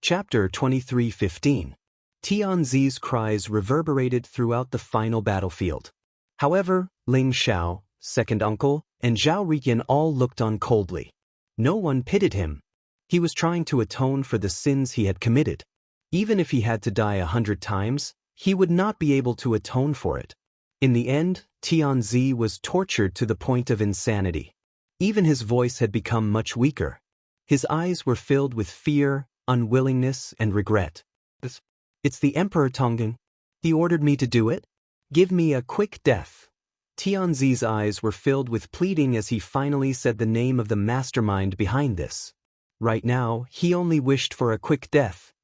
Chapter 23:15. Tianzi's cries reverberated throughout the final battlefield. However, Ling Xiao, second uncle, and Zhao Riqian all looked on coldly. No one pitied him. He was trying to atone for the sins he had committed. Even if he had to die 100 times, he would not be able to atone for it. In the end, Tianzi was tortured to the point of insanity. Even his voice had become much weaker. His eyes were filled with fear, unwillingness, and regret. It's the Emperor Tonggen. He ordered me to do it? Give me a quick death. Tianzi's eyes were filled with pleading as he finally said the name of the mastermind behind this. Right now, he only wished for a quick death.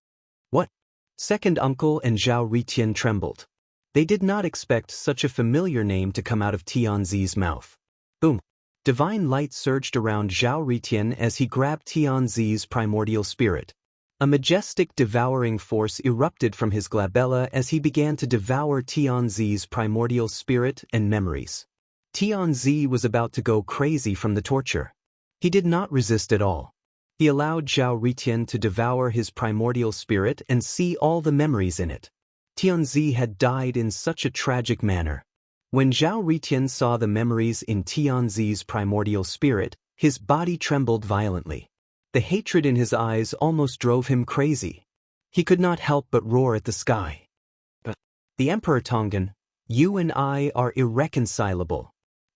What? Second uncle and Zhao Riqian trembled. They did not expect such a familiar name to come out of Tianzi's mouth. Boom! Divine light surged around Zhao Riqian as he grabbed Tianzi's primordial spirit. A majestic devouring force erupted from his glabella as he began to devour Tianzi's primordial spirit and memories. Tianzi was about to go crazy from the torture. He did not resist at all. He allowed Zhao Riqian to devour his primordial spirit and see all the memories in it. Tianzi had died in such a tragic manner. When Zhao Riqian saw the memories in Tianzi's primordial spirit, his body trembled violently. The hatred in his eyes almost drove him crazy. He could not help but roar at the sky. But the Emperor Tonggen, you and I are irreconcilable.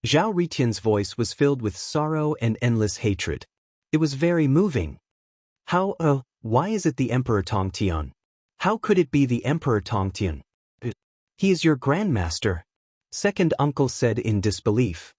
Zhao Riqian's voice was filled with sorrow and endless hatred. It was very moving. Why is it the Emperor Tongtian? How could it be the Emperor Tongtian? He is your grandmaster, second uncle said in disbelief.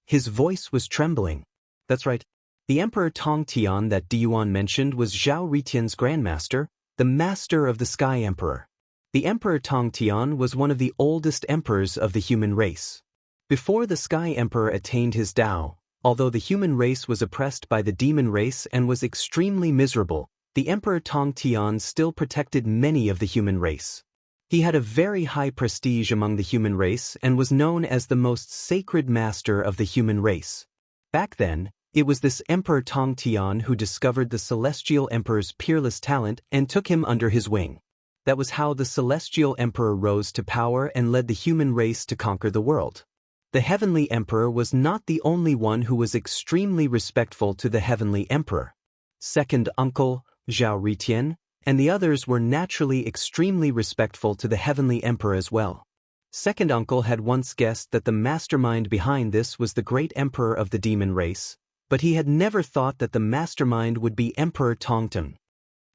His voice was trembling. That's right. The Emperor Tongtian that Diyuan mentioned was Zhao Riqian's grandmaster, the master of the Sky Emperor. The Emperor Tongtian was one of the oldest emperors of the human race. Before the Sky Emperor attained his Tao, although the human race was oppressed by the demon race and was extremely miserable, the Emperor Tongtian still protected many of the human race. He had a very high prestige among the human race and was known as the most sacred master of the human race. Back then, it was this Emperor Tongtian who discovered the Celestial Emperor's peerless talent and took him under his wing. That was how the Celestial Emperor rose to power and led the human race to conquer the world. The Heavenly Emperor was not the only one who was extremely respectful to the Heavenly Emperor. Second uncle, Zhao Riqian, and the others were naturally extremely respectful to the Heavenly Emperor as well. Second uncle had once guessed that the mastermind behind this was the great emperor of the demon race, but he had never thought that the mastermind would be Emperor Tongtian.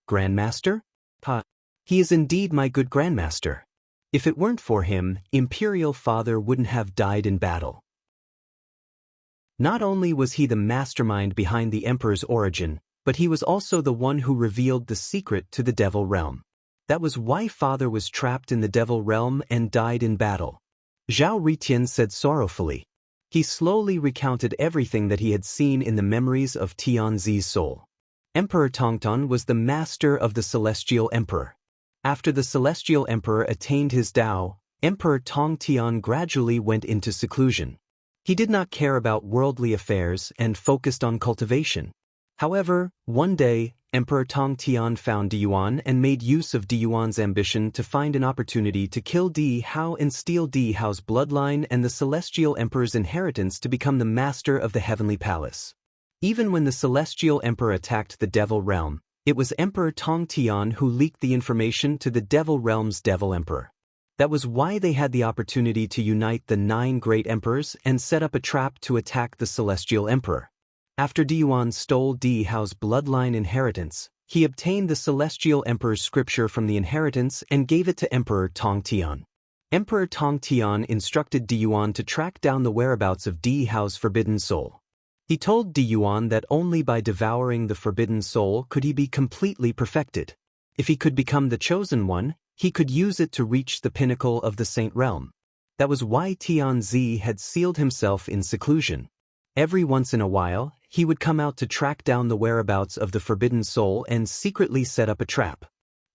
Grandmaster? He is indeed my good grandmaster. If it weren't for him, Imperial Father wouldn't have died in battle. Not only was he the mastermind behind the Emperor's origin, but he was also the one who revealed the secret to the Devil Realm. That was why Father was trapped in the Devil Realm and died in battle. Zhao Riqian said sorrowfully. He slowly recounted everything that he had seen in the memories of Tianzi's soul. Emperor Tongtian was the master of the Celestial Emperor. After the Celestial Emperor attained his Tao, Emperor Tongtian gradually went into seclusion. He did not care about worldly affairs and focused on cultivation. However, one day, Emperor Tongtian found Diyuan and made use of Diyuan's ambition to find an opportunity to kill Di Hao and steal Di Hao's bloodline and the Celestial Emperor's inheritance to become the master of the Heavenly Palace. Even when the Celestial Emperor attacked the Devil Realm, it was Emperor Tongtian who leaked the information to the Devil Realm's Devil Emperor. That was why they had the opportunity to unite the 9 great emperors and set up a trap to attack the Celestial Emperor. After Diyuan stole Di Hao's bloodline inheritance, he obtained the Celestial Emperor's scripture from the inheritance and gave it to Emperor Tongtian. Emperor Tongtian instructed Diyuan to track down the whereabouts of Di Hao's forbidden soul. He told Diyuan that only by devouring the forbidden soul could he be completely perfected. If he could become the chosen one, he could use it to reach the pinnacle of the Saint Realm. That was why Tianzi had sealed himself in seclusion. Every once in a while, he would come out to track down the whereabouts of the forbidden soul and secretly set up a trap.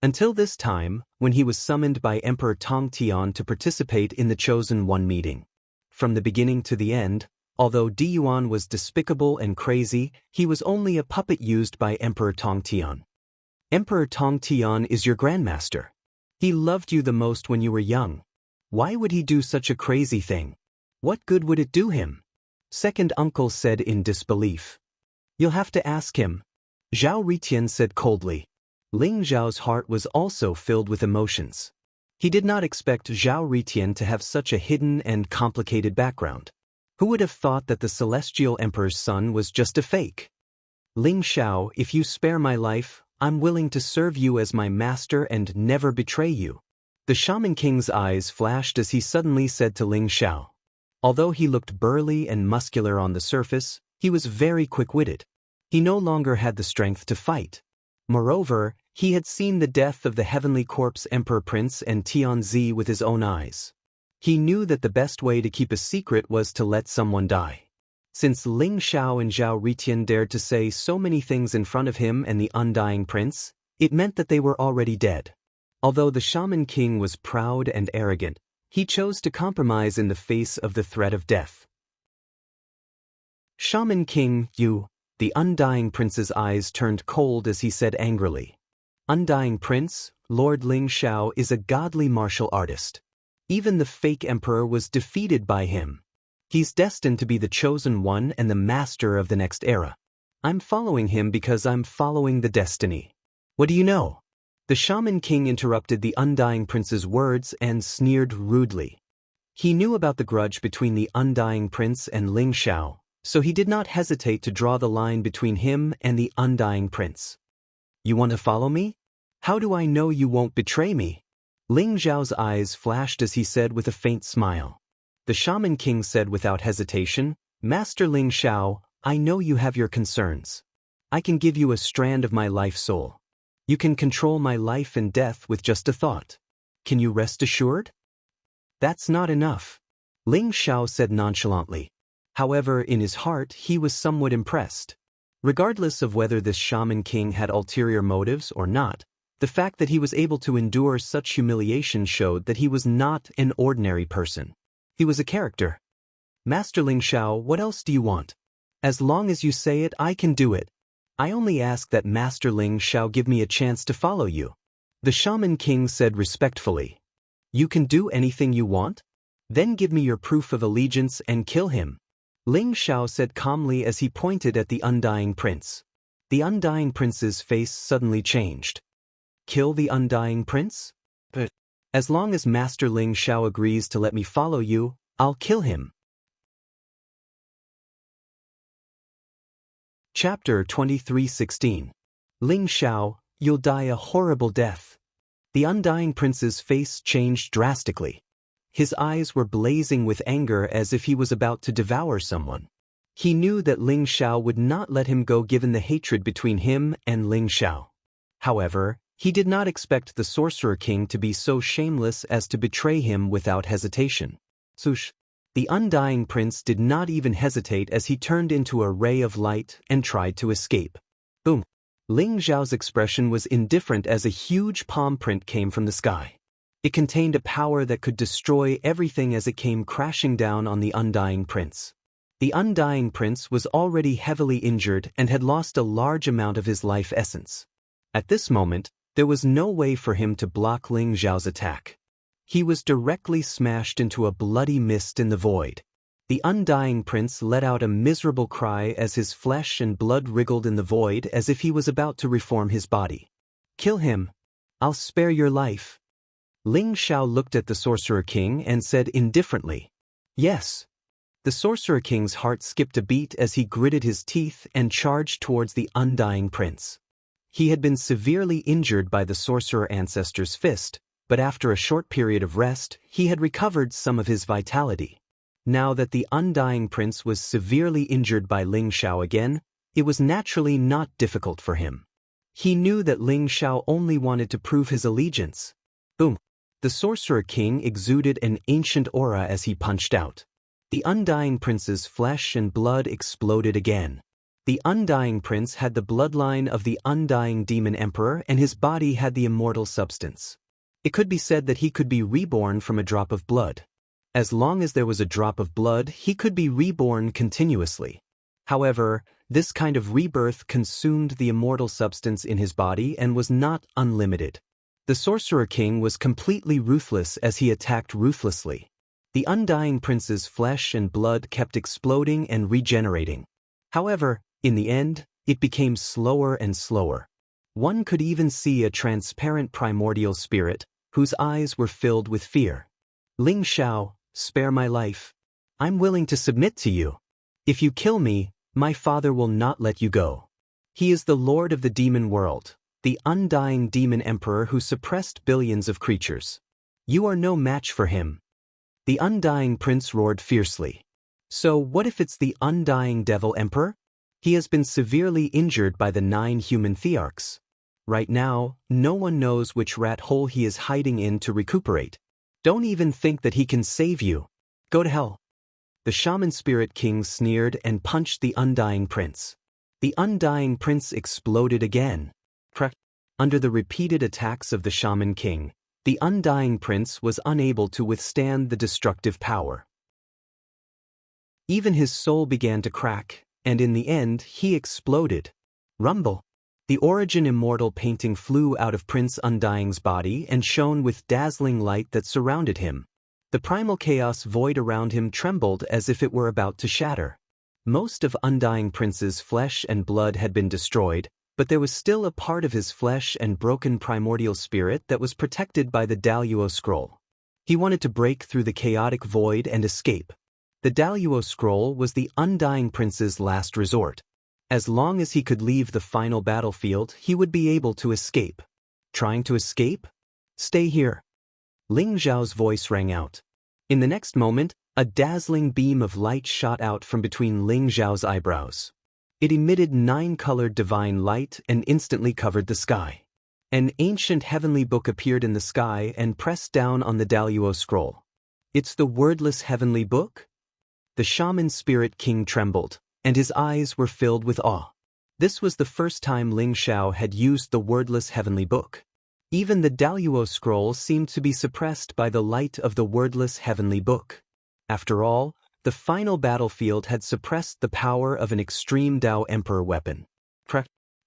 Until this time, when he was summoned by Emperor Tongtian to participate in the Chosen One meeting. From the beginning to the end, although Diyuan was despicable and crazy, he was only a puppet used by Emperor Tongtian. Emperor Tong Tian is your grandmaster. He loved you the most when you were young. Why would he do such a crazy thing? What good would it do him? Second uncle said in disbelief. You'll have to ask him. Zhao Ritian said coldly. Ling Zhao's heart was also filled with emotions. He did not expect Zhao Ritian to have such a hidden and complicated background. Who would have thought that the celestial emperor's son was just a fake? Ling Xiao, if you spare my life, I'm willing to serve you as my master and never betray you. The Shaman King's eyes flashed as he suddenly said to Ling Xiao. Although he looked burly and muscular on the surface, he was very quick-witted. He no longer had the strength to fight. Moreover, he had seen the death of the Heavenly Corpse Emperor Prince and Tianzi with his own eyes. He knew that the best way to keep a secret was to let someone die. Since Ling Xiao and Zhao Ritian dared to say so many things in front of him and the Undying Prince, it meant that they were already dead. Although the Shaman King was proud and arrogant, he chose to compromise in the face of the threat of death. Shaman King, you, the Undying Prince's eyes turned cold as he said angrily. Undying Prince, Lord Ling Xiao is a godly martial artist. Even the fake emperor was defeated by him. He's destined to be the chosen one and the master of the next era. I'm following him because I'm following the destiny. What do you know? The Shaman King interrupted the Undying Prince's words and sneered rudely. He knew about the grudge between the Undying Prince and Ling Xiao, so he did not hesitate to draw the line between him and the Undying Prince. You want to follow me? How do I know you won't betray me? Ling Zhao's eyes flashed as he said with a faint smile. The Shaman King said without hesitation, Master Ling Xiao, I know you have your concerns. I can give you a strand of my life soul. You can control my life and death with just a thought. Can you rest assured? That's not enough. Ling Xiao said nonchalantly. However, in his heart, he was somewhat impressed. Regardless of whether this Shaman King had ulterior motives or not, the fact that he was able to endure such humiliation showed that he was not an ordinary person. He was a character. Master Ling Xiao, what else do you want? As long as you say it, I can do it. I only ask that Master Ling Xiao give me a chance to follow you. The Shaman King said respectfully. You can do anything you want? Then give me your proof of allegiance and kill him. Ling Xiao said calmly as he pointed at the Undying Prince. The Undying Prince's face suddenly changed. Kill the Undying Prince? But as long as Master Ling Xiao agrees to let me follow you, I'll kill him. Chapter 23:16. Ling Xiao, you'll die a horrible death. The Undying Prince's face changed drastically. His eyes were blazing with anger as if he was about to devour someone. He knew that Ling Xiao would not let him go given the hatred between him and Ling Xiao. However, he did not expect the Sorcerer King to be so shameless as to betray him without hesitation. Swoosh! The Undying Prince did not even hesitate as he turned into a ray of light and tried to escape. Boom! Ling Xiao's expression was indifferent as a huge palm print came from the sky. It contained a power that could destroy everything as it came crashing down on the Undying Prince. The Undying Prince was already heavily injured and had lost a large amount of his life essence. At this moment, there was no way for him to block Ling Xiao's attack. He was directly smashed into a bloody mist in the void. The Undying Prince let out a miserable cry as his flesh and blood wriggled in the void as if he was about to reform his body. Kill him. I'll spare your life. Ling Xiao looked at the Sorcerer King and said indifferently, Yes. The Sorcerer King's heart skipped a beat as he gritted his teeth and charged towards the Undying Prince. He had been severely injured by the Sorcerer Ancestor's fist, but after a short period of rest, he had recovered some of his vitality. Now that the Undying Prince was severely injured by Ling Xiao again, it was naturally not difficult for him. He knew that Ling Xiao only wanted to prove his allegiance. Boom! The Sorcerer King exuded an ancient aura as he punched out. The Undying Prince's flesh and blood exploded again. The Undying Prince had the bloodline of the Undying Demon Emperor and his body had the immortal substance. It could be said that he could be reborn from a drop of blood. As long as there was a drop of blood, he could be reborn continuously. However, this kind of rebirth consumed the immortal substance in his body and was not unlimited. The Sorcerer King was completely ruthless as he attacked ruthlessly. The undying prince's flesh and blood kept exploding and regenerating. However, in the end, it became slower and slower. One could even see a transparent primordial spirit, whose eyes were filled with fear. Ling Xiao, spare my life. I'm willing to submit to you. If you kill me, my father will not let you go. He is the lord of the demon world, the undying demon emperor who suppressed billions of creatures. You are no match for him. The undying prince roared fiercely. So what if it's the undying devil emperor? He has been severely injured by the 9 human thearchs. Right now, no one knows which rat hole he is hiding in to recuperate. Don't even think that he can save you. Go to hell. The Shaman Spirit King sneered and punched the undying prince. The undying prince exploded again. Under the repeated attacks of the Shaman King, the undying prince was unable to withstand the destructive power. Even his soul began to crack, and in the end he exploded. Rumble. The Origin Immortal painting flew out of Prince Undying's body and shone with dazzling light that surrounded him. The primal chaos void around him trembled as if it were about to shatter. Most of Undying Prince's flesh and blood had been destroyed, but there was still a part of his flesh and broken primordial spirit that was protected by the Daluo scroll. He wanted to break through the chaotic void and escape. The Daluo scroll was the Undying Prince's last resort. As long as he could leave the final battlefield, he would be able to escape. Trying to escape? Stay here. Ling Xiao's voice rang out. In the next moment, a dazzling beam of light shot out from between Ling Xiao's eyebrows. It emitted 9-colored divine light and instantly covered the sky. An ancient heavenly book appeared in the sky and pressed down on the Daluo scroll. It's the wordless heavenly book? The Shaman Spirit King trembled, and his eyes were filled with awe. This was the first time Ling Xiao had used the wordless heavenly book. Even the Daluo scroll seemed to be suppressed by the light of the wordless heavenly book. After all, the final battlefield had suppressed the power of an extreme Dao Emperor weapon.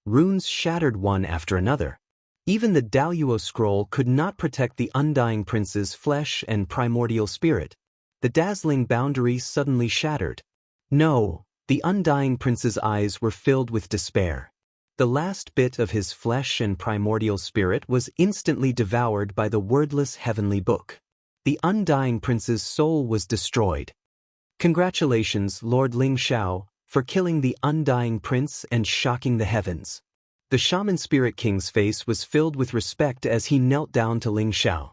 Runes shattered one after another. Even the Daluo scroll could not protect the Undying Prince's flesh and primordial spirit. The dazzling boundary suddenly shattered. No! The Undying Prince's eyes were filled with despair. The last bit of his flesh and primordial spirit was instantly devoured by the wordless heavenly book. The Undying Prince's soul was destroyed. Congratulations, Lord Ling Xiao, for killing the Undying Prince and shocking the heavens. The Shaman Spirit King's face was filled with respect as he knelt down to Ling Xiao.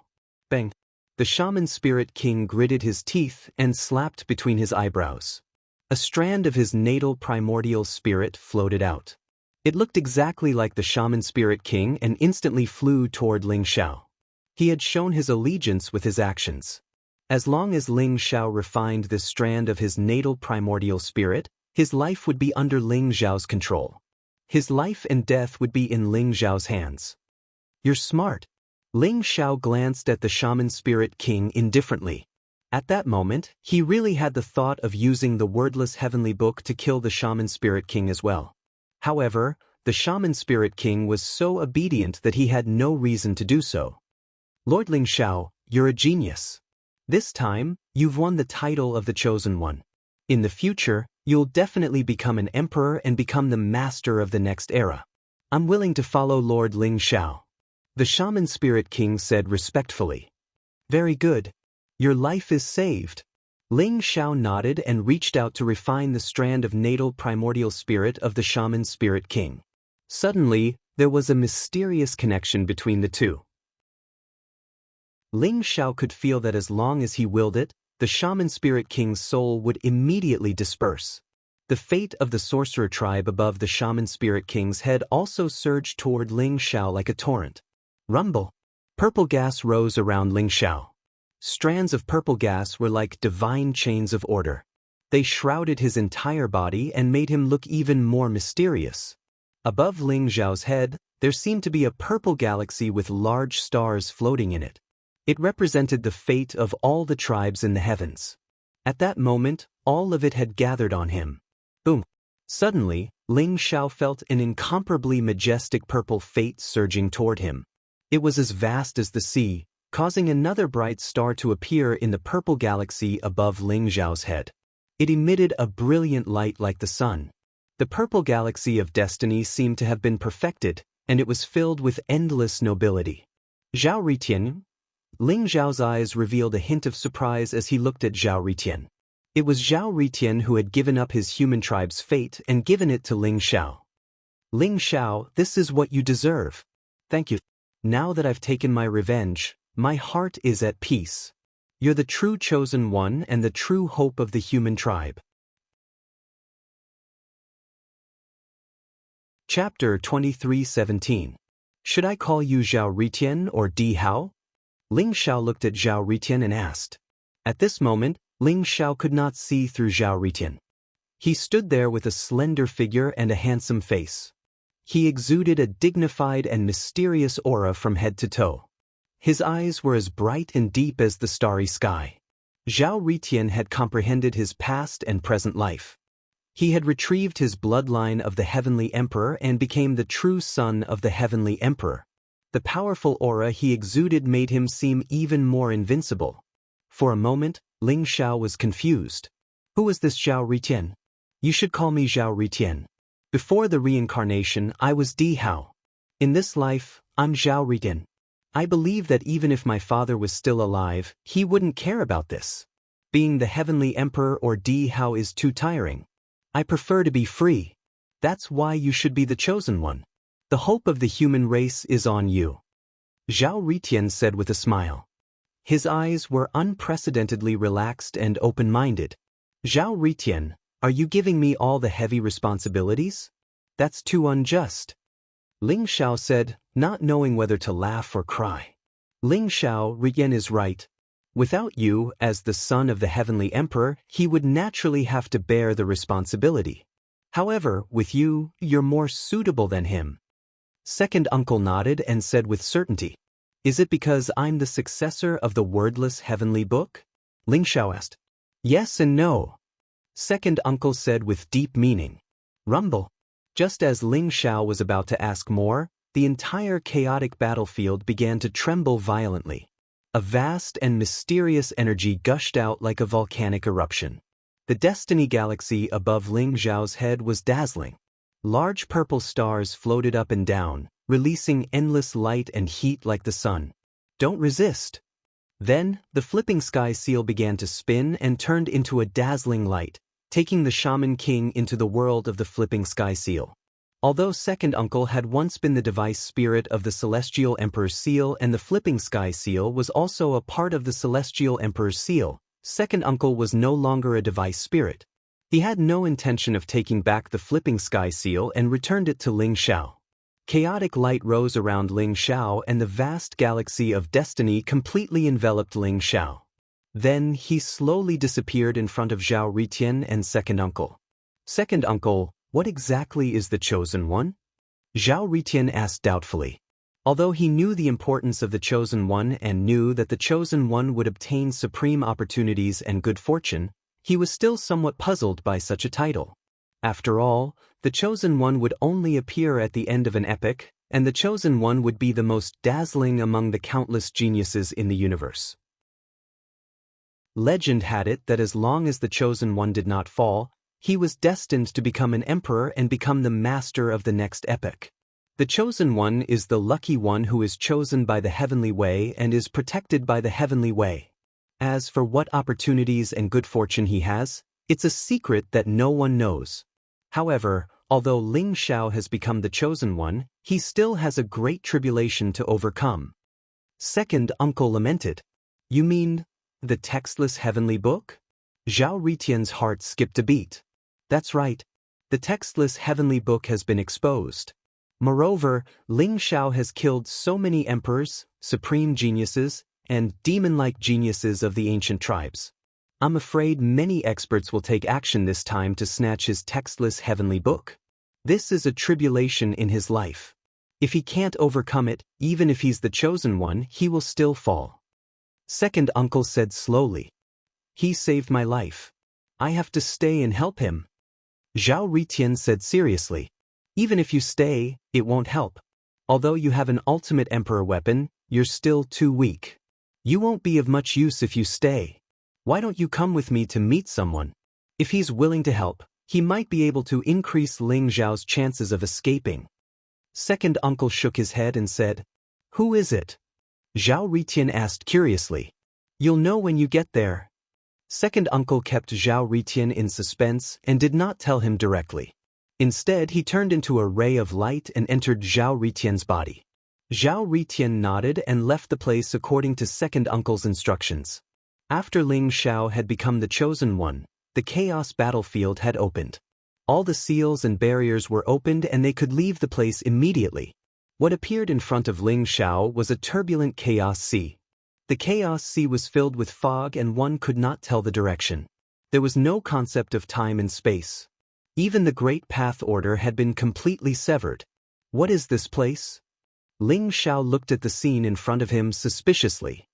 Bang! The Shaman Spirit King gritted his teeth and slapped between his eyebrows. A strand of his natal primordial spirit floated out. It looked exactly like the Shaman Spirit King and instantly flew toward Ling Xiao. He had shown his allegiance with his actions. As long as Ling Xiao refined this strand of his natal primordial spirit, his life would be under Ling Xiao's control. His life and death would be in Ling Xiao's hands. You're smart. Ling Xiao glanced at the Shaman Spirit King indifferently. At that moment, he really had the thought of using the wordless heavenly book to kill the Shaman Spirit King as well. However, the Shaman Spirit King was so obedient that he had no reason to do so. Lord Ling Xiao, you're a genius. This time, you've won the title of the Chosen One. In the future, you'll definitely become an emperor and become the master of the next era. I'm willing to follow Lord Ling Xiao. The Shaman Spirit King said respectfully. Very good. Your life is saved. Ling Xiao nodded and reached out to refine the strand of natal primordial spirit of the Shaman Spirit King. Suddenly, there was a mysterious connection between the two. Ling Xiao could feel that as long as he willed it, the Shaman Spirit King's soul would immediately disperse. The fate of the sorcerer tribe above the Shaman Spirit King's head also surged toward Ling Xiao like a torrent. Rumble. Purple gas rose around Ling Xiao. Strands of purple gas were like divine chains of order. They shrouded his entire body and made him look even more mysterious. Above Ling Xiao's head, there seemed to be a purple galaxy with large stars floating in it. It represented the fate of all the tribes in the heavens. At that moment, all of it had gathered on him. Boom! Suddenly, Ling Xiao felt an incomparably majestic purple fate surging toward him. It was as vast as the sea, causing another bright star to appear in the purple galaxy above Ling Xiao's head. It emitted a brilliant light like the sun. The purple galaxy of destiny seemed to have been perfected, and it was filled with endless nobility. Zhao Ritian. Ling Xiao's eyes revealed a hint of surprise as he looked at Zhao Ritian. It was Zhao Ritian who had given up his human tribe's fate and given it to Ling Xiao. Ling Xiao, this is what you deserve. Thank you. Now that I've taken my revenge, my heart is at peace. You're the true chosen one and the true hope of the human tribe. Chapter 23:17. Should I call you Zhao Ritian or Di Hao? Ling Xiao looked at Zhao Ritian and asked. At this moment, Ling Xiao could not see through Zhao Ritian. He stood there with a slender figure and a handsome face. He exuded a dignified and mysterious aura from head to toe. His eyes were as bright and deep as the starry sky. Zhao Ritian had comprehended his past and present life. He had retrieved his bloodline of the Heavenly Emperor and became the true son of the Heavenly Emperor. The powerful aura he exuded made him seem even more invincible. For a moment, Ling Xiao was confused. Who is this Zhao Ritian? You should call me Zhao Ritian. Before the reincarnation, I was Di Hao. In this life, I'm Zhao Ritian. I believe that even if my father was still alive, he wouldn't care about this. Being the Heavenly Emperor or Di Hao is too tiring. I prefer to be free. That's why you should be the chosen one. The hope of the human race is on you. Zhao Ritian said with a smile. His eyes were unprecedentedly relaxed and open-minded. Zhao Ritian, are you giving me all the heavy responsibilities? That's too unjust. Ling Xiao said, not knowing whether to laugh or cry. Ling Xiao, Ritian is right. Without you, as the son of the Heavenly Emperor, he would naturally have to bear the responsibility. However, with you, you're more suitable than him. Second uncle nodded and said with certainty. Is it because I'm the successor of the wordless heavenly book? Ling Xiao asked. Yes and no. Second uncle said with deep meaning. Rumble. Just as Ling Xiao was about to ask more, the entire chaotic battlefield began to tremble violently. A vast and mysterious energy gushed out like a volcanic eruption. The destiny galaxy above Ling Xiao's head was dazzling. Large purple stars floated up and down, releasing endless light and heat like the sun. Don't resist. Then, the flipping sky seal began to spin and turned into a dazzling light, taking the shaman king into the world of the flipping sky seal. Although second uncle had once been the device spirit of the celestial emperor's seal and the flipping sky seal was also a part of the celestial emperor's seal, second uncle was no longer a device spirit. He had no intention of taking back the flipping sky seal and returned it to Ling Xiao. Chaotic light rose around Ling Xiao and the vast galaxy of destiny completely enveloped Ling Xiao. Then he slowly disappeared in front of Zhao Ritian and second uncle. Second uncle, what exactly is the chosen one? Zhao Ritian asked doubtfully. Although he knew the importance of the chosen one and knew that the chosen one would obtain supreme opportunities and good fortune, he was still somewhat puzzled by such a title. After all, the chosen one would only appear at the end of an epic, and the chosen one would be the most dazzling among the countless geniuses in the universe. Legend had it that as long as the chosen one did not fall, he was destined to become an emperor and become the master of the next epoch. The chosen one is the lucky one who is chosen by the heavenly way and is protected by the heavenly way. As for what opportunities and good fortune he has, it's a secret that no one knows. However, although Ling Xiao has become the chosen one, he still has a great tribulation to overcome. Second uncle lamented. You mean, the textless heavenly book? Zhao Ritian's heart skipped a beat. That's right. The textless heavenly book has been exposed. Moreover, Ling Xiao has killed so many emperors, supreme geniuses, and demon-like geniuses of the ancient tribes. I'm afraid many experts will take action this time to snatch his textless heavenly book. This is a tribulation in his life. If he can't overcome it, even if he's the chosen one, he will still fall. Second uncle said slowly. He saved my life. I have to stay and help him. Zhao Ritian said seriously. Even if you stay, it won't help. Although you have an ultimate emperor weapon, you're still too weak. You won't be of much use if you stay. Why don't you come with me to meet someone? If he's willing to help, he might be able to increase Ling Zhao's chances of escaping. Second uncle shook his head and said, Who is it? Zhao Ritian asked curiously. You'll know when you get there. Second uncle kept Zhao Ritian in suspense and did not tell him directly. Instead, he turned into a ray of light and entered Zhao Ritian's body. Zhao Ritian nodded and left the place according to second uncle's instructions. After Ling Xiao had become the chosen one, the chaos battlefield had opened. All the seals and barriers were opened and they could leave the place immediately. What appeared in front of Ling Xiao was a turbulent chaos sea. The chaos sea was filled with fog and one could not tell the direction. There was no concept of time and space. Even the Great Path Order had been completely severed. What is this place? Ling Xiao looked at the scene in front of him suspiciously.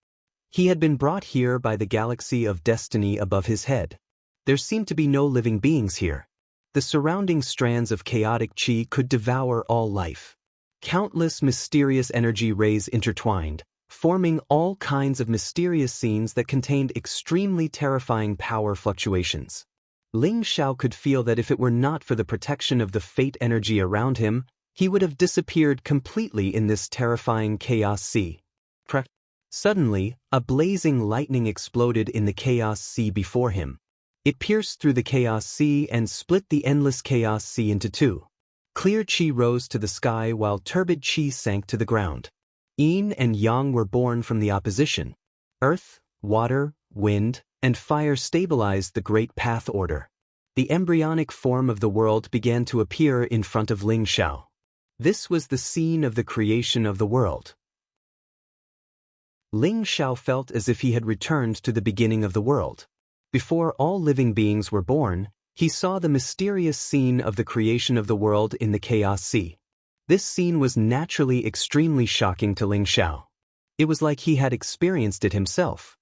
He had been brought here by the galaxy of destiny above his head. There seemed to be no living beings here. The surrounding strands of chaotic qi could devour all life. Countless mysterious energy rays intertwined, forming all kinds of mysterious scenes that contained extremely terrifying power fluctuations. Ling Xiao could feel that if it were not for the protection of the fate energy around him, he would have disappeared completely in this terrifying chaos sea. Suddenly, a blazing lightning exploded in the chaos sea before him. It pierced through the chaos sea and split the endless chaos sea into two. Clear qi rose to the sky while turbid qi sank to the ground. Yin and yang were born from the opposition. Earth, water, wind, and fire stabilized the Great Path Order. The embryonic form of the world began to appear in front of Ling Xiao. This was the scene of the creation of the world. Ling Xiao felt as if he had returned to the beginning of the world. Before all living beings were born, he saw the mysterious scene of the creation of the world in the chaos sea. This scene was naturally extremely shocking to Ling Xiao. It was like he had experienced it himself.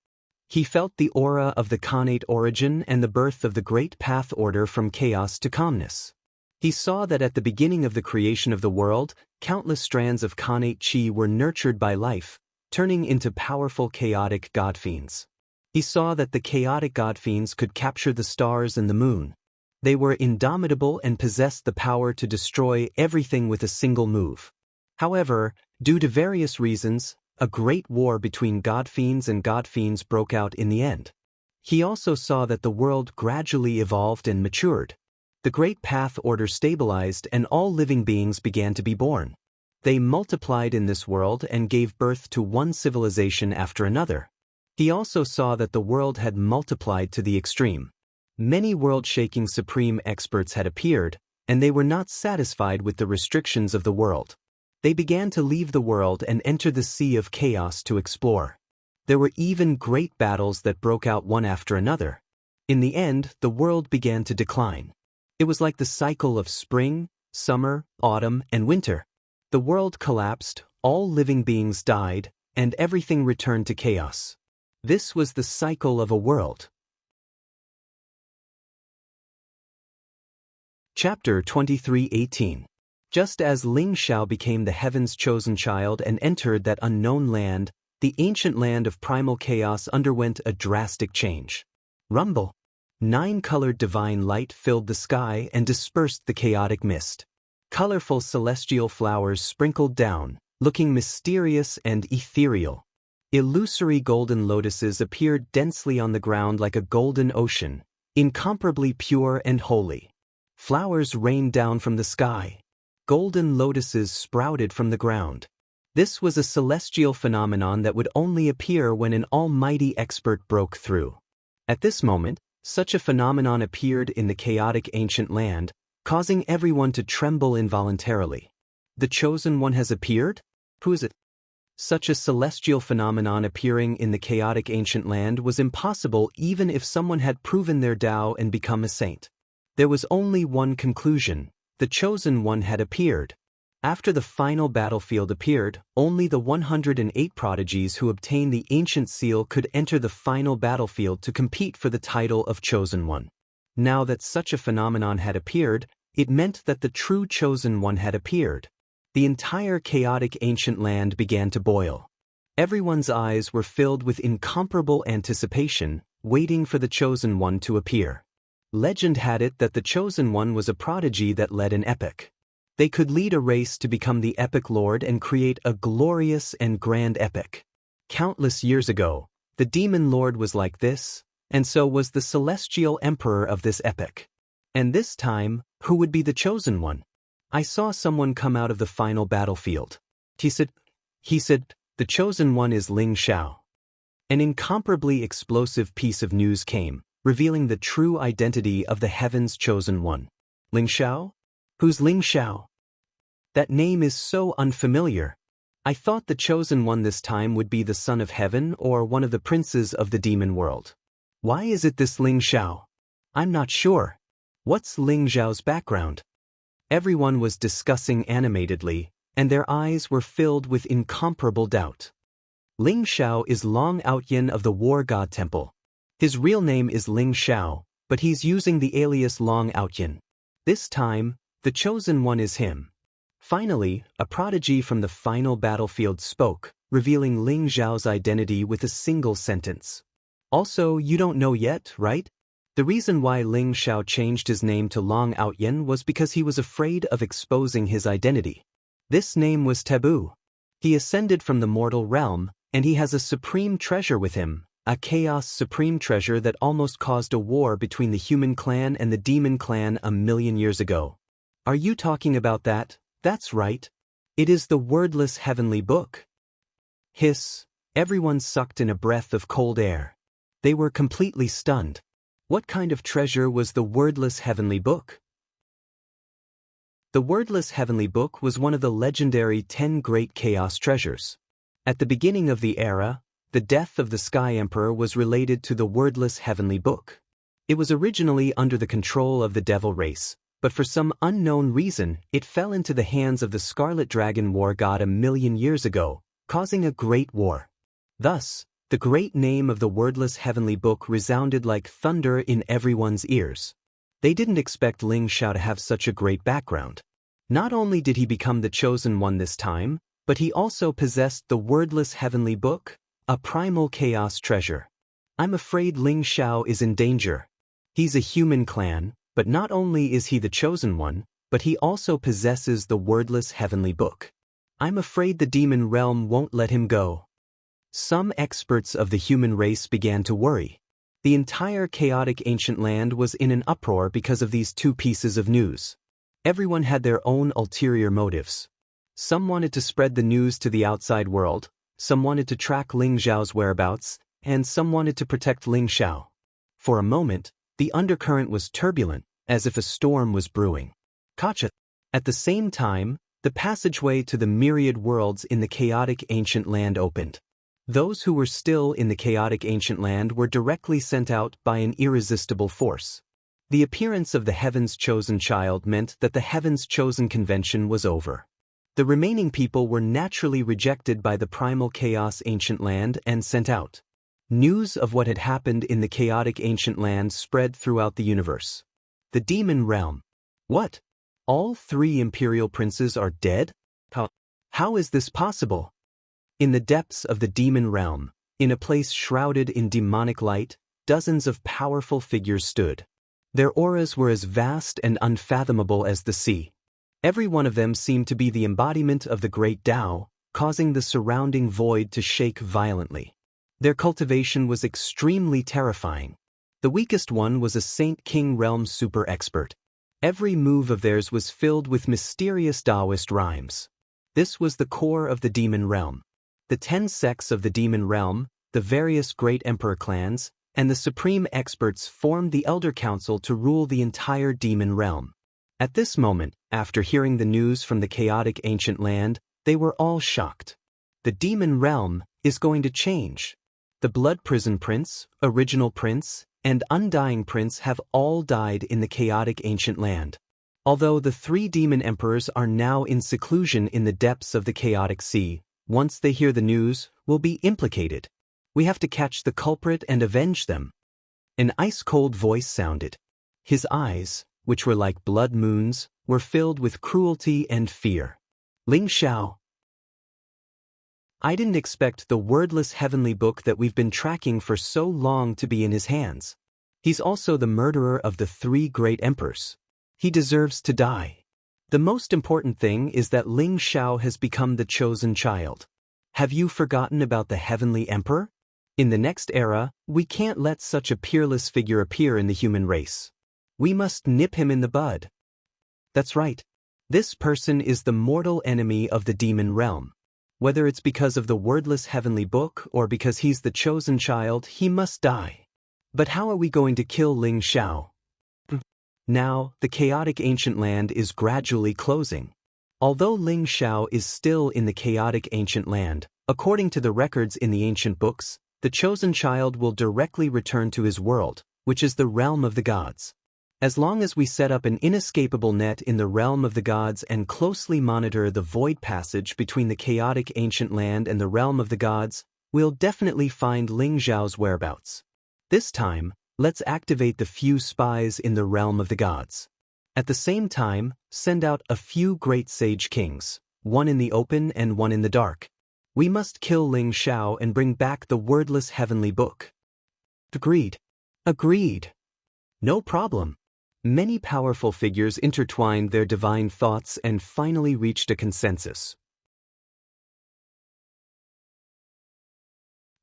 He felt the aura of the Khanate origin and the birth of the Great Path Order from chaos to calmness. He saw that at the beginning of the creation of the world, countless strands of Khanate qi were nurtured by life, turning into powerful chaotic god fiends. He saw that the chaotic god fiends could capture the stars and the moon. They were indomitable and possessed the power to destroy everything with a single move. However, due to various reasons, a great war between god fiends and god fiends broke out in the end. He also saw that the world gradually evolved and matured. The Great Path Order stabilized and all living beings began to be born. They multiplied in this world and gave birth to one civilization after another. He also saw that the world had multiplied to the extreme. Many world-shaking supreme experts had appeared, and they were not satisfied with the restrictions of the world. They began to leave the world and enter the sea of chaos to explore. There were even great battles that broke out one after another. In the end, the world began to decline. It was like the cycle of spring, summer, autumn, and winter. The world collapsed, all living beings died, and everything returned to chaos. This was the cycle of a world. Chapter 23:18. Just as Ling Xiao became the heaven's chosen child and entered that unknown land, the ancient land of primal chaos underwent a drastic change. Rumble. 9-colored divine light filled the sky and dispersed the chaotic mist. Colorful celestial flowers sprinkled down, looking mysterious and ethereal. Illusory golden lotuses appeared densely on the ground like a golden ocean, incomparably pure and holy. Flowers rained down from the sky. Golden lotuses sprouted from the ground. This was a celestial phenomenon that would only appear when an almighty expert broke through. At this moment, such a phenomenon appeared in the chaotic ancient land, causing everyone to tremble involuntarily. The chosen one has appeared? Who is it? Such a celestial phenomenon appearing in the chaotic ancient land was impossible even if someone had proven their Tao and become a saint. There was only one conclusion: the chosen one had appeared. After the final battlefield appeared, only the 108 prodigies who obtained the ancient seal could enter the final battlefield to compete for the title of chosen one. Now that such a phenomenon had appeared, it meant that the true chosen one had appeared. The entire chaotic ancient land began to boil. Everyone's eyes were filled with incomparable anticipation, waiting for the chosen one to appear. Legend had it that the chosen one was a prodigy that led an epic. They could lead a race to become the epic lord and create a glorious and grand epic. Countless years ago, the demon lord was like this, and so was the celestial emperor of this epic. And this time, who would be the chosen one? I saw someone come out of the final battlefield. He said, the chosen one is Ling Xiao. An incomparably explosive piece of news came, revealing the true identity of the heaven's chosen one. Ling Xiao? Who's Ling Xiao? That name is so unfamiliar. I thought the chosen one this time would be the son of heaven or one of the princes of the demon world. Why is it this Ling Xiao? I'm not sure. What's Ling Xiao's background? Everyone was discussing animatedly, and their eyes were filled with incomparable doubt. Ling Xiao is Long Outyin of the War God Temple. His real name is Ling Xiao, but he's using the alias Long Outyin. This time, the chosen one is him. Finally, a prodigy from the final battlefield spoke, revealing Ling Xiao's identity with a single sentence. Also, you don't know yet, right? The reason why Ling Xiao changed his name to Long Outyin was because he was afraid of exposing his identity. This name was taboo. He ascended from the mortal realm, and he has a supreme treasure with him, a chaos supreme treasure that almost caused a war between the human clan and the demon clan 1,000,000 years ago. Are you talking about that? That's right. It is the wordless heavenly book. Hiss, everyone sucked in a breath of cold air. They were completely stunned. What kind of treasure was the wordless heavenly book? The wordless heavenly book was one of the legendary 10 great chaos treasures. At the beginning of the era, the death of the Sky Emperor was related to the wordless heavenly book. It was originally under the control of the devil race, but for some unknown reason, it fell into the hands of the Scarlet Dragon War God 1,000,000 years ago, causing a great war. Thus, the great name of the wordless heavenly book resounded like thunder in everyone's ears. They didn't expect Ling Xiao to have such a great background. Not only did he become the chosen one this time, but he also possessed the wordless heavenly book, a primal chaos treasure. I'm afraid Ling Xiao is in danger. He's a human clan, but not only is he the chosen one, but he also possesses the wordless heavenly book. I'm afraid the demon realm won't let him go. Some experts of the human race began to worry. The entire chaotic ancient land was in an uproar because of these two pieces of news. Everyone had their own ulterior motives. Some wanted to spread the news to the outside world, some wanted to track Ling Xiao's whereabouts, and some wanted to protect Ling Xiao. For a moment, the undercurrent was turbulent, as if a storm was brewing. Gotcha. At the same time, the passageway to the myriad worlds in the chaotic ancient land opened. Those who were still in the chaotic ancient land were directly sent out by an irresistible force. The appearance of the Heaven's Chosen Child meant that the Heaven's Chosen convention was over. The remaining people were naturally rejected by the primal chaos ancient land and sent out. News of what had happened in the chaotic ancient land spread throughout the universe. The demon realm. What? All 3 imperial princes are dead? How is this possible? In the depths of the demon realm, in a place shrouded in demonic light, dozens of powerful figures stood. Their auras were as vast and unfathomable as the sea. Every one of them seemed to be the embodiment of the great Tao, causing the surrounding void to shake violently. Their cultivation was extremely terrifying. The weakest one was a Saint King Realm super expert. Every move of theirs was filled with mysterious Taoist rhymes. This was the core of the demon realm. The 10 sects of the demon realm, the various great emperor clans, and the supreme experts formed the Elder Council to rule the entire demon realm. At this moment, after hearing the news from the chaotic ancient land, they were all shocked. The demon realm is going to change. The Blood Prison Prince, Original Prince, and Undying Prince have all died in the chaotic ancient land. Although the 3 demon emperors are now in seclusion in the depths of the chaotic sea, once they hear the news, will be implicated. We have to catch the culprit and avenge them. An ice-cold voice sounded. His eyes, which were like blood moons, were filled with cruelty and fear. Ling Xiao. I didn't expect the wordless heavenly book that we've been tracking for so long to be in his hands. He's also the murderer of the 3 great emperors. He deserves to die. The most important thing is that Ling Xiao has become the chosen child. Have you forgotten about the heavenly emperor? In the next era, we can't let such a peerless figure appear in the human race. We must nip him in the bud. That's right. This person is the mortal enemy of the demon realm. Whether it's because of the wordless heavenly book or because he's the chosen child, he must die. But how are we going to kill Ling Xiao? Now, the chaotic ancient land is gradually closing. Although Ling Xiao is still in the chaotic ancient land, according to the records in the ancient books, the chosen child will directly return to his world, which is the realm of the gods. As long as we set up an inescapable net in the realm of the gods and closely monitor the void passage between the chaotic ancient land and the realm of the gods, we'll definitely find Ling Xiao's whereabouts. This time, let's activate the few spies in the realm of the gods. At the same time, send out a few great sage kings, one in the open and one in the dark. We must kill Ling Xiao and bring back the wordless heavenly book. Agreed. Agreed. No problem. Many powerful figures intertwined their divine thoughts and finally reached a consensus.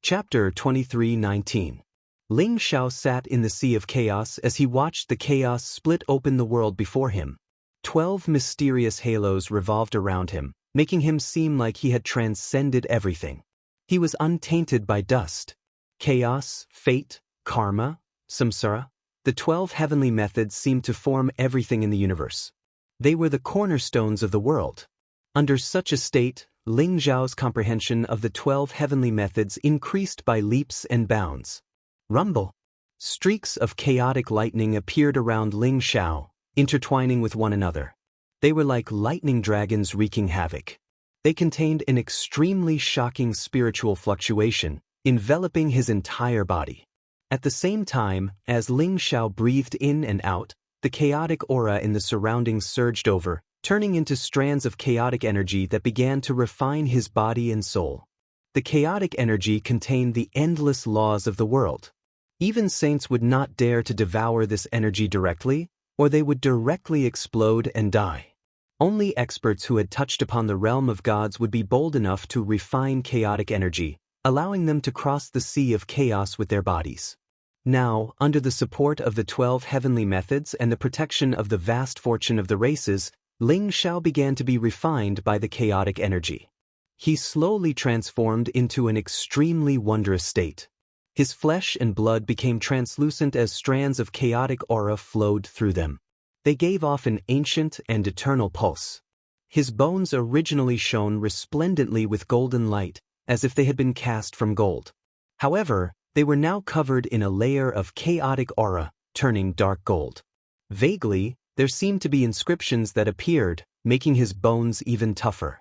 Chapter 23:19. Ling Xiao sat in the sea of chaos as he watched the chaos split open the world before him. 12 mysterious halos revolved around him, making him seem like he had transcended everything. He was untainted by dust. Chaos, fate, karma, samsara. The 12 heavenly methods seemed to form everything in the universe. They were the cornerstones of the world. Under such a state, Ling Xiao's comprehension of the 12 heavenly methods increased by leaps and bounds. Rumble. Streaks of chaotic lightning appeared around Ling Xiao, intertwining with one another. They were like lightning dragons wreaking havoc. They contained an extremely shocking spiritual fluctuation, enveloping his entire body. At the same time, as Ling Xiao breathed in and out, the chaotic aura in the surroundings surged over, turning into strands of chaotic energy that began to refine his body and soul. The chaotic energy contained the endless laws of the world. Even saints would not dare to devour this energy directly, or they would directly explode and die. Only experts who had touched upon the realm of gods would be bold enough to refine chaotic energy, allowing them to cross the sea of chaos with their bodies. Now, under the support of the 12 heavenly methods and the protection of the vast fortune of the races, Ling Xiao began to be refined by the chaotic energy. He slowly transformed into an extremely wondrous state. His flesh and blood became translucent as strands of chaotic aura flowed through them. They gave off an ancient and eternal pulse. His bones originally shone resplendently with golden light, as if they had been cast from gold. However, they were now covered in a layer of chaotic aura, turning dark gold. Vaguely, there seemed to be inscriptions that appeared, making his bones even tougher.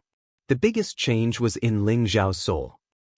The biggest change was in Ling Xiao's soul.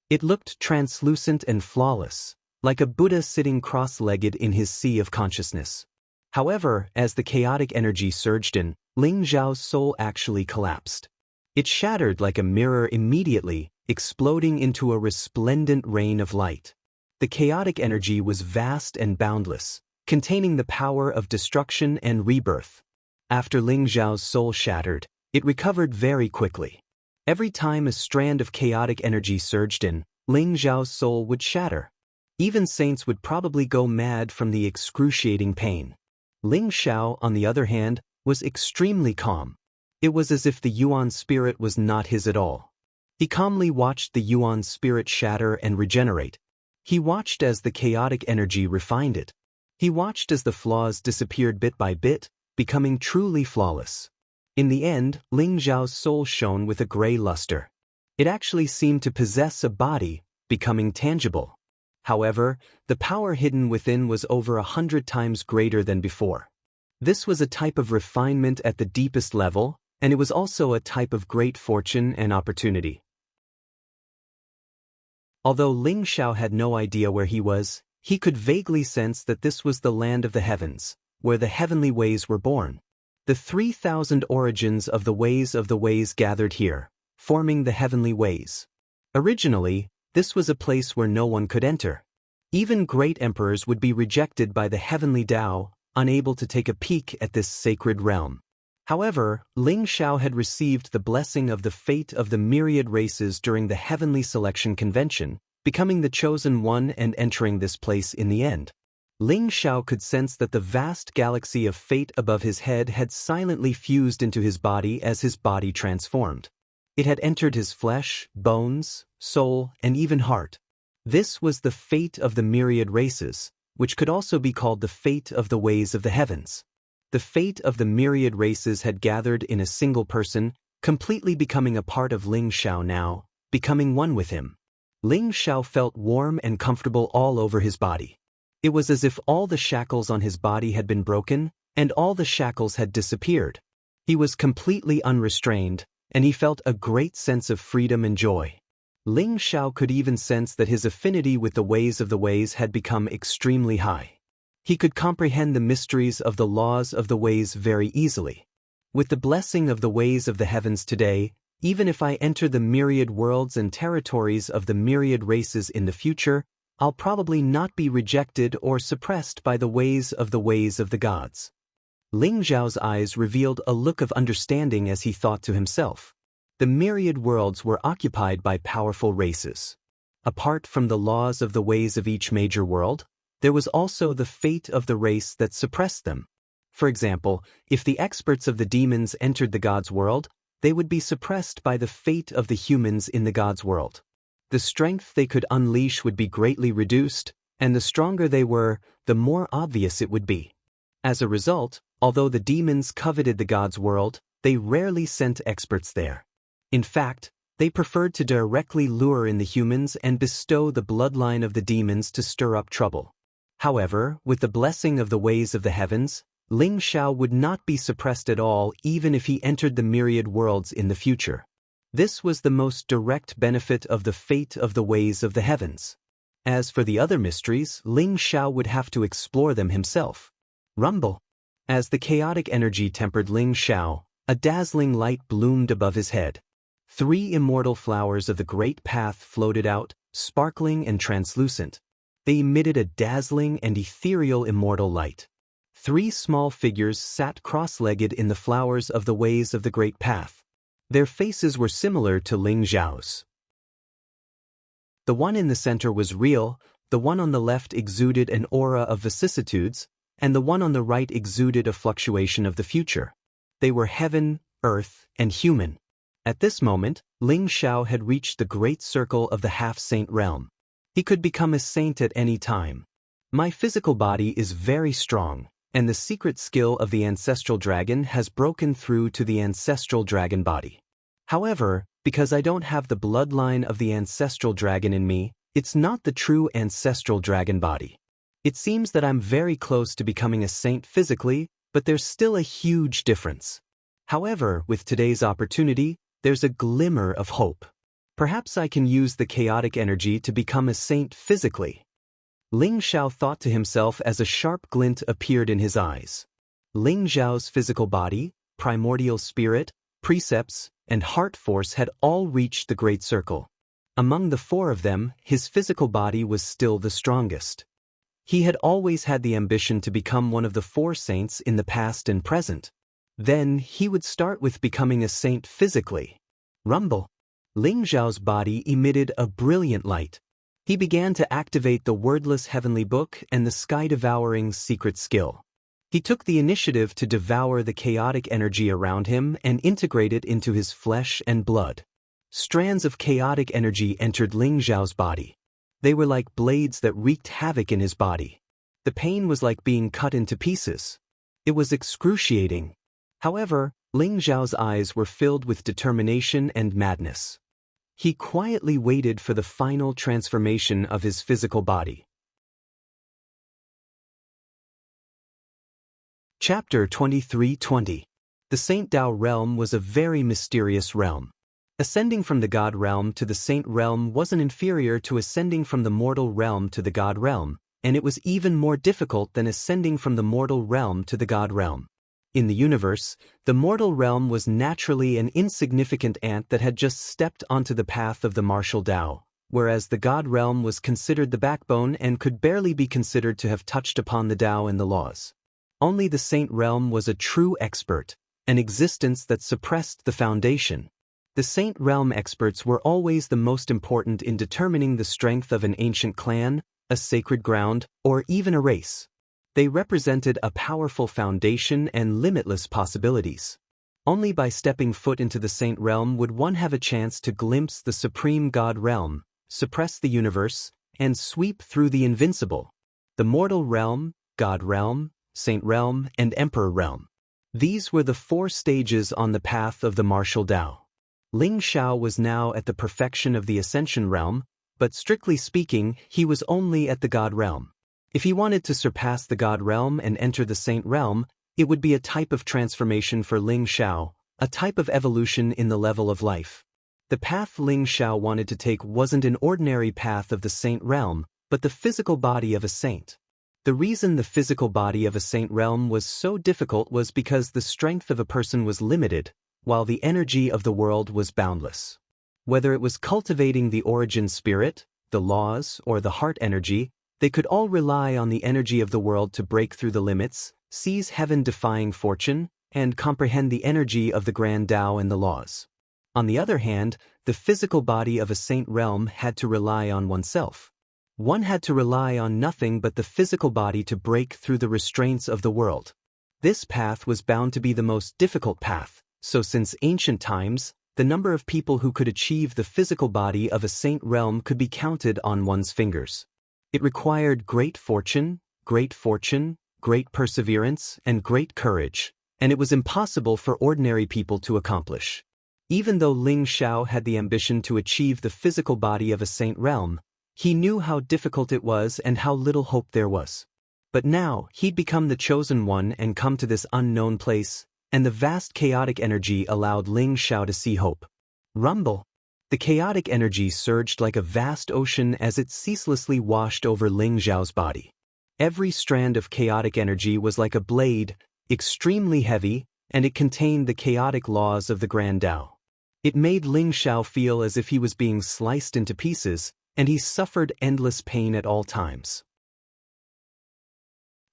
It looked translucent and flawless, like a Buddha sitting cross-legged in his sea of consciousness. However, as the chaotic energy surged in, Ling Xiao's soul actually collapsed. It shattered like a mirror immediately, exploding into a resplendent rain of light. The chaotic energy was vast and boundless, containing the power of destruction and rebirth. After Ling Xiao's soul shattered, it recovered very quickly. Every time a strand of chaotic energy surged in, Ling Xiao's soul would shatter. Even saints would probably go mad from the excruciating pain. Ling Xiao, on the other hand, was extremely calm. It was as if the Yuan spirit was not his at all. He calmly watched the Yuan spirit shatter and regenerate. He watched as the chaotic energy refined it. He watched as the flaws disappeared bit by bit, becoming truly flawless. In the end, Ling Xiao's soul shone with a gray luster. It actually seemed to possess a body, becoming tangible. However, the power hidden within was over 100 times greater than before. This was a type of refinement at the deepest level, and it was also a type of great fortune and opportunity. Although Ling Xiao had no idea where he was, he could vaguely sense that this was the land of the heavens, where the heavenly ways were born. The 3,000 origins of the ways gathered here, forming the heavenly ways. Originally, this was a place where no one could enter. Even great emperors would be rejected by the heavenly Tao, unable to take a peek at this sacred realm. However, Ling Xiao had received the blessing of the fate of the myriad races during the heavenly selection convention, becoming the chosen one and entering this place in the end. Ling Xiao could sense that the vast galaxy of fate above his head had silently fused into his body as his body transformed. It had entered his flesh, bones, soul, and even heart. This was the fate of the myriad races, which could also be called the fate of the ways of the heavens. The fate of the myriad races had gathered in a single person, completely becoming a part of Ling Xiao now, becoming one with him. Ling Xiao felt warm and comfortable all over his body. It was as if all the shackles on his body had been broken, and all the shackles had disappeared. He was completely unrestrained, and he felt a great sense of freedom and joy. Ling Xiao could even sense that his affinity with the ways of the ways had become extremely high. He could comprehend the mysteries of the laws of the ways very easily. With the blessing of the ways of the heavens today, even if I enter the myriad worlds and territories of the myriad races in the future, I'll probably not be rejected or suppressed by the ways of the gods. Ling Xiao's eyes revealed a look of understanding as he thought to himself. The myriad worlds were occupied by powerful races. Apart from the laws of the ways of each major world, there was also the fate of the race that suppressed them. For example, if the experts of the demons entered the gods' world, they would be suppressed by the fate of the humans in the gods' world. The strength they could unleash would be greatly reduced, and the stronger they were, the more obvious it would be. As a result, although the demons coveted the gods' world, they rarely sent experts there. In fact, they preferred to directly lure in the humans and bestow the bloodline of the demons to stir up trouble. However, with the blessing of the ways of the heavens, Ling Xiao would not be suppressed at all even if he entered the myriad worlds in the future. This was the most direct benefit of the fate of the ways of the heavens. As for the other mysteries, Ling Xiao would have to explore them himself. Rumble. As the chaotic energy tempered Ling Xiao, a dazzling light bloomed above his head. 3 immortal flowers of the great path floated out, sparkling and translucent. They emitted a dazzling and ethereal immortal light. 3 small figures sat cross-legged in the flowers of the ways of the great path. Their faces were similar to Ling Xiao's. The one in the center was real, the one on the left exuded an aura of vicissitudes, and the one on the right exuded a fluctuation of the future. They were heaven, earth, and human. At this moment, Ling Xiao had reached the great circle of the half-saint realm. He could become a saint at any time. My physical body is very strong, and the secret skill of the ancestral dragon has broken through to the ancestral dragon body. However, because I don't have the bloodline of the ancestral dragon in me, it's not the true ancestral dragon body. It seems that I'm very close to becoming a saint physically, but there's still a huge difference. However, with today's opportunity, there's a glimmer of hope. Perhaps I can use the chaotic energy to become a saint physically. Ling Xiao thought to himself as a sharp glint appeared in his eyes. Ling Xiao's physical body, primordial spirit, precepts, and heart force had all reached the great circle. Among the 4 of them, his physical body was still the strongest. He had always had the ambition to become one of the 4 saints in the past and present. Then he would start with becoming a saint physically. Rumble. Ling Xiao's body emitted a brilliant light. He began to activate the wordless heavenly book and the sky-devouring secret skill. He took the initiative to devour the chaotic energy around him and integrate it into his flesh and blood. Strands of chaotic energy entered Ling Xiao's body. They were like blades that wreaked havoc in his body. The pain was like being cut into pieces. It was excruciating. However, Ling Xiao's eyes were filled with determination and madness. He quietly waited for the final transformation of his physical body. Chapter 23:20. The Saint Tao realm was a very mysterious realm. Ascending from the God realm to the Saint realm wasn't inferior to ascending from the mortal realm to the God realm, and it was even more difficult than ascending from the mortal realm to the god realm. In the universe, the mortal realm was naturally an insignificant ant that had just stepped onto the path of the martial Tao, whereas the god realm was considered the backbone and could barely be considered to have touched upon the Tao and the laws. Only the saint realm was a true expert, an existence that suppressed the foundation. The saint realm experts were always the most important in determining the strength of an ancient clan, a sacred ground, or even a race. They represented a powerful foundation and limitless possibilities. Only by stepping foot into the saint realm would one have a chance to glimpse the supreme god realm, suppress the universe, and sweep through the invincible. The mortal realm, god realm, saint realm, and emperor realm. These were the 4 stages on the path of the martial Tao. Ling Xiao was now at the perfection of the ascension realm, but strictly speaking, he was only at the god realm. If he wanted to surpass the god realm and enter the saint realm, it would be a type of transformation for Ling Xiao, a type of evolution in the level of life. The path Ling Xiao wanted to take wasn't an ordinary path of the saint realm, but the physical body of a saint. The reason the physical body of a saint realm was so difficult was because the strength of a person was limited, while the energy of the world was boundless. Whether it was cultivating the origin spirit, the laws, or the heart energy, they could all rely on the energy of the world to break through the limits, seize heaven-defying fortune, and comprehend the energy of the grand Tao and the laws. On the other hand, the physical body of a saint realm had to rely on oneself. One had to rely on nothing but the physical body to break through the restraints of the world. This path was bound to be the most difficult path, so since ancient times, the number of people who could achieve the physical body of a saint realm could be counted on one's fingers. It required great fortune, great perseverance, and great courage, and it was impossible for ordinary people to accomplish. Even though Ling Xiao had the ambition to achieve the physical body of a saint realm, he knew how difficult it was and how little hope there was. But now, he'd become the chosen one and come to this unknown place, and the vast chaotic energy allowed Ling Xiao to see hope. Rumble! The chaotic energy surged like a vast ocean as it ceaselessly washed over Ling Xiao's body. Every strand of chaotic energy was like a blade, extremely heavy, and it contained the chaotic laws of the Grand Tao. It made Ling Xiao feel as if he was being sliced into pieces, and he suffered endless pain at all times.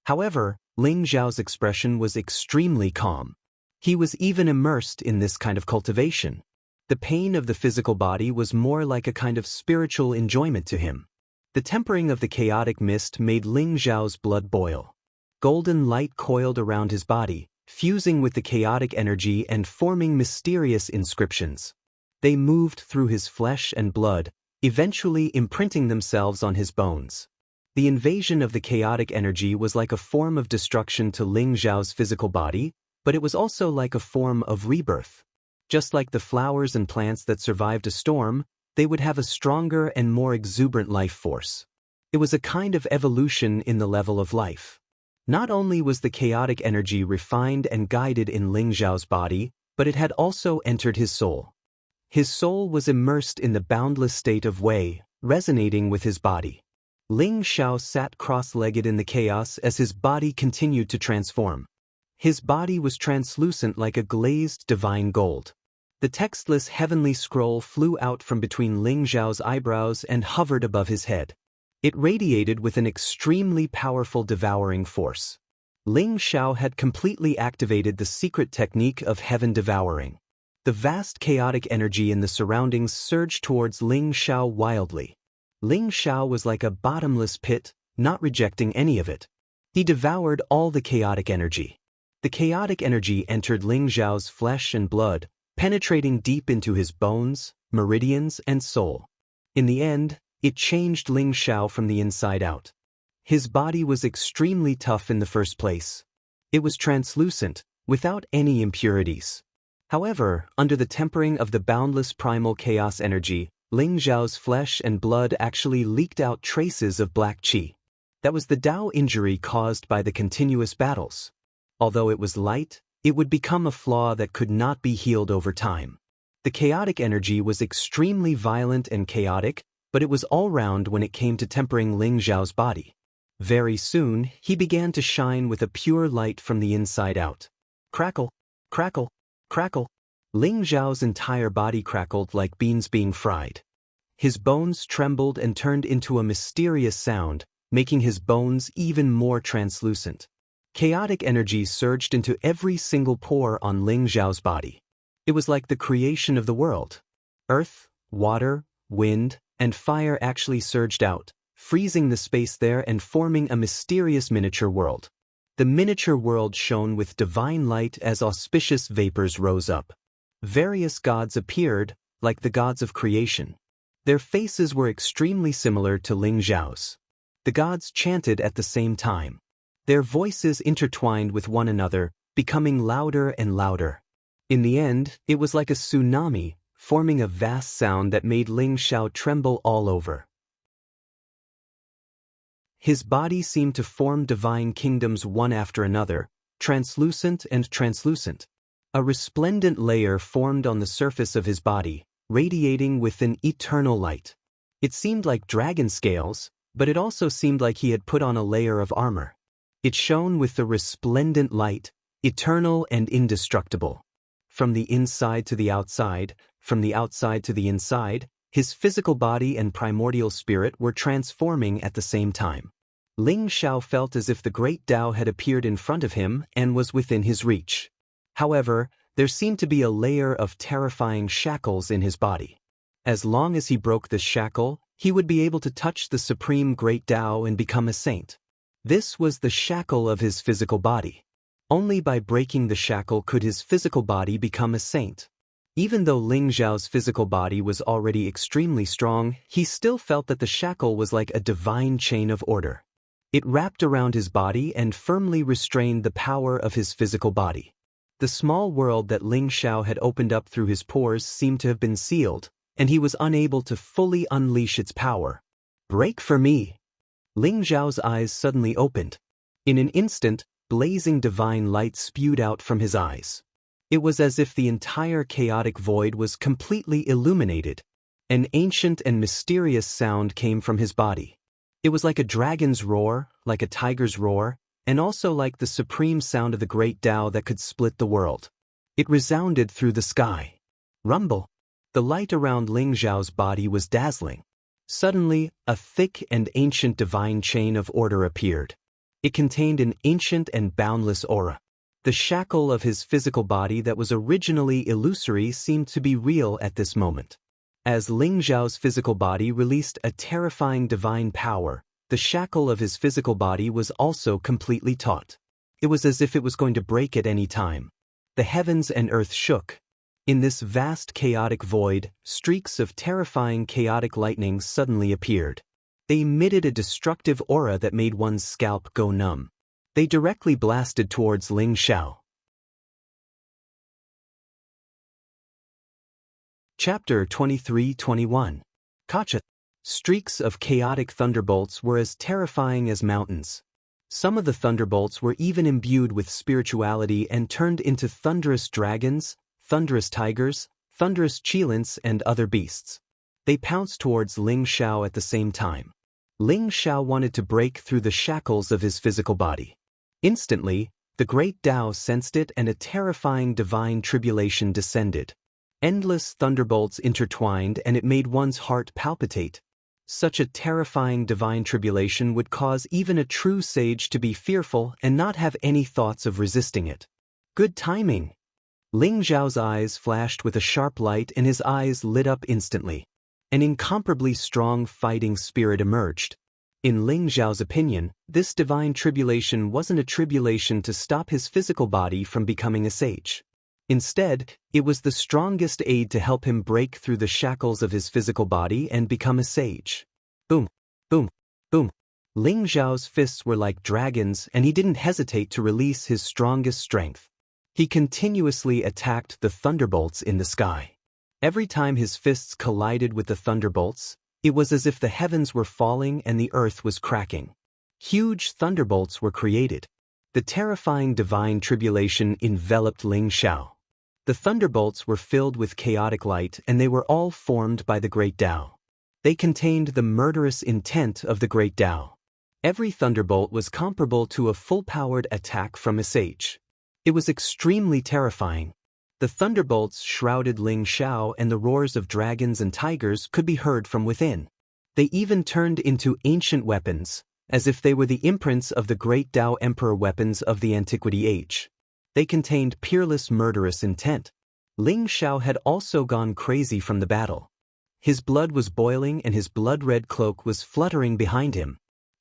However, Ling Xiao's expression was extremely calm. He was even immersed in this kind of cultivation. The pain of the physical body was more like a kind of spiritual enjoyment to him. The tempering of the chaotic mist made Ling Xiao's blood boil. Golden light coiled around his body, fusing with the chaotic energy and forming mysterious inscriptions. They moved through his flesh and blood, eventually imprinting themselves on his bones. The invasion of the chaotic energy was like a form of destruction to Ling Xiao's physical body, but it was also like a form of rebirth. Just like the flowers and plants that survived a storm, they would have a stronger and more exuberant life force. It was a kind of evolution in the level of life. Not only was the chaotic energy refined and guided in Ling Xiao's body, but it had also entered his soul. His soul was immersed in the boundless state of Wei, resonating with his body. Ling Xiao sat cross-legged in the chaos as his body continued to transform. His body was translucent like a glazed divine gold. The textless heavenly scroll flew out from between Ling Xiao's eyebrows and hovered above his head. It radiated with an extremely powerful devouring force. Ling Xiao had completely activated the secret technique of heaven devouring. The vast chaotic energy in the surroundings surged towards Ling Xiao wildly. Ling Xiao was like a bottomless pit, not rejecting any of it. He devoured all the chaotic energy. The chaotic energy entered Ling Xiao's flesh and blood, penetrating deep into his bones, meridians, and soul. In the end, it changed Ling Xiao from the inside out. His body was extremely tough in the first place. It was translucent, without any impurities. However, under the tempering of the boundless primal chaos energy, Ling Xiao's flesh and blood actually leaked out traces of black qi. That was the Tao injury caused by the continuous battles. Although it was light, it would become a flaw that could not be healed over time. The chaotic energy was extremely violent and chaotic, but it was all round when it came to tempering Ling Xiao's body. Very soon, he began to shine with a pure light from the inside out. Crackle, crackle, crackle. Ling Zhao's entire body crackled like beans being fried. His bones trembled and turned into a mysterious sound, making his bones even more translucent. Chaotic energy surged into every single pore on Ling Zhao's body. It was like the creation of the world. Earth, water, wind, and fire actually surged out, freezing the space there and forming a mysterious miniature world. The miniature world shone with divine light as auspicious vapors rose up. Various gods appeared, like the gods of creation. Their faces were extremely similar to Ling Zhao's. The gods chanted at the same time. Their voices intertwined with one another, becoming louder and louder. In the end, it was like a tsunami, forming a vast sound that made Ling Zhao tremble all over. His body seemed to form divine kingdoms one after another, translucent and translucent. A resplendent layer formed on the surface of his body, radiating with an eternal light. It seemed like dragon scales, but it also seemed like he had put on a layer of armor. It shone with the resplendent light, eternal and indestructible. From the inside to the outside, from the outside to the inside, his physical body and primordial spirit were transforming at the same time. Ling Zhao felt as if the great Tao had appeared in front of him and was within his reach. However, there seemed to be a layer of terrifying shackles in his body. As long as he broke this shackle, he would be able to touch the supreme great Tao and become a saint. This was the shackle of his physical body. Only by breaking the shackle could his physical body become a saint. Even though Ling Zhao's physical body was already extremely strong, he still felt that the shackle was like a divine chain of order. It wrapped around his body and firmly restrained the power of his physical body. The small world that Ling Zhao had opened up through his pores seemed to have been sealed, and he was unable to fully unleash its power. Break for me! Ling Zhao's eyes suddenly opened. In an instant, blazing divine light spewed out from his eyes. It was as if the entire chaotic void was completely illuminated. An ancient and mysterious sound came from his body. It was like a dragon's roar, like a tiger's roar, and also like the supreme sound of the great Tao that could split the world. It resounded through the sky. Rumble! The light around Ling Zhao's body was dazzling. Suddenly, a thick and ancient divine chain of order appeared. It contained an ancient and boundless aura. The shackle of his physical body that was originally illusory seemed to be real at this moment. As Ling Zhao's physical body released a terrifying divine power, the shackle of his physical body was also completely taut. It was as if it was going to break at any time. The heavens and earth shook. In this vast chaotic void, streaks of terrifying chaotic lightning suddenly appeared. They emitted a destructive aura that made one's scalp go numb. They directly blasted towards Ling Zhao. Chapter 23-21. Kacha. Streaks of chaotic thunderbolts were as terrifying as mountains. Some of the thunderbolts were even imbued with spirituality and turned into thunderous dragons, thunderous tigers, thunderous cheetahs, and other beasts. They pounced towards Ling Zhao at the same time. Ling Zhao wanted to break through the shackles of his physical body. Instantly, the great Tao sensed it and a terrifying divine tribulation descended. Endless thunderbolts intertwined and it made one's heart palpitate. Such a terrifying divine tribulation would cause even a true sage to be fearful and not have any thoughts of resisting it. Good timing! Ling Zhao's eyes flashed with a sharp light and his eyes lit up instantly. An incomparably strong fighting spirit emerged. In Ling Zhao's opinion, this divine tribulation wasn't a tribulation to stop his physical body from becoming a sage. Instead, it was the strongest aid to help him break through the shackles of his physical body and become a sage. Boom, boom, boom. Ling Zhao's fists were like dragons and he didn't hesitate to release his strongest strength. He continuously attacked the thunderbolts in the sky. Every time his fists collided with the thunderbolts, it was as if the heavens were falling and the earth was cracking. Huge thunderbolts were created. The terrifying divine tribulation enveloped Ling Zhao. The thunderbolts were filled with chaotic light and they were all formed by the great Tao. They contained the murderous intent of the great Tao. Every thunderbolt was comparable to a full-powered attack from a sage. It was extremely terrifying. The thunderbolts shrouded Ling Xiao, and the roars of dragons and tigers could be heard from within. They even turned into ancient weapons, as if they were the imprints of the great Tao Emperor weapons of the Antiquity Age. They contained peerless murderous intent. Ling Xiao had also gone crazy from the battle. His blood was boiling and his blood-red cloak was fluttering behind him.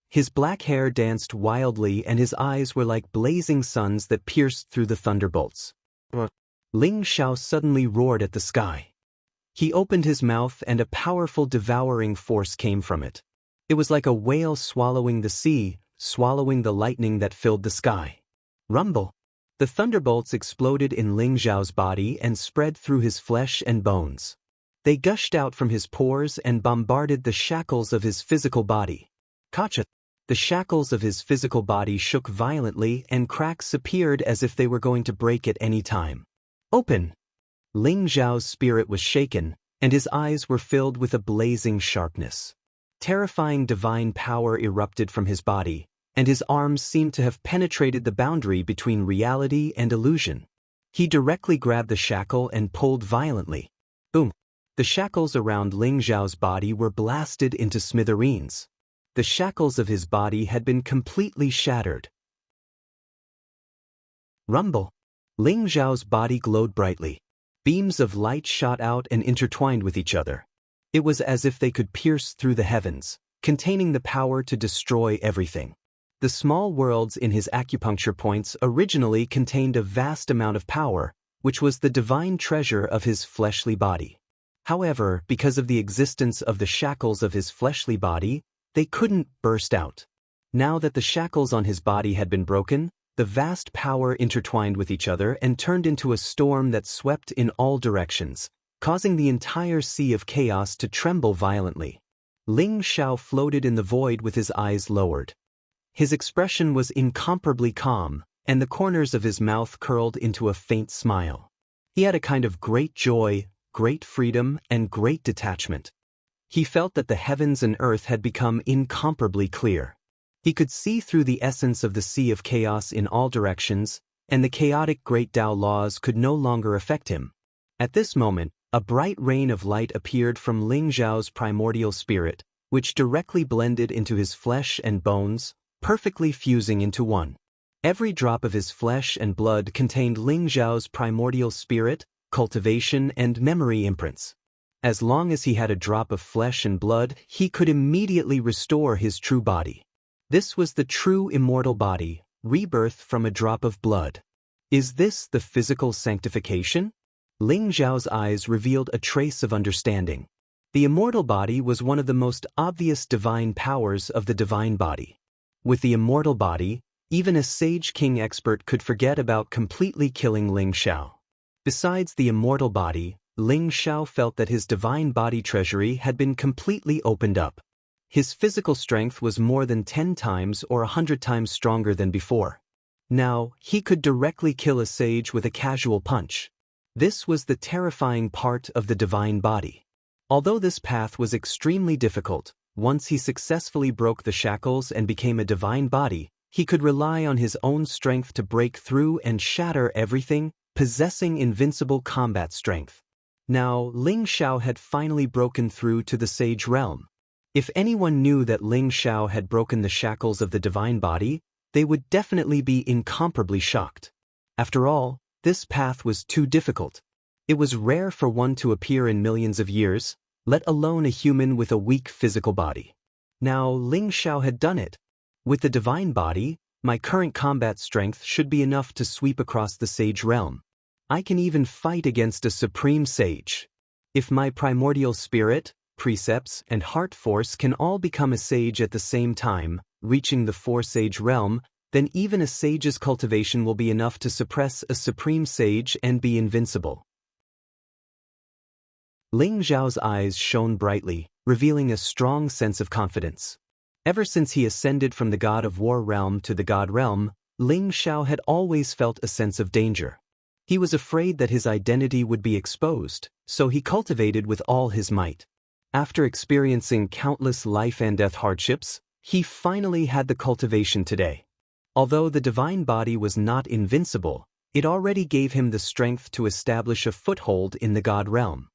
His black hair danced wildly and his eyes were like blazing suns that pierced through the thunderbolts. Ling Xiao suddenly roared at the sky. He opened his mouth and a powerful devouring force came from it. It was like a whale swallowing the sea, swallowing the lightning that filled the sky. Rumble! The thunderbolts exploded in Ling Xiao's body and spread through his flesh and bones. They gushed out from his pores and bombarded the shackles of his physical body. Kacha! The shackles of his physical body shook violently and cracks appeared as if they were going to break at any time. Open! Ling Xiao's spirit was shaken, and his eyes were filled with a blazing sharpness. Terrifying divine power erupted from his body, and his arms seemed to have penetrated the boundary between reality and illusion. He directly grabbed the shackle and pulled violently. Boom! The shackles around Ling Xiao's body were blasted into smithereens. The shackles of his body had been completely shattered. Rumble! Ling Xiao's body glowed brightly. Beams of light shot out and intertwined with each other. It was as if they could pierce through the heavens, containing the power to destroy everything. The small worlds in his acupuncture points originally contained a vast amount of power, which was the divine treasure of his fleshly body. However, because of the existence of the shackles of his fleshly body, they couldn't burst out. Now that the shackles on his body had been broken, the vast power intertwined with each other and turned into a storm that swept in all directions, causing the entire sea of chaos to tremble violently. Ling Xiao floated in the void with his eyes lowered. His expression was incomparably calm, and the corners of his mouth curled into a faint smile. He had a kind of great joy, great freedom, and great detachment. He felt that the heavens and earth had become incomparably clear. He could see through the essence of the sea of chaos in all directions, and the chaotic great Tao laws could no longer affect him. At this moment, a bright rain of light appeared from Ling Xiao's primordial spirit, which directly blended into his flesh and bones, perfectly fusing into one. Every drop of his flesh and blood contained Ling Xiao's primordial spirit, cultivation, and memory imprints. As long as he had a drop of flesh and blood, he could immediately restore his true body. This was the true immortal body, rebirth from a drop of blood. Is this the physical sanctification? Ling Xiao's eyes revealed a trace of understanding. The immortal body was one of the most obvious divine powers of the divine body. With the immortal body, even a sage king expert could forget about completely killing Ling Xiao. Besides the immortal body, Ling Xiao felt that his divine body treasury had been completely opened up. His physical strength was more than 10 times or 100 times stronger than before. Now, he could directly kill a sage with a casual punch. This was the terrifying part of the divine body. Although this path was extremely difficult, once he successfully broke the shackles and became a divine body, he could rely on his own strength to break through and shatter everything, possessing invincible combat strength. Now, Ling Xiao had finally broken through to the sage realm. If anyone knew that Ling Xiao had broken the shackles of the divine body, they would definitely be incomparably shocked. After all, this path was too difficult. It was rare for one to appear in millions of years, let alone a human with a weak physical body. Now, Ling Xiao had done it. With the divine body, my current combat strength should be enough to sweep across the sage realm. I can even fight against a supreme sage. If my primordial spirit, precepts, and heart force can all become a sage at the same time, reaching the four-sage realm, then even a sage's cultivation will be enough to suppress a supreme sage and be invincible. Ling Xiao's eyes shone brightly, revealing a strong sense of confidence. Ever since he ascended from the God of War realm to the God realm, Ling Xiao had always felt a sense of danger. He was afraid that his identity would be exposed, so he cultivated with all his might. After experiencing countless life and death hardships, He finally had the cultivation today. Although the divine body was not invincible, it already gave him the strength to establish a foothold in the God realm.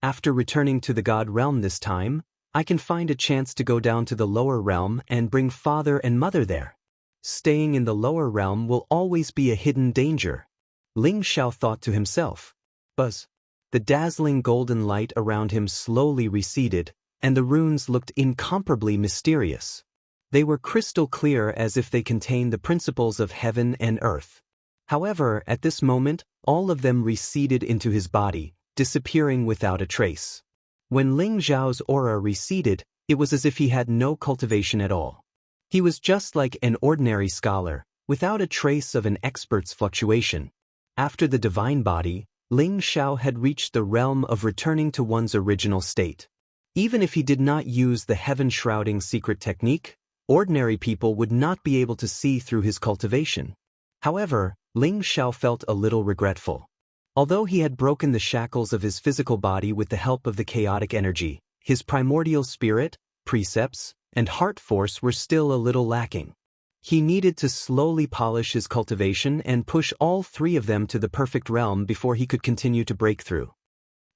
After returning to the God realm this time, I can find a chance to go down to the lower realm and bring father and mother there. Staying in the lower realm will always be a hidden danger, Ling Xiao thought to himself. Buzz. The dazzling golden light around him slowly receded, and the runes looked incomparably mysterious. They were crystal clear as if they contained the principles of heaven and earth. However, at this moment, all of them receded into his body, disappearing without a trace. When Ling Xiao's aura receded, it was as if he had no cultivation at all. He was just like an ordinary scholar, without a trace of an expert's fluctuation. After the divine body, Ling Xiao had reached the realm of returning to one's original state. Even if he did not use the heaven-shrouding secret technique, ordinary people would not be able to see through his cultivation. However, Ling Xiao felt a little regretful. Although he had broken the shackles of his physical body with the help of the chaotic energy, his primordial spirit, precepts, and heart force were still a little lacking. He needed to slowly polish his cultivation and push all three of them to the perfect realm before he could continue to break through.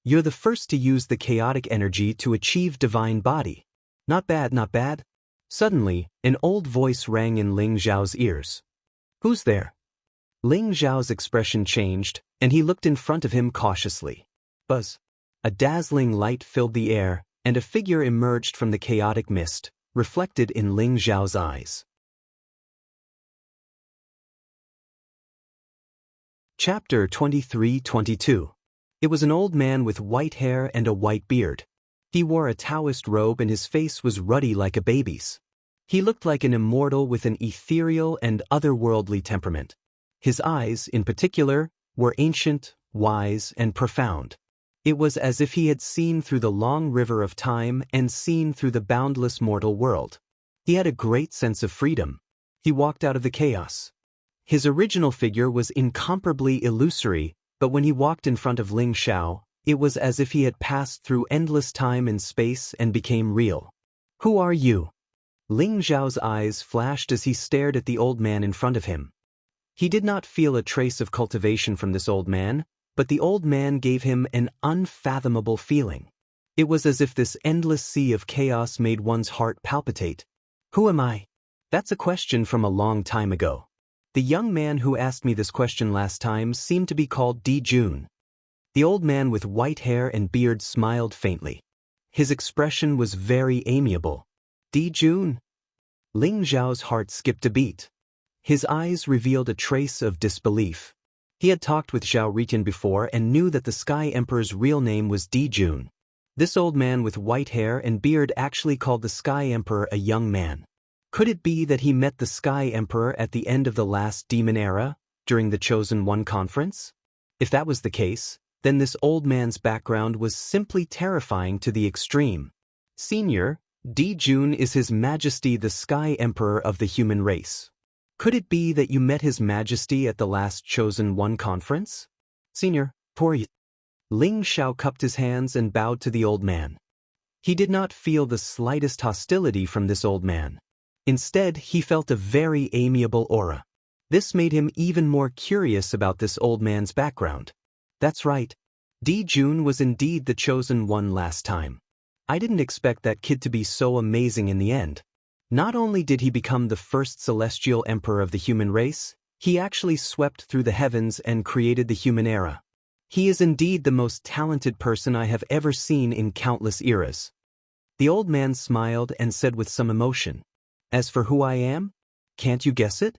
You're the first to use the chaotic energy to achieve divine body. Not bad, not bad. Suddenly, an old voice rang in Ling Xiao's ears. Who's there? Ling Xiao's expression changed, and he looked in front of him cautiously. Buzz. A dazzling light filled the air, and a figure emerged from the chaotic mist, reflected in Ling Xiao's eyes. Chapter 23-22. It was an old man with white hair and a white beard. He wore a Taoist robe and his face was ruddy like a baby's. He looked like an immortal with an ethereal and otherworldly temperament. His eyes, in particular, were ancient, wise, and profound. It was as if he had seen through the long river of time and seen through the boundless mortal world. He had a great sense of freedom. He walked out of the chaos. His original figure was incomparably illusory, but when he walked in front of Ling Xiao, it was as if he had passed through endless time and space and became real. Who are you? Ling Xiao's eyes flashed as he stared at the old man in front of him. He did not feel a trace of cultivation from this old man, but the old man gave him an unfathomable feeling. It was as if this endless sea of chaos made one's heart palpitate. Who am I? That's a question from a long time ago. The young man who asked me this question last time seemed to be called Di Jun. The old man with white hair and beard smiled faintly. His expression was very amiable. Di Jun? Ling Xiao's heart skipped a beat. His eyes revealed a trace of disbelief. He had talked with Zhao Ritin before and knew that the Sky Emperor's real name was Di Jun. This old man with white hair and beard actually called the Sky Emperor a young man. Could it be that he met the Sky Emperor at the end of the last Demon Era, during the Chosen One conference? If that was the case, then this old man's background was simply terrifying to the extreme. Senior, Di Jun is His Majesty the Sky Emperor of the human race. Could it be that you met His Majesty at the last Chosen One conference? Senior, for you. Ling Xiao cupped his hands and bowed to the old man. He did not feel the slightest hostility from this old man. Instead, he felt a very amiable aura. This made him even more curious about this old man's background. That's right. Di Jun was indeed the Chosen One last time. I didn't expect that kid to be so amazing in the end. Not only did he become the first celestial emperor of the human race, he actually swept through the heavens and created the human era. He is indeed the most talented person I have ever seen in countless eras. The old man smiled and said with some emotion, As for who I am, can't you guess it?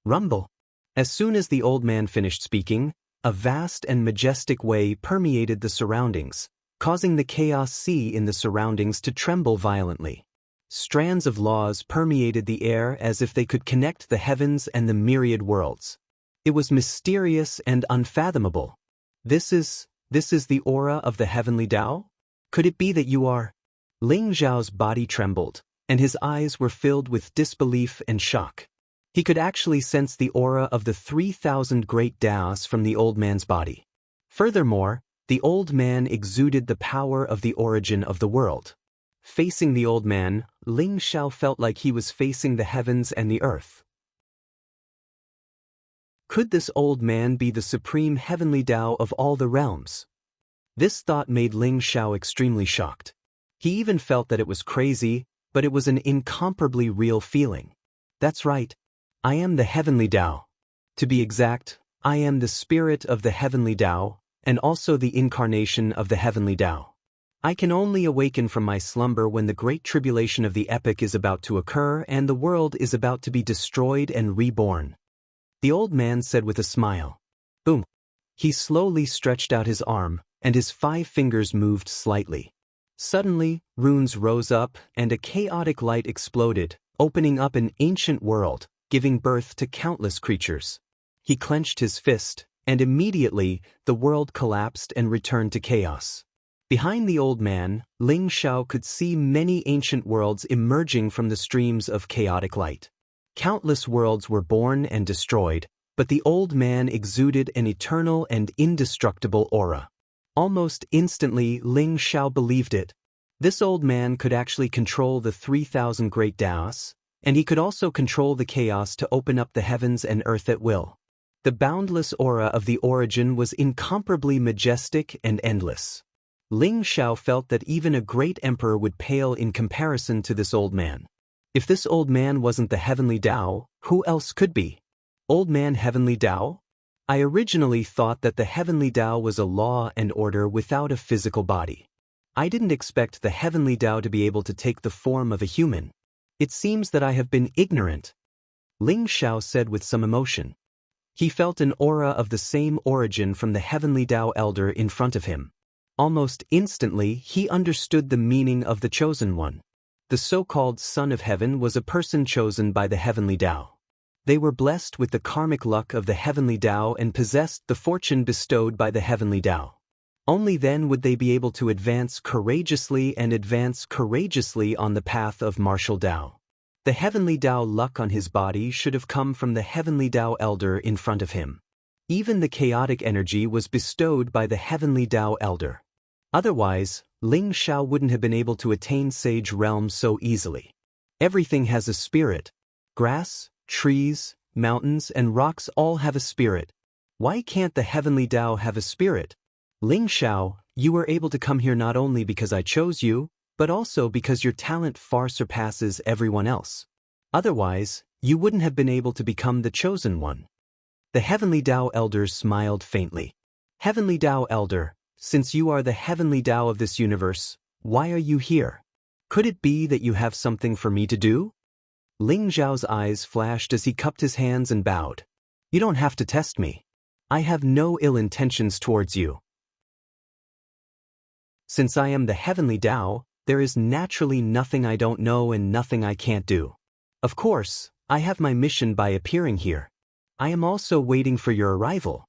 Rumble. As soon as the old man finished speaking, a vast and majestic way permeated the surroundings, causing the chaos sea in the surroundings to tremble violently. Strands of laws permeated the air as if they could connect the heavens and the myriad worlds. It was mysterious and unfathomable. This is the aura of the heavenly Tao? Could it be that you are? Ling Zhao's body trembled, and his eyes were filled with disbelief and shock. He could actually sense the aura of the 3,000 great Taos from the old man's body. Furthermore, the old man exuded the power of the origin of the world. Facing the old man, Ling Xiao felt like he was facing the heavens and the earth. Could this old man be the supreme heavenly Tao of all the realms? This thought made Ling Xiao extremely shocked. He even felt that it was crazy, but it was an incomparably real feeling. That's right. I am the heavenly Tao. To be exact, I am the spirit of the heavenly Tao, and also the incarnation of the heavenly Tao. I can only awaken from my slumber when the great tribulation of the epoch is about to occur and the world is about to be destroyed and reborn. The old man said with a smile. Boom. He slowly stretched out his arm, and his 5 fingers moved slightly. Suddenly, runes rose up, and a chaotic light exploded, opening up an ancient world, giving birth to countless creatures. He clenched his fist, and immediately, the world collapsed and returned to chaos. Behind the old man, Ling Xiao could see many ancient worlds emerging from the streams of chaotic light. Countless worlds were born and destroyed, but the old man exuded an eternal and indestructible aura. Almost instantly, Ling Xiao believed it. This old man could actually control the 3,000 great Taos, and he could also control the chaos to open up the heavens and earth at will. The boundless aura of the origin was incomparably majestic and endless. Ling Xiao felt that even a great emperor would pale in comparison to this old man. If this old man wasn't the heavenly Tao, who else could be? Old man heavenly Tao? I originally thought that the heavenly Tao was a law and order without a physical body. I didn't expect the heavenly Tao to be able to take the form of a human. It seems that I have been ignorant, Ling Xiao said with some emotion. He felt an aura of the same origin from the heavenly Tao elder in front of him. Almost instantly, he understood the meaning of the chosen one. The so-called Son of Heaven was a person chosen by the heavenly Tao. They were blessed with the karmic luck of the heavenly Tao and possessed the fortune bestowed by the heavenly Tao. Only then would they be able to advance courageously on the path of martial Tao. The heavenly Tao luck on his body should have come from the heavenly Tao elder in front of him. Even the chaotic energy was bestowed by the heavenly Tao elder. Otherwise, Ling Xiao wouldn't have been able to attain sage realm so easily. Everything has a spirit. Grass, trees, mountains, and rocks all have a spirit. Why can't the heavenly Tao have a spirit? Ling Xiao, you were able to come here not only because I chose you, but also because your talent far surpasses everyone else. Otherwise, you wouldn't have been able to become the chosen one. The heavenly Tao elder smiled faintly. Heavenly Tao elder, since you are the heavenly Tao of this universe, why are you here? Could it be that you have something for me to do? Ling Xiao's eyes flashed as he cupped his hands and bowed. You don't have to test me. I have no ill intentions towards you. Since I am the heavenly Tao, there is naturally nothing I don't know and nothing I can't do. Of course, I have my mission by appearing here. I am also waiting for your arrival.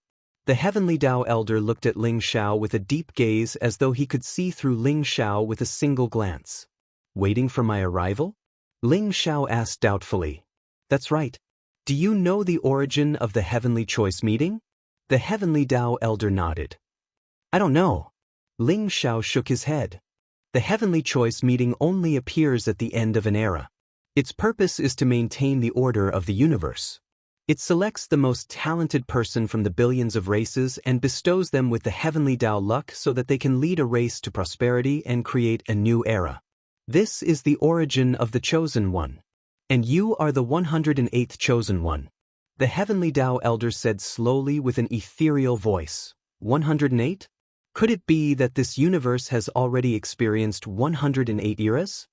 The heavenly Tao elder looked at Ling Xiao with a deep gaze as though he could see through Ling Xiao with a single glance. Waiting for my arrival? Ling Xiao asked doubtfully. That's right. Do you know the origin of the heavenly choice meeting? The heavenly Tao elder nodded. I don't know. Ling Xiao shook his head. The heavenly choice meeting only appears at the end of an era. Its purpose is to maintain the order of the universe. It selects the most talented person from the billions of races and bestows them with the heavenly Tao luck so that they can lead a race to prosperity and create a new era. This is the origin of the chosen one. And you are the 108th chosen one. The heavenly Tao elder said slowly with an ethereal voice. 108? Could it be that this universe has already experienced 108 eras?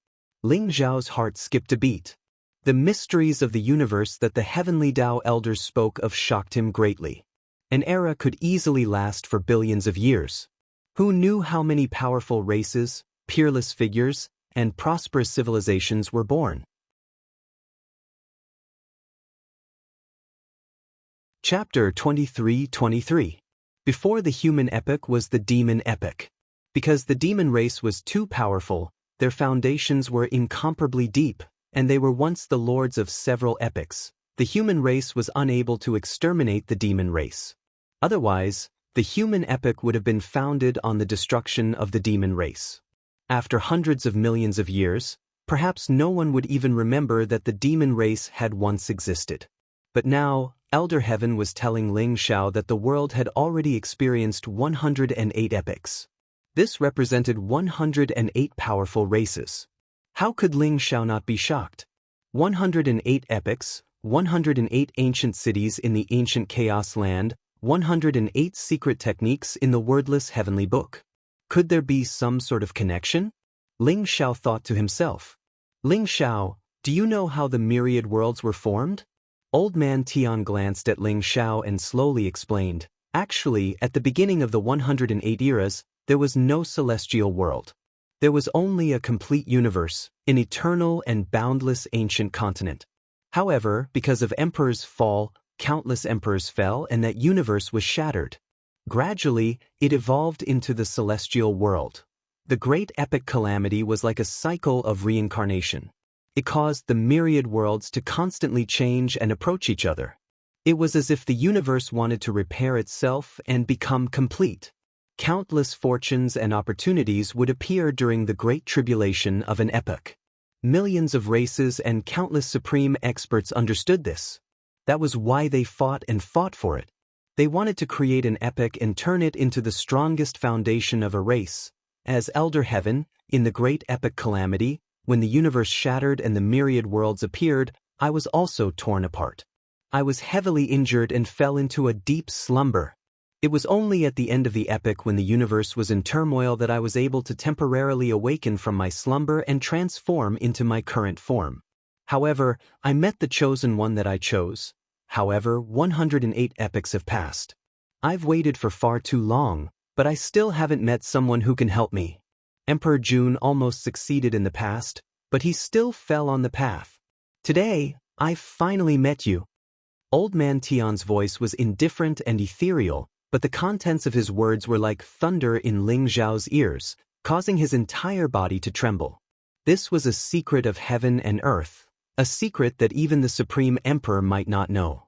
Ling Xiao's heart skipped a beat. The mysteries of the universe that the heavenly Tao elders spoke of shocked him greatly. An era could easily last for billions of years. Who knew how many powerful races, peerless figures, and prosperous civilizations were born? Chapter 23:23. Before the human epoch was the demon epoch. Because the demon race was too powerful, their foundations were incomparably deep, and they were once the lords of several epochs. The human race was unable to exterminate the demon race. Otherwise, the human epoch would have been founded on the destruction of the demon race. After hundreds of millions of years, perhaps no one would even remember that the demon race had once existed. But now, Elder Heaven was telling Ling Xiao that the world had already experienced 108 epochs. This represented 108 powerful races. How could Ling Xiao not be shocked? 108 epochs, 108 ancient cities in the ancient Chaos Land, 108 secret techniques in the wordless heavenly book. Could there be some sort of connection? Ling Xiao thought to himself. Ling Xiao, do you know how the myriad worlds were formed? Old Man Tian glanced at Ling Xiao and slowly explained, actually, at the beginning of the 108 eras, there was no celestial world. There was only a complete universe, an eternal and boundless ancient continent. However, because of Emperor's fall, countless emperors fell and that universe was shattered. Gradually, it evolved into the celestial world. The great epic calamity was like a cycle of reincarnation. It caused the myriad worlds to constantly change and approach each other. It was as if the universe wanted to repair itself and become complete. Countless fortunes and opportunities would appear during the great tribulation of an epoch. Millions of races and countless supreme experts understood this. That was why they fought and fought for it. They wanted to create an epoch and turn it into the strongest foundation of a race. As Elder Heaven, in the great epic calamity, when the universe shattered and the myriad worlds appeared, I was also torn apart. I was heavily injured and fell into a deep slumber. It was only at the end of the epoch when the universe was in turmoil that I was able to temporarily awaken from my slumber and transform into my current form. However, I met the chosen one that I chose. However, 108 epochs have passed. I've waited for far too long, but I still haven't met someone who can help me. Emperor Jun almost succeeded in the past, but he still fell on the path. Today, I've finally met you. Old Man Tian's voice was indifferent and ethereal, but the contents of his words were like thunder in Ling Xiao's ears, causing his entire body to tremble. This was a secret of heaven and earth, a secret that even the Supreme Emperor might not know.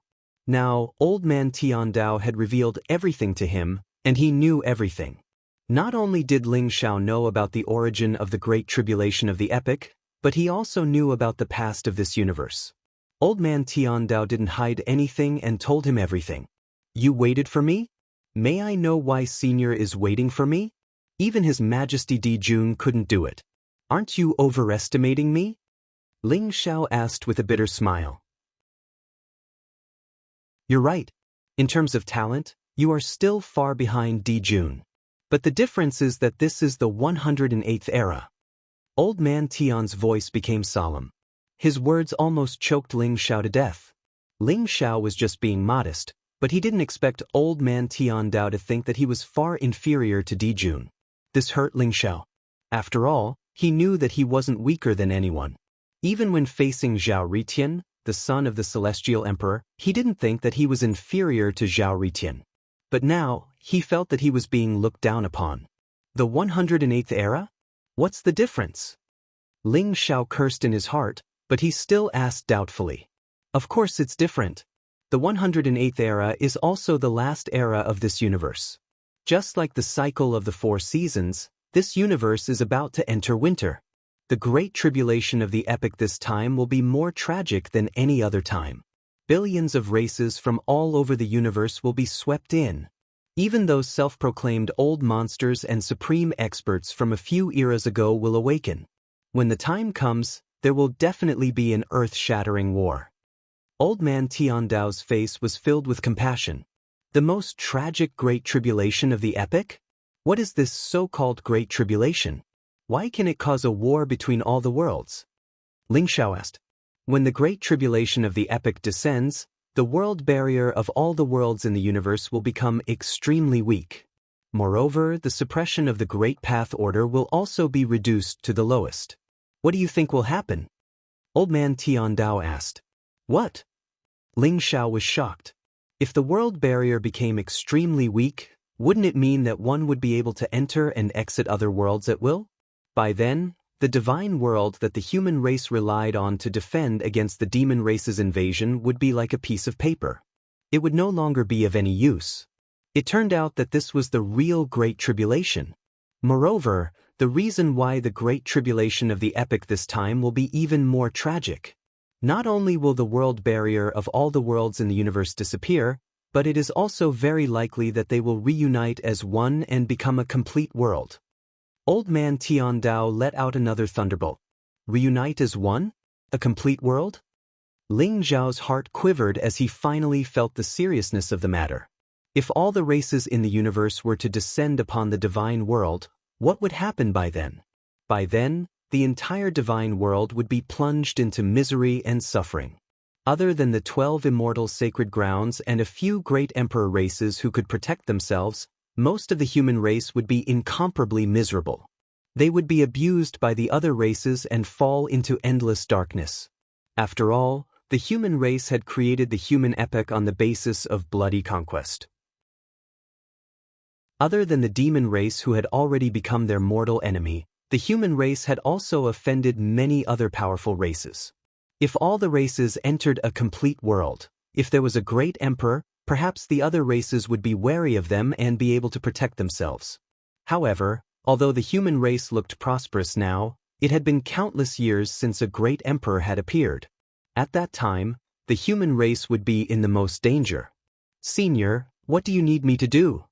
Now, Old Man Tian Dao had revealed everything to him, and he knew everything. Not only did Ling Xiao know about the origin of the Great Tribulation of the epoch, but he also knew about the past of this universe. Old Man Tian Dao didn't hide anything and told him everything. You waited for me? May I know why Senior is waiting for me? Even His Majesty Di Jun couldn't do it. Aren't you overestimating me? Ling Xiao asked with a bitter smile. You're right. In terms of talent, you are still far behind Di Jun. But the difference is that this is the 108th era. Old Man Tian's voice became solemn. His words almost choked Ling Xiao to death. Ling Xiao was just being modest, but he didn't expect Old Man Tian Dao to think that he was far inferior to Di Jun. This hurt Ling Xiao. After all, he knew that he wasn't weaker than anyone. Even when facing Zhao Ritian, the son of the Celestial Emperor, he didn't think that he was inferior to Zhao Ritian. But now, he felt that he was being looked down upon. The 108th era? What's the difference? Ling Xiao cursed in his heart, but he still asked doubtfully. Of course it's different. The 108th era is also the last era of this universe. Just like the cycle of the 4 seasons, this universe is about to enter winter. The great tribulation of the epoch this time will be more tragic than any other time. Billions of races from all over the universe will be swept in. Even those self-proclaimed old monsters and supreme experts from a few eras ago will awaken. When the time comes, there will definitely be an earth-shattering war. Old Man Tian Dao's face was filled with compassion. The most tragic Great Tribulation of the epoch? What is this so-called Great Tribulation? Why can it cause a war between all the worlds? Ling Xiao asked. When the Great Tribulation of the epoch descends, the world barrier of all the worlds in the universe will become extremely weak. Moreover, the suppression of the Great Path Order will also be reduced to the lowest. What do you think will happen? Old Man Tian Dao asked. What? Ling Xiao was shocked. If the world barrier became extremely weak, wouldn't it mean that one would be able to enter and exit other worlds at will? By then, the divine world that the human race relied on to defend against the demon race's invasion would be like a piece of paper. It would no longer be of any use. It turned out that this was the real Great Tribulation. Moreover, the reason why the great tribulation of the epic this time will be even more tragic. Not only will the world barrier of all the worlds in the universe disappear, but it is also very likely that they will reunite as one and become a complete world. Old man Tian Dao let out another thunderbolt. Reunite as one? A complete world? Ling Zhao's heart quivered as he finally felt the seriousness of the matter. If all the races in the universe were to descend upon the divine world, what would happen by then? By then, the entire divine world would be plunged into misery and suffering. Other than the 12 immortal sacred grounds and a few great emperor races who could protect themselves, most of the human race would be incomparably miserable. They would be abused by the other races and fall into endless darkness. After all, the human race had created the human epic on the basis of bloody conquest. Other than the demon race who had already become their mortal enemy, the human race had also offended many other powerful races. If all the races entered a complete world, if there was a great emperor, perhaps the other races would be wary of them and be able to protect themselves. However, although the human race looked prosperous now, it had been countless years since a great emperor had appeared. At that time, the human race would be in the most danger. Senior, what do you need me to do?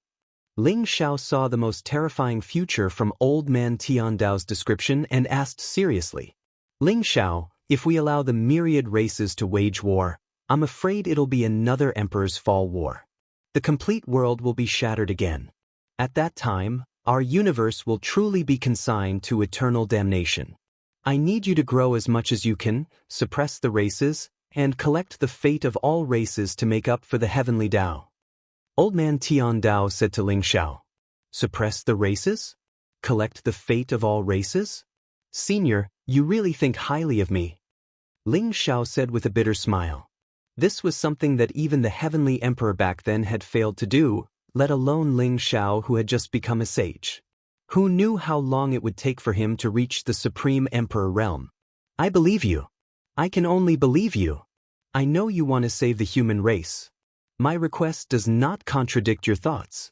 Ling Xiao saw the most terrifying future from old man Tian Dao's description and asked seriously. Ling Xiao, if we allow the myriad races to wage war, I'm afraid it'll be another Emperor's Fall War. The complete world will be shattered again. At that time, our universe will truly be consigned to eternal damnation. I need you to grow as much as you can, suppress the races, and collect the fate of all races to make up for the heavenly Tao. Old man Tian Dao said to Ling Xiao. Suppress the races? Collect the fate of all races? Senior, you really think highly of me. Ling Xiao said with a bitter smile. This was something that even the heavenly emperor back then had failed to do, let alone Ling Xiao who had just become a sage. Who knew how long it would take for him to reach the supreme emperor realm? I believe you. I can only believe you. I know you want to save the human race. My request does not contradict your thoughts.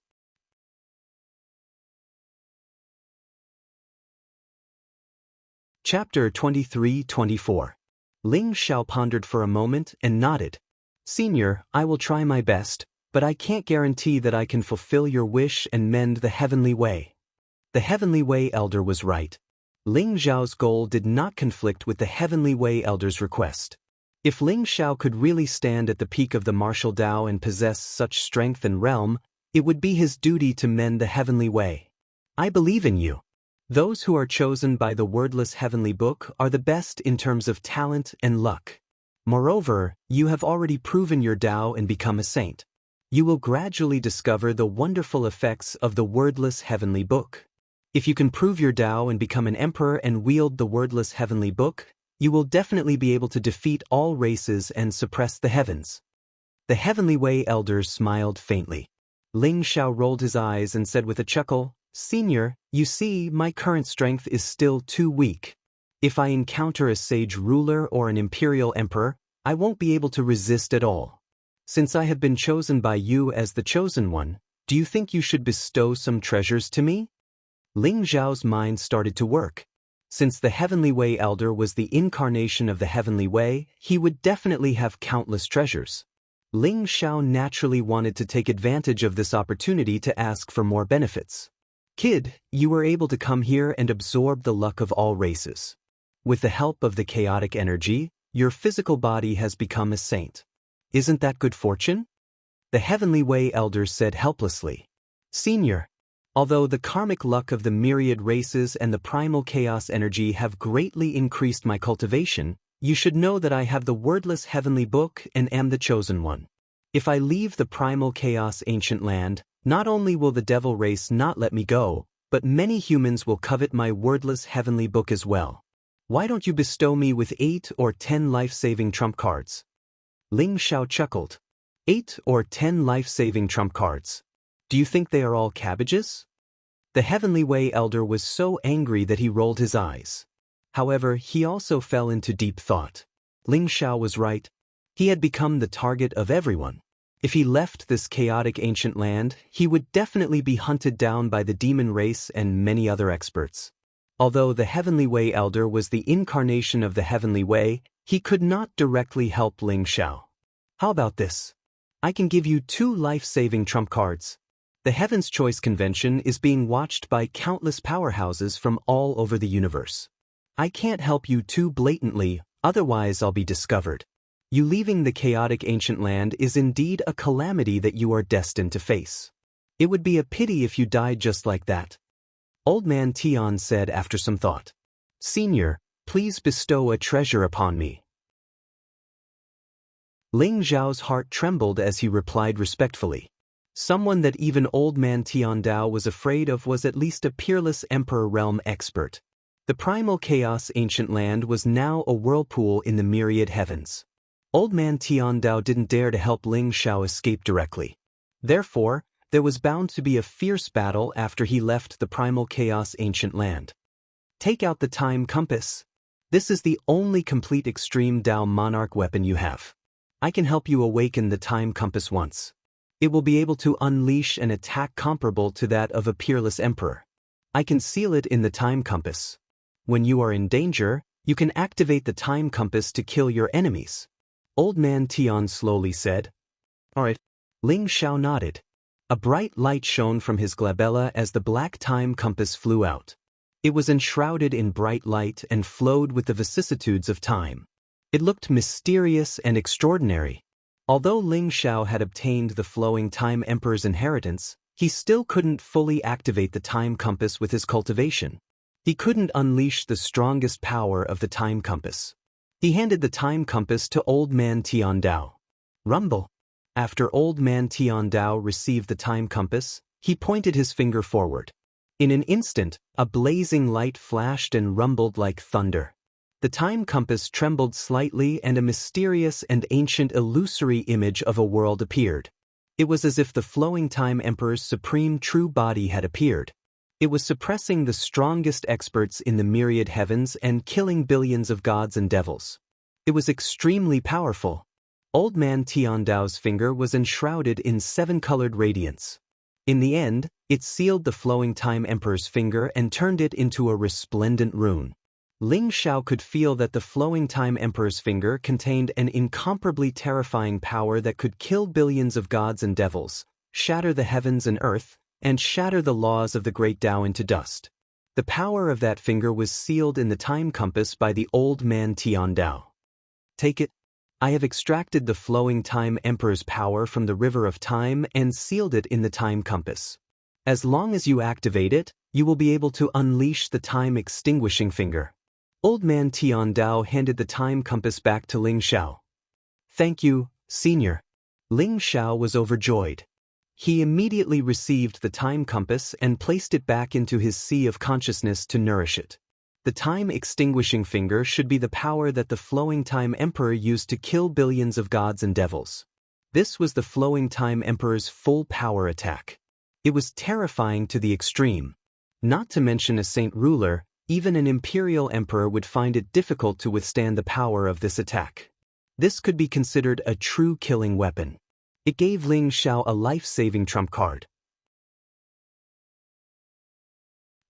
Chapter 23-24. Ling Xiao pondered for a moment and nodded. Senior, I will try my best, but I can't guarantee that I can fulfill your wish and mend the heavenly way. The heavenly way elder was right. Ling Xiao's goal did not conflict with the heavenly way elder's request. If Ling Xiao could really stand at the peak of the martial Tao and possess such strength and realm, it would be his duty to mend the heavenly way. I believe in you. Those who are chosen by the wordless heavenly book are the best in terms of talent and luck. Moreover, you have already proven your Tao and become a saint. You will gradually discover the wonderful effects of the wordless heavenly book. If you can prove your Tao and become an emperor and wield the wordless heavenly book, you will definitely be able to defeat all races and suppress the heavens. The heavenly way elder smiled faintly. Ling Xiao rolled his eyes and said with a chuckle, Senior, you see, my current strength is still too weak. If I encounter a sage ruler or an imperial emperor, I won't be able to resist at all. Since I have been chosen by you as the chosen one, do you think you should bestow some treasures to me? Ling Zhao's mind started to work. Since the Heavenly Way Elder was the incarnation of the Heavenly Way, he would definitely have countless treasures. Ling Xiao naturally wanted to take advantage of this opportunity to ask for more benefits. Kid, you were able to come here and absorb the luck of all races. With the help of the chaotic energy, your physical body has become a saint. Isn't that good fortune? The Heavenly Way Elder said helplessly. Senior, although the karmic luck of the myriad races and the primal chaos energy have greatly increased my cultivation, you should know that I have the wordless heavenly book and am the chosen one. If I leave the primal chaos ancient land, not only will the devil race not let me go, but many humans will covet my wordless heavenly book as well. Why don't you bestow me with 8 or 10 life-saving trump cards? Ling Xiao chuckled. 8 or 10 life-saving trump cards. Do you think they are all cabbages? The Heavenly Way Elder was so angry that he rolled his eyes. However, he also fell into deep thought. Ling Xiao was right. He had become the target of everyone. If he left this chaotic ancient land, he would definitely be hunted down by the demon race and many other experts. Although the Heavenly Way Elder was the incarnation of the Heavenly Way, he could not directly help Ling Xiao. How about this? I can give you 2 life-saving trump cards. The Heaven's Choice Convention is being watched by countless powerhouses from all over the universe. I can't help you too blatantly, otherwise I'll be discovered. You leaving the chaotic ancient land is indeed a calamity that you are destined to face. It would be a pity if you died just like that. Old Man Tian said after some thought. Senior, please bestow a treasure upon me. Ling Xiao's heart trembled as he replied respectfully. Someone that even Old Man Tiandao was afraid of was at least a peerless Emperor Realm expert. The primal chaos ancient land was now a whirlpool in the myriad heavens. Old Man Tiandao didn't dare to help Ling Xiao escape directly. Therefore, there was bound to be a fierce battle after he left the primal chaos ancient land. Take out the time compass. This is the only complete extreme Dao monarch weapon you have. I can help you awaken the time compass once. It will be able to unleash an attack comparable to that of a peerless emperor. I can seal it in the time compass. When you are in danger, you can activate the time compass to kill your enemies. Old Man Tian slowly said. All right. Ling Xiao nodded. A bright light shone from his glabella as the black time compass flew out. It was enshrouded in bright light and flowed with the vicissitudes of time. It looked mysterious and extraordinary. Although Ling Xiao had obtained the flowing Time Emperor's inheritance, he still couldn't fully activate the time compass with his cultivation. He couldn't unleash the strongest power of the time compass. He handed the time compass to Old Man Tiandao. Rumble. After Old Man Tiandao received the time compass, he pointed his finger forward. In an instant, a blazing light flashed and rumbled like thunder. The time compass trembled slightly and a mysterious and ancient illusory image of a world appeared. It was as if the flowing Time Emperor's supreme true body had appeared. It was suppressing the strongest experts in the myriad heavens and killing billions of gods and devils. It was extremely powerful. Old Man Tiandao's finger was enshrouded in 7-colored radiance. In the end, it sealed the flowing Time Emperor's finger and turned it into a resplendent rune. Ling Xiao could feel that the flowing Time Emperor's finger contained an incomparably terrifying power that could kill billions of gods and devils, shatter the heavens and earth, and shatter the laws of the great Tao into dust. The power of that finger was sealed in the time compass by the Old Man Tiandao. Take it. I have extracted the flowing Time Emperor's power from the river of time and sealed it in the time compass. As long as you activate it, you will be able to unleash the time extinguishing finger. Old Man Tiandao handed the time compass back to Ling Xiao. Thank you, Senior. Ling Xiao was overjoyed. He immediately received the time compass and placed it back into his sea of consciousness to nourish it. The time extinguishing finger should be the power that the flowing Time Emperor used to kill billions of gods and devils. This was the flowing Time Emperor's full power attack. It was terrifying to the extreme. Not to mention a saint ruler, even an imperial emperor would find it difficult to withstand the power of this attack. This could be considered a true killing weapon. It gave Ling Xiao a life-saving trump card.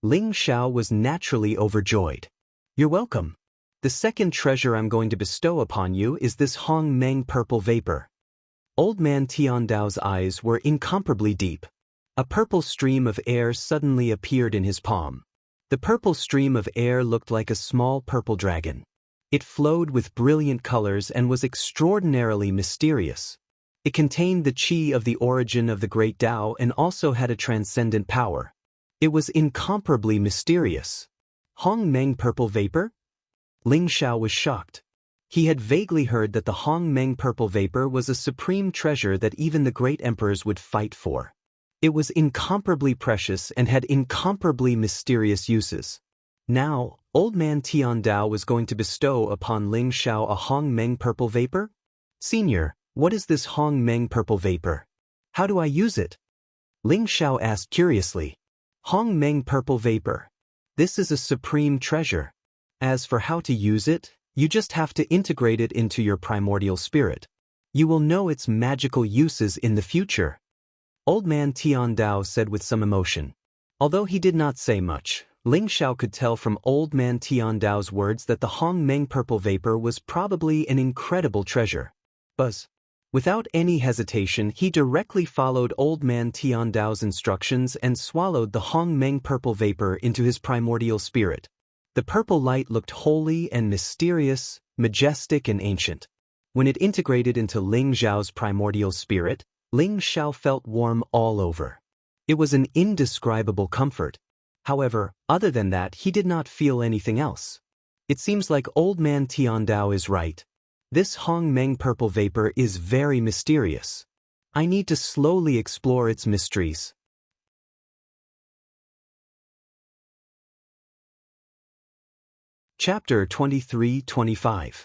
Ling Xiao was naturally overjoyed. You're welcome. The second treasure I'm going to bestow upon you is this Hong Meng purple vapor. Old Man Tiandao's eyes were incomparably deep. A purple stream of air suddenly appeared in his palm. The purple stream of air looked like a small purple dragon. It flowed with brilliant colors and was extraordinarily mysterious. It contained the qi of the origin of the great Tao and also had a transcendent power. It was incomparably mysterious. Hong Meng purple vapor? Ling Xiao was shocked. He had vaguely heard that the Hong Meng purple vapor was a supreme treasure that even the great emperors would fight for. It was incomparably precious and had incomparably mysterious uses. Now, Old Man Tiandao was going to bestow upon Ling Xiao a Hong Meng purple vapor? Senior, what is this Hong Meng purple vapor? How do I use it? Ling Xiao asked curiously. Hong Meng purple vapor. This is a supreme treasure. As for how to use it, you just have to integrate it into your primordial spirit. You will know its magical uses in the future. Old Man Tian Dao said with some emotion. Although he did not say much, Ling Xiao could tell from Old Man Tian Dao's words that the Hong Meng purple vapor was probably an incredible treasure. Buzz. Without any hesitation, he directly followed Old Man Tian Dao's instructions and swallowed the Hong Meng purple vapor into his primordial spirit. The purple light looked holy and mysterious, majestic and ancient. When it integrated into Ling Xiao's primordial spirit, Ling Xiao felt warm all over. It was an indescribable comfort. However, other than that, he did not feel anything else. It seems like Old Man Tian Dao is right. This Hong Meng purple vapor is very mysterious. I need to slowly explore its mysteries. Chapter 23-25.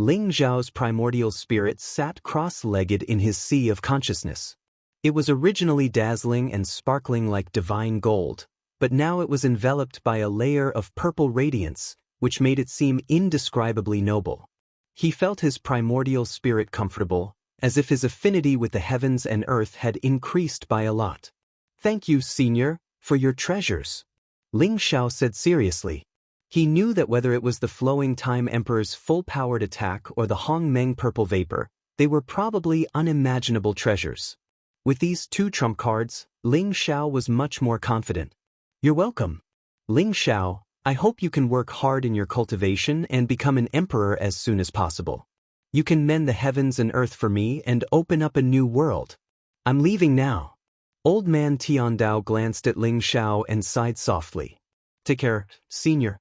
Ling Xiao's primordial spirit sat cross-legged in his sea of consciousness. It was originally dazzling and sparkling like divine gold, but now it was enveloped by a layer of purple radiance, which made it seem indescribably noble. He felt his primordial spirit comfortable, as if his affinity with the heavens and earth had increased by a lot. "Thank you, Senior, for your treasures," Ling Xiao said seriously. He knew that whether it was the Flowing Time Emperor's full-powered attack or the Hong Meng purple vapor, they were probably unimaginable treasures. With these two trump cards, Ling Xiao was much more confident. "You're welcome. Ling Xiao, I hope you can work hard in your cultivation and become an emperor as soon as possible. You can mend the heavens and earth for me and open up a new world. I'm leaving now." Old Man Tian Dao glanced at Ling Xiao and sighed softly. "Take care, Senior."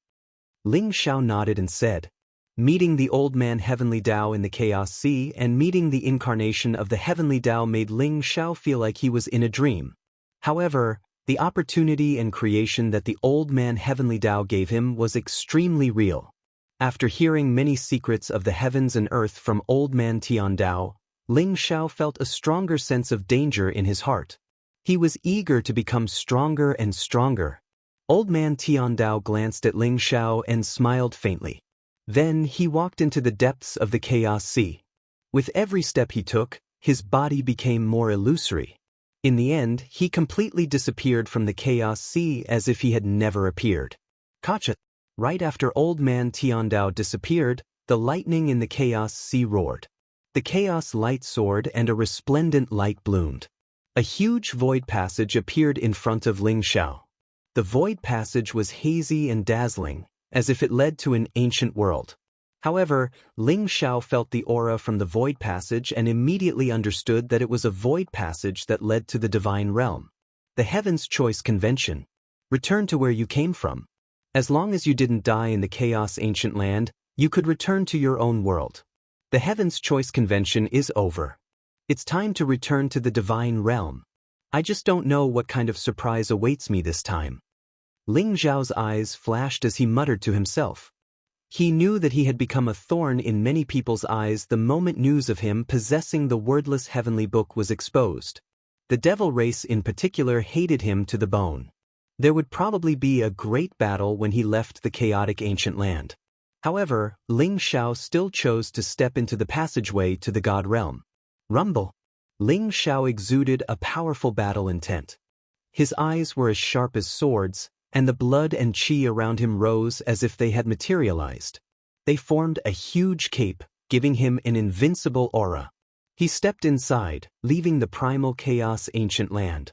Ling Xiao nodded and said, "Meeting the Old Man Heavenly Dao in the Chaos Sea and meeting the incarnation of the Heavenly Dao made Ling Xiao feel like he was in a dream. However, the opportunity and creation that the Old Man Heavenly Dao gave him was extremely real. After hearing many secrets of the heavens and earth from Old Man Tian Dao, Ling Xiao felt a stronger sense of danger in his heart. He was eager to become stronger and stronger. Old Man Tian Dao glanced at Ling Xiao and smiled faintly. Then he walked into the depths of the Chaos Sea. With every step he took, his body became more illusory. In the end, he completely disappeared from the Chaos Sea as if he had never appeared. Gotcha! Right after Old Man Tian Dao disappeared, the lightning in the Chaos Sea roared. The Chaos light soared and a resplendent light bloomed. A huge void passage appeared in front of Ling Xiao. The void passage was hazy and dazzling, as if it led to an ancient world. However, Ling Xiao felt the aura from the void passage and immediately understood that it was a void passage that led to the divine realm. The Heaven's Choice Convention. Return to where you came from. As long as you didn't die in the Chaos Ancient Land, you could return to your own world. The Heaven's Choice Convention is over. It's time to return to the divine realm. I just don't know what kind of surprise awaits me this time. Ling Xiao's eyes flashed as he muttered to himself. He knew that he had become a thorn in many people's eyes the moment news of him possessing the wordless heavenly book was exposed. The devil race in particular hated him to the bone. There would probably be a great battle when he left the chaotic ancient land. However, Ling Xiao still chose to step into the passageway to the God realm. Rumble. Ling Xiao exuded a powerful battle intent. His eyes were as sharp as swords, and the blood and qi around him rose as if they had materialized. They formed a huge cape, giving him an invincible aura. He stepped inside, leaving the primal chaos ancient land.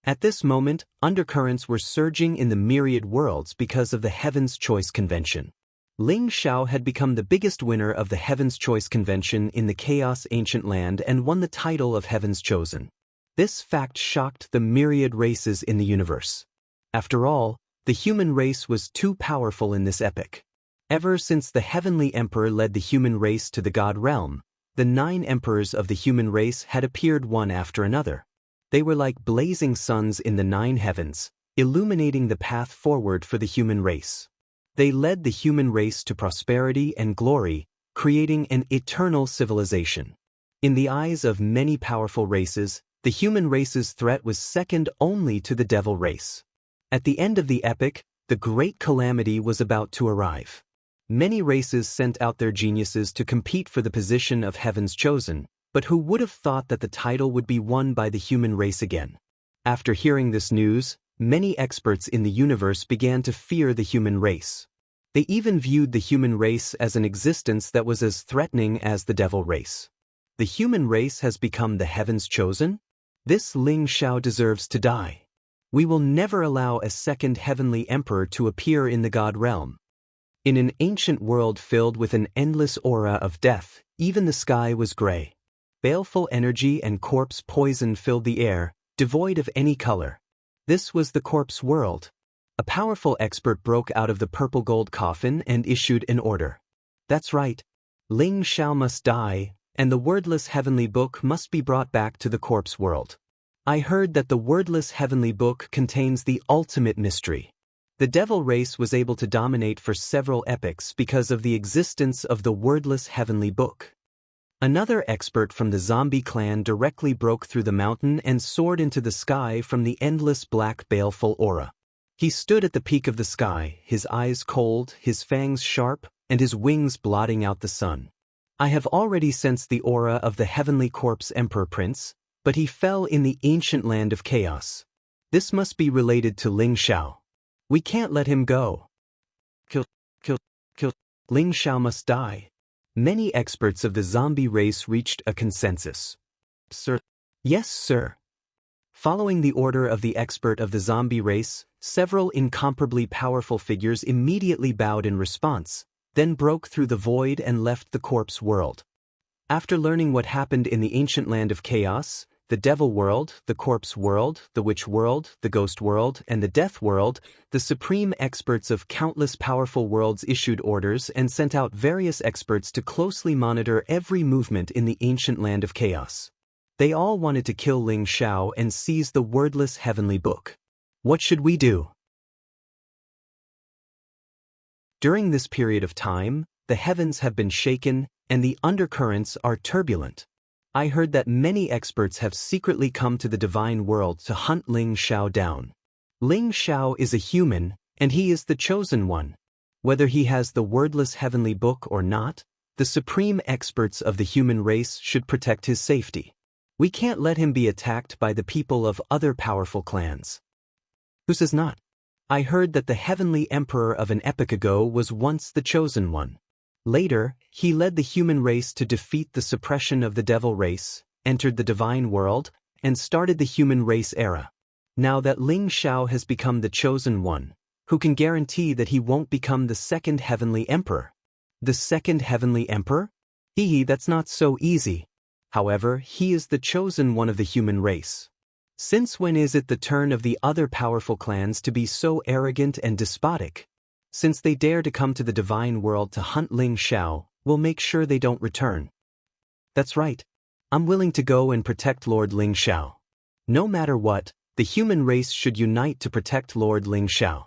At this moment, undercurrents were surging in the myriad worlds because of the Heaven's Choice Convention. Ling Xiao had become the biggest winner of the Heaven's Choice Convention in the Chaos Ancient Land and won the title of Heaven's Chosen. This fact shocked the myriad races in the universe. After all, the human race was too powerful in this epoch. Ever since the Heavenly Emperor led the human race to the God realm, the 9 emperors of the human race had appeared one after another. They were like blazing suns in the 9 heavens, illuminating the path forward for the human race. They led the human race to prosperity and glory, creating an eternal civilization. In the eyes of many powerful races, the human race's threat was second only to the devil race. At the end of the epoch, the great calamity was about to arrive. Many races sent out their geniuses to compete for the position of Heaven's Chosen, but who would have thought that the title would be won by the human race again? After hearing this news, many experts in the universe began to fear the human race. They even viewed the human race as an existence that was as threatening as the devil race. The human race has become the Heaven's Chosen? This Ling Xiao deserves to die. We will never allow a second heavenly emperor to appear in the God realm. In an ancient world filled with an endless aura of death, even the sky was gray. Baleful energy and corpse poison filled the air, devoid of any color. This was the corpse world. A powerful expert broke out of the purple gold coffin and issued an order. That's right. Ling Xiao must die, and the wordless heavenly book must be brought back to the corpse world. I heard that the wordless heavenly book contains the ultimate mystery. The devil race was able to dominate for several epochs because of the existence of the wordless heavenly book. Another expert from the zombie clan directly broke through the mountain and soared into the sky from the endless black baleful aura. He stood at the peak of the sky, his eyes cold, his fangs sharp, and his wings blotting out the sun. I have already sensed the aura of the heavenly corpse Emperor Prince, but he fell in the ancient land of chaos. This must be related to Ling Xiao. We can't let him go. Kill. Ling Xiao must die. Many experts of the zombie race reached a consensus. Sir. Yes, sir. Following the order of the expert of the zombie race, several incomparably powerful figures immediately bowed in response, then broke through the void and left the corpse world. After learning what happened in the ancient land of chaos, the devil world, the corpse world, the witch world, the ghost world, and the death world, the supreme experts of countless powerful worlds issued orders and sent out various experts to closely monitor every movement in the ancient land of chaos. They all wanted to kill Ling Xiao and seize the wordless heavenly book. What should we do? During this period of time, the heavens have been shaken, and the undercurrents are turbulent. I heard that many experts have secretly come to the divine world to hunt Ling Xiao down. Ling Xiao is a human, and he is the chosen one. Whether he has the wordless heavenly book or not, the supreme experts of the human race should protect his safety. We can't let him be attacked by the people of other powerful clans. Who says not? I heard that the heavenly emperor of an epoch ago was once the chosen one. Later, he led the human race to defeat the suppression of the devil race, entered the divine world, and started the human race era. Now that Ling Xiao has become the chosen one, who can guarantee that he won't become the second heavenly emperor? The second heavenly emperor? That's not so easy. However, he is the chosen one of the human race. Since when is it the turn of the other powerful clans to be so arrogant and despotic? Since they dare to come to the divine world to hunt Ling Xiao, we'll make sure they don't return. That's right. I'm willing to go and protect Lord Ling Xiao. No matter what, the human race should unite to protect Lord Ling Xiao.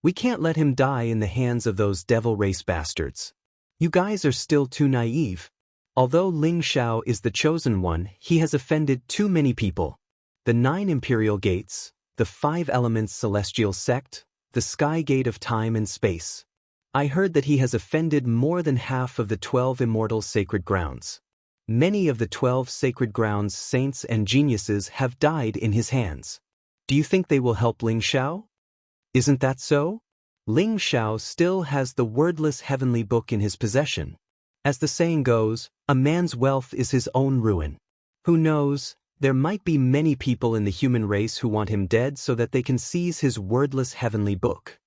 We can't let him die in the hands of those devil race bastards. You guys are still too naive. Although Ling Xiao is the chosen one, he has offended too many people. The 9 imperial gates, the 5 elements celestial sect, the sky gate of time and space. I heard that he has offended more than half of the 12 immortal sacred grounds. Many of the 12 sacred grounds' saints and geniuses have died in his hands. Do you think they will help Ling Xiao? Isn't that so? Ling Xiao still has the wordless heavenly book in his possession. As the saying goes, a man's wealth is his own ruin. Who knows, there might be many people in the human race who want him dead so that they can seize his wordless heavenly book.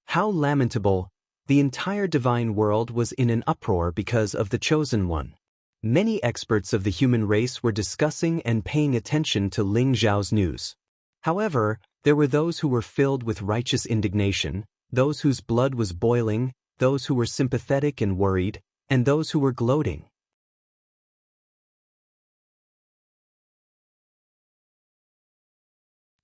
How lamentable! The entire divine world was in an uproar because of the chosen one. Many experts of the human race were discussing and paying attention to Ling Xiao's news. However, there were those who were filled with righteous indignation, those whose blood was boiling, those who were sympathetic and worried, and those who were gloating.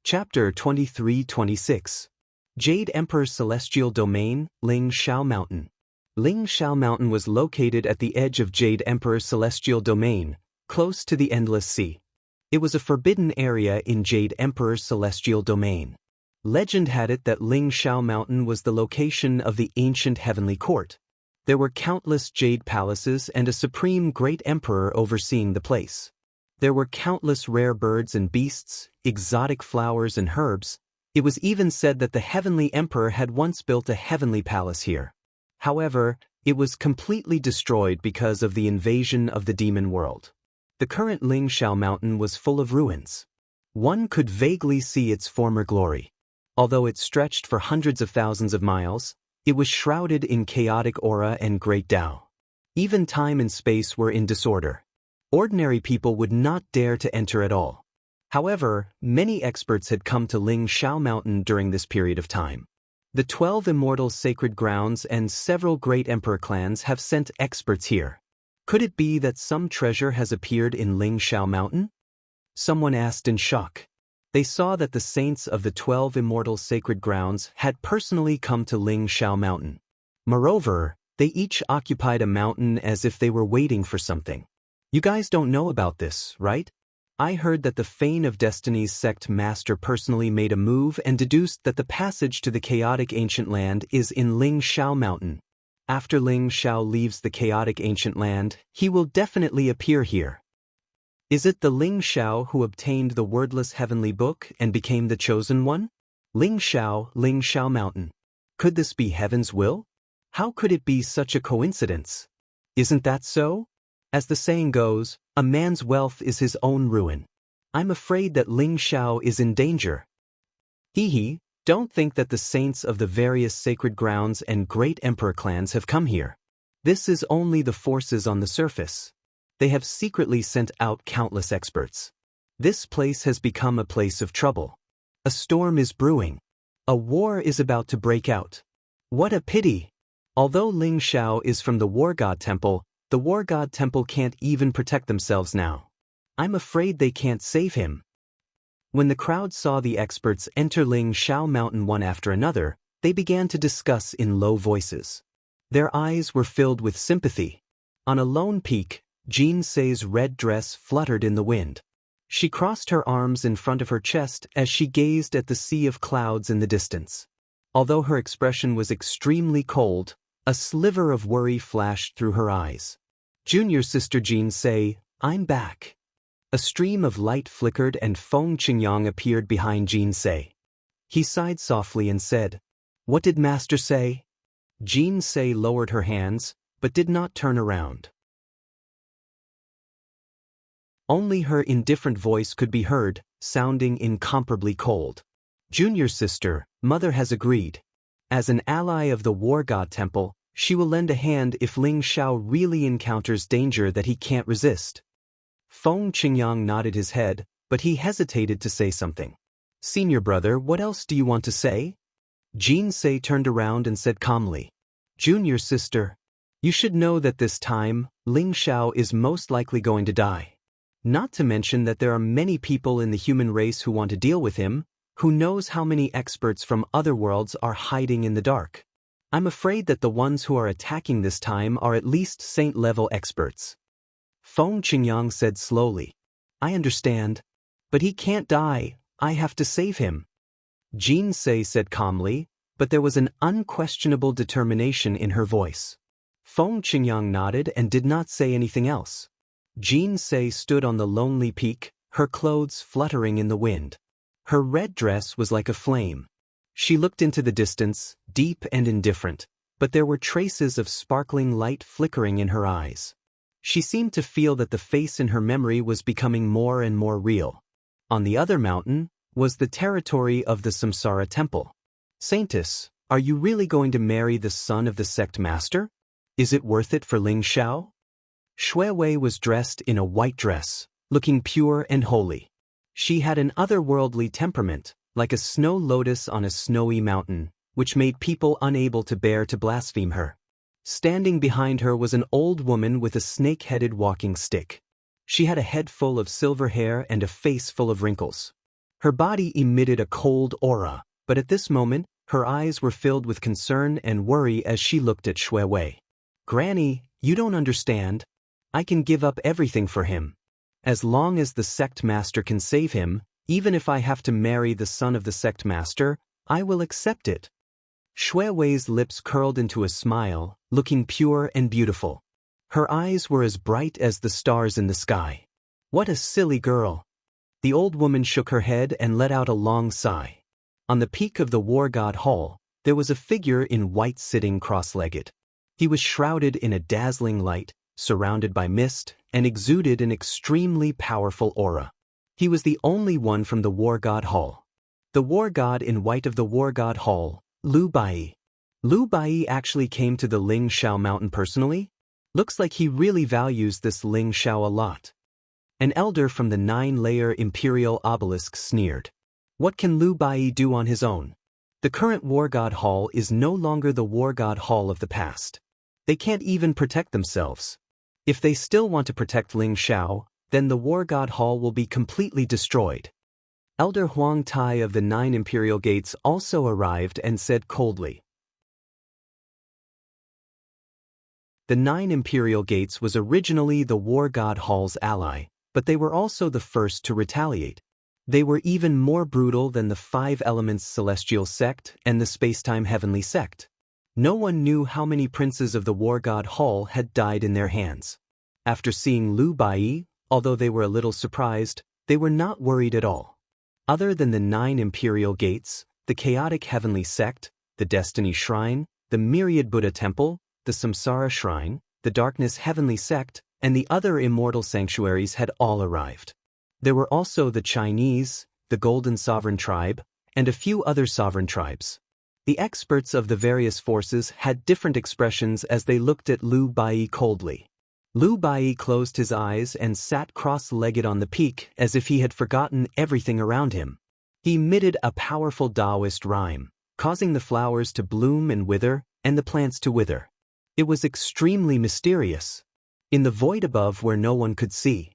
Chapter 23-26. Jade Emperor's Celestial Domain, Ling Xiao Mountain. Ling Xiao Mountain was located at the edge of Jade Emperor's Celestial Domain, close to the Endless Sea. It was a forbidden area in Jade Emperor's Celestial Domain. Legend had it that Ling Xiao Mountain was the location of the ancient heavenly court. There were countless jade palaces and a supreme great emperor overseeing the place. There were countless rare birds and beasts, exotic flowers and herbs. It was even said that the heavenly emperor had once built a heavenly palace here. However, it was completely destroyed because of the invasion of the demon world. The current Lingshao mountain was full of ruins. One could vaguely see its former glory. Although it stretched for hundreds of thousands of miles, it was shrouded in chaotic aura and great Tao. Even time and space were in disorder. Ordinary people would not dare to enter at all. However, many experts had come to Lingshao Mountain during this period of time. The 12 immortal sacred grounds and several great emperor clans have sent experts here. Could it be that some treasure has appeared in Lingshao Mountain? Someone asked in shock. They saw that the saints of the 12 immortal sacred grounds had personally come to Lingshao Mountain. Moreover, they each occupied a mountain as if they were waiting for something. You guys don't know about this, right? I heard that the Fane of Destiny's sect master personally made a move and deduced that the passage to the chaotic ancient land is in Lingshao Mountain. After Lingshao leaves the chaotic ancient land, he will definitely appear here. Is it the Lingshao who obtained the wordless heavenly book and became the chosen one? Lingshao Mountain. Could this be heaven's will? How could it be such a coincidence? Isn't that so? As the saying goes, a man's wealth is his own ruin. I'm afraid that Lingshao is in danger. Don't think that the saints of the various sacred grounds and great emperor clans have come here. This is only the forces on the surface. They have secretly sent out countless experts. This place has become a place of trouble. A storm is brewing. A war is about to break out. What a pity! Although Lingshao is from the War God Temple, the War God Temple can't even protect themselves now. I'm afraid they can't save him. When the crowd saw the experts enter Lingshao Mountain one after another, they began to discuss in low voices. Their eyes were filled with sympathy. On a lone peak, Jin Sei's red dress fluttered in the wind. She crossed her arms in front of her chest as she gazed at the sea of clouds in the distance. Although her expression was extremely cold, a sliver of worry flashed through her eyes. Junior sister Jin Sei, I'm back. A stream of light flickered and Feng Qingyang appeared behind Jin Sei. He sighed softly and said, What did Master say? Jin Sei lowered her hands, but did not turn around. Only her indifferent voice could be heard, sounding incomparably cold. Junior sister, Mother has agreed. As an ally of the War God Temple, she will lend a hand if Lingshao really encounters danger that he can't resist. Feng Qingyang nodded his head, but he hesitated to say something. Senior brother, what else do you want to say? Jin Sei turned around and said calmly. Junior sister, you should know that this time, Lingshao is most likely going to die. Not to mention that there are many people in the human race who want to deal with him. Who knows how many experts from other worlds are hiding in the dark? I'm afraid that the ones who are attacking this time are at least saint-level experts. Feng Qingyang said slowly. I understand. But he can't die, I have to save him. Jin Sei said calmly, but there was an unquestionable determination in her voice. Feng Qingyang nodded and did not say anything else. Jin Sei stood on the lonely peak, her clothes fluttering in the wind. Her red dress was like a flame. She looked into the distance, deep and indifferent, but there were traces of sparkling light flickering in her eyes. She seemed to feel that the face in her memory was becoming more and more real. On the other mountain was the territory of the Samsara Temple. Saintess, are you really going to marry the son of the sect master? Is it worth it for Lingshao? Shui Wei was dressed in a white dress, looking pure and holy. She had an otherworldly temperament, like a snow lotus on a snowy mountain, which made people unable to bear to blaspheme her. Standing behind her was an old woman with a snake-headed walking stick. She had a head full of silver hair and a face full of wrinkles. Her body emitted a cold aura, but at this moment, her eyes were filled with concern and worry as she looked at Shui Wei. Granny, you don't understand. I can give up everything for him. As long as the sect master can save him, even if I have to marry the son of the sect master, I will accept it. Shui Wei's lips curled into a smile, looking pure and beautiful. Her eyes were as bright as the stars in the sky. What a silly girl! The old woman shook her head and let out a long sigh. On the peak of the war god hall, there was a figure in white sitting cross-legged. He was shrouded in a dazzling light, surrounded by mist, and exuded an extremely powerful aura. He was the only one from the war god hall. The war god in white of the war god hall, Lu Bai. Lu Bai actually came to the Ling Shao mountain personally? Looks like he really values this Ling Shao a lot. An elder from the 9-layer imperial obelisk sneered. What can Lu Bai do on his own? The current war god hall is no longer the war god hall of the past. They can't even protect themselves. If they still want to protect Ling Shao, then the war god hall will be completely destroyed. Elder Huang Tai of the 9 imperial gates also arrived and said coldly. The 9 imperial gates was originally the war god hall's ally, but they were also the first to retaliate. They were even more brutal than the 5 elements celestial sect and the spacetime heavenly sect. No one knew how many princes of the war god hall had died in their hands. After seeing Lu Bai, although they were a little surprised, they were not worried at all. Other than the 9 imperial gates, the chaotic heavenly sect, the destiny shrine, the myriad Buddha temple, the samsara shrine, the darkness heavenly sect, and the other immortal sanctuaries had all arrived. There were also the Chinese, the Golden Sovereign Tribe, and a few other sovereign tribes. The experts of the various forces had different expressions as they looked at Lu Bai coldly. Lu Bai closed his eyes and sat cross-legged on the peak as if he had forgotten everything around him. He emitted a powerful Taoist rhyme, causing the flowers to bloom and wither, and the plants to wither. It was extremely mysterious. In the void above where no one could see,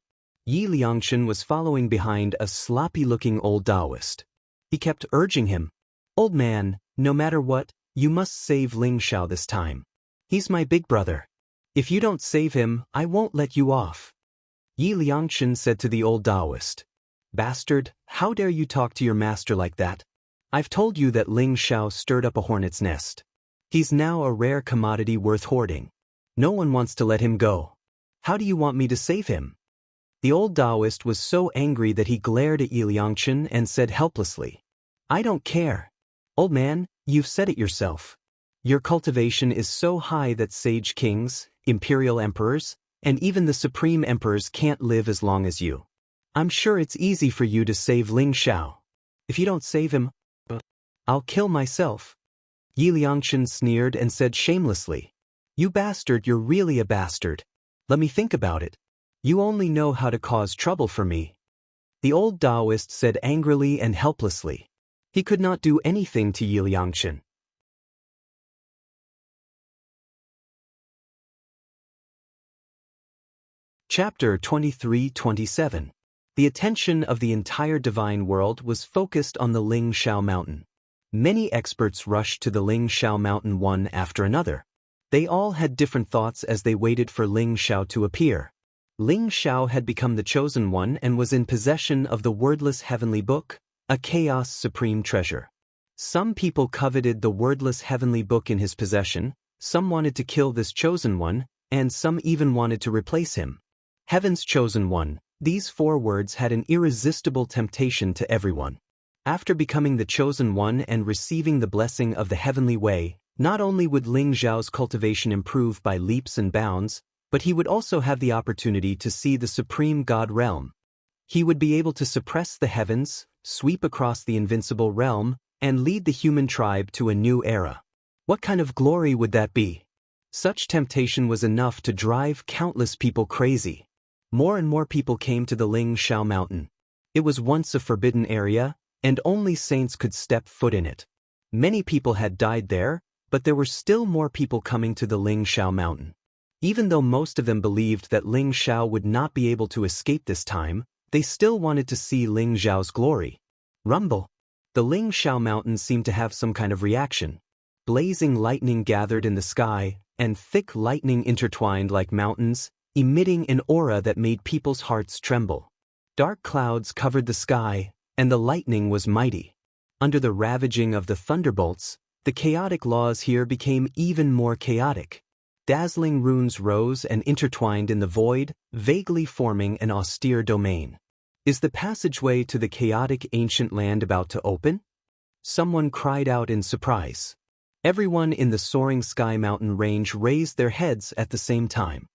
Yi Liangshan was following behind a sloppy-looking old Taoist. He kept urging him, "Old man, no matter what, you must save Ling Shao this time. He's my big brother. If you don't save him, I won't let you off." Yi Liangshan said to the old Taoist, "Bastard, how dare you talk to your master like that? I've told you that Ling Shao stirred up a hornet's nest. He's now a rare commodity worth hoarding. No one wants to let him go. How do you want me to save him?" The old Taoist was so angry that he glared at Yi Liangshan and said helplessly, "I don't care. Old man, you've said it yourself. Your cultivation is so high that sage kings, imperial emperors, and even the supreme emperors can't live as long as you. I'm sure it's easy for you to save Ling Shao. If you don't save him, I'll kill myself." Yi Liangshan sneered and said shamelessly, "You bastard, you're really a bastard. Let me think about it. You only know how to cause trouble for me." The old Taoist said angrily and helplessly. He could not do anything to Yi Liangshan. Chapter 23-27. The attention of the entire divine world was focused on the Ling Shao mountain. Many experts rushed to the Ling Shao mountain one after another. They all had different thoughts as they waited for Ling Shao to appear. Ling Shao had become the chosen one and was in possession of the wordless heavenly book, a chaos supreme treasure. Some people coveted the wordless heavenly book in his possession, some wanted to kill this chosen one, and some even wanted to replace him. Heaven's chosen one, these 4 words had an irresistible temptation to everyone. After becoming the chosen one and receiving the blessing of the heavenly way, not only would Ling Zhao's cultivation improve by leaps and bounds, but he would also have the opportunity to see the supreme God realm. He would be able to suppress the heavens, sweep across the invincible realm, and lead the human tribe to a new era. What kind of glory would that be? Such temptation was enough to drive countless people crazy. More and more people came to the Ling Shao mountain. It was once a forbidden area, and only saints could step foot in it. Many people had died there, but there were still more people coming to the Ling Shao mountain. Even though most of them believed that Ling Shao would not be able to escape this time, they still wanted to see Ling Zhao's glory. Rumble. The Ling Shao mountain seemed to have some kind of reaction. Blazing lightning gathered in the sky, and thick lightning intertwined like mountains, emitting an aura that made people's hearts tremble. Dark clouds covered the sky, and the lightning was mighty. Under the ravaging of the thunderbolts, the chaotic laws here became even more chaotic. dazzling runes rose and intertwined in the void, vaguely forming an austere domain. Is the passageway to the chaotic ancient land about to open? Someone cried out in surprise. Everyone in the soaring sky mountain range raised their heads at the same time.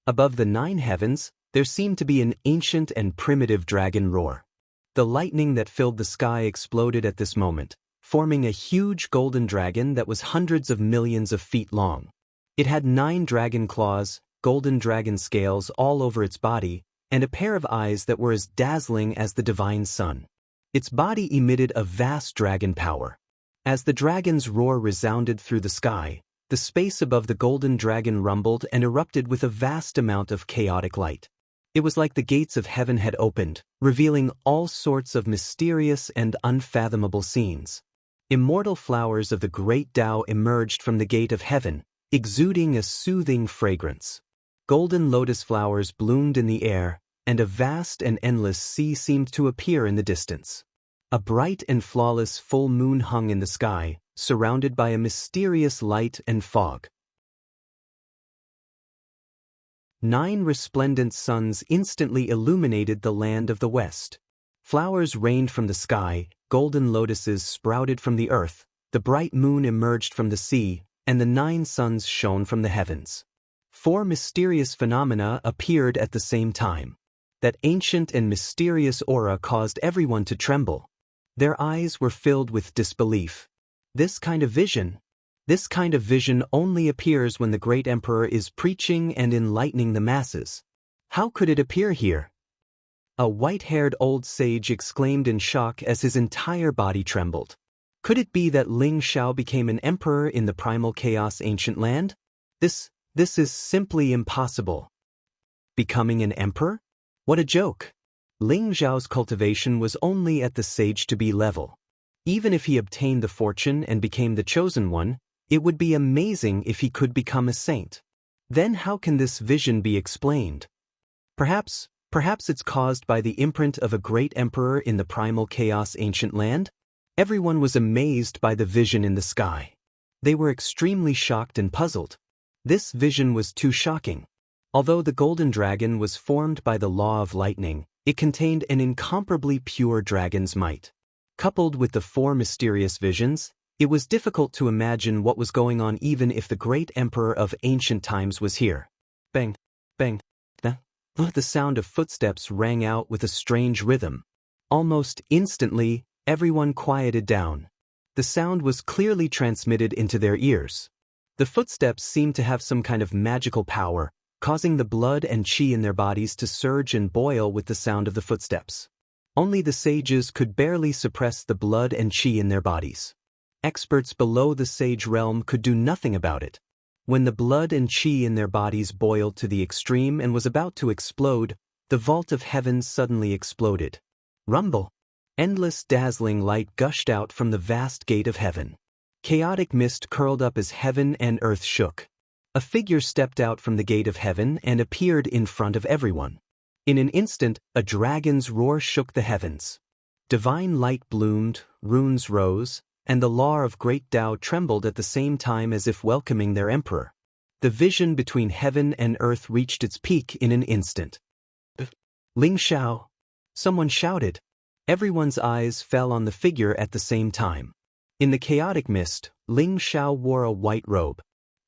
Above the 9 heavens, there seemed to be an ancient and primitive dragon roar. The lightning that filled the sky exploded at this moment, forming a huge golden dragon that was hundreds of millions of feet long. It had 9 dragon claws, golden dragon scales all over its body, and a pair of eyes that were as dazzling as the divine sun. Its body emitted a vast dragon power. As the dragon's roar resounded through the sky, the space above the golden dragon rumbled and erupted with a vast amount of chaotic light. It was like the gates of heaven had opened, revealing all sorts of mysterious and unfathomable scenes. Immortal flowers of the great Tao emerged from the gate of heaven, exuding a soothing fragrance. Golden lotus flowers bloomed in the air, and a vast and endless sea seemed to appear in the distance. A bright and flawless full moon hung in the sky, surrounded by a mysterious light and fog. 9 resplendent suns instantly illuminated the land of the west. Flowers rained from the sky, golden lotuses sprouted from the earth, the bright moon emerged from the sea, and the 9 suns shone from the heavens. 4 mysterious phenomena appeared at the same time. That ancient and mysterious aura caused everyone to tremble. Their eyes were filled with disbelief. This kind of vision only appears when the great emperor is preaching and enlightening the masses. How could it appear here? A white-haired old sage exclaimed in shock as his entire body trembled. Could it be that Ling Xiao became an emperor in the primal chaos ancient land? This is simply impossible. Becoming an emperor? What a joke! Ling Xiao's cultivation was only at the sage-to-be level. Even if he obtained the fortune and became the chosen one, it would be amazing if he could become a saint. Then how can this vision be explained? Perhaps it's caused by the imprint of a great emperor in the primal chaos ancient land? Everyone was amazed by the vision in the sky. They were extremely shocked and puzzled. This vision was too shocking. Although the golden dragon was formed by the law of lightning, it contained an incomparably pure dragon's might. Coupled with the 4 mysterious visions, it was difficult to imagine what was going on even if the great emperor of ancient times was here. Bang, bang, the sound of footsteps rang out with a strange rhythm. Almost instantly, everyone quieted down. The sound was clearly transmitted into their ears. The footsteps seemed to have some kind of magical power, causing the blood and qi in their bodies to surge and boil with the sound of the footsteps. Only the sages could barely suppress the blood and qi in their bodies. Experts below the sage realm could do nothing about it. When the blood and qi in their bodies boiled to the extreme and was about to explode, the vault of heaven suddenly exploded. Rumble! Endless dazzling light gushed out from the vast gate of heaven. Chaotic mist curled up as heaven and earth shook. A figure stepped out from the gate of heaven and appeared in front of everyone. In an instant, a dragon's roar shook the heavens. Divine light bloomed, runes rose, and the law of great Tao trembled at the same time as if welcoming their emperor. The vision between heaven and earth reached its peak in an instant. Ling Xiao! Someone shouted. Everyone's eyes fell on the figure at the same time. In the chaotic mist, Ling Xiao wore a white robe.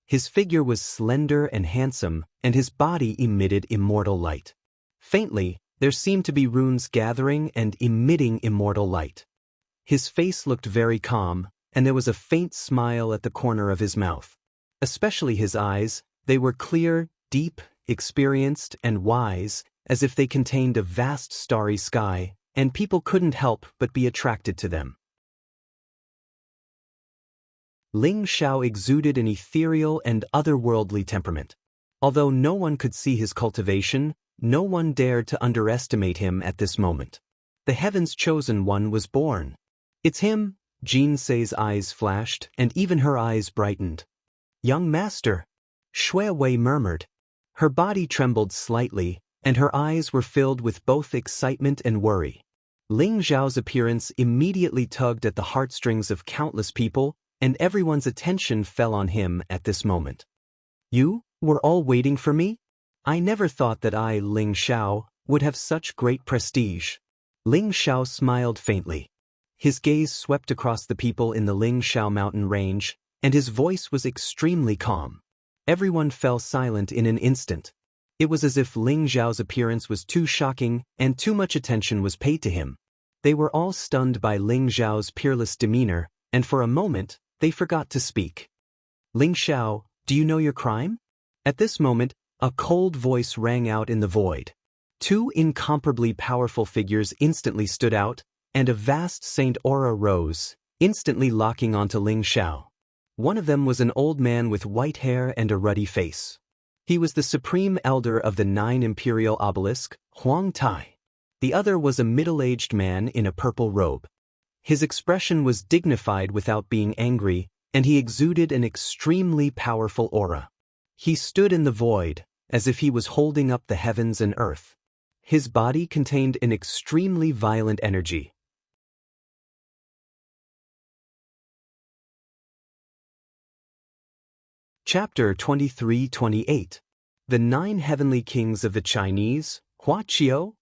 His figure was slender and handsome, and his body emitted immortal light. Faintly, there seemed to be runes gathering and emitting immortal light. His face looked very calm, and there was a faint smile at the corner of his mouth. Especially his eyes, they were clear, deep, experienced, and wise, as if they contained a vast starry sky, and people couldn't help but be attracted to them. Ling Xiao exuded an ethereal and otherworldly temperament. Although no one could see his cultivation, no one dared to underestimate him at this moment. The heaven's chosen one was born. It's him, Jin Sei's eyes flashed, and even her eyes brightened. Young master, Shui Wei murmured. Her body trembled slightly, and her eyes were filled with both excitement and worry. Ling Xiao's appearance immediately tugged at the heartstrings of countless people, and everyone's attention fell on him at this moment. You were all waiting for me? I never thought that I, Ling Xiao, would have such great prestige. Ling Xiao smiled faintly. His gaze swept across the people in the Ling Xiao mountain range, and his voice was extremely calm. Everyone fell silent in an instant. It was as if Ling Xiao's appearance was too shocking and too much attention was paid to him. They were all stunned by Ling Xiao's peerless demeanor, and for a moment, they forgot to speak. Ling Xiao, do you know your crime? At this moment, a cold voice rang out in the void. Two incomparably powerful figures instantly stood out, and a vast saint aura rose, instantly locking onto Ling Xiao. One of them was an old man with white hair and a ruddy face. He was the supreme elder of the 9 imperial obelisk, Huang Tai. The other was a middle-aged man in a purple robe. His expression was dignified without being angry, and he exuded an extremely powerful aura. He stood in the void, as if he was holding up the heavens and earth. His body contained an extremely violent energy. Chapter 23-28. The 9 Heavenly Kings of the Chinese, Hua Qiu?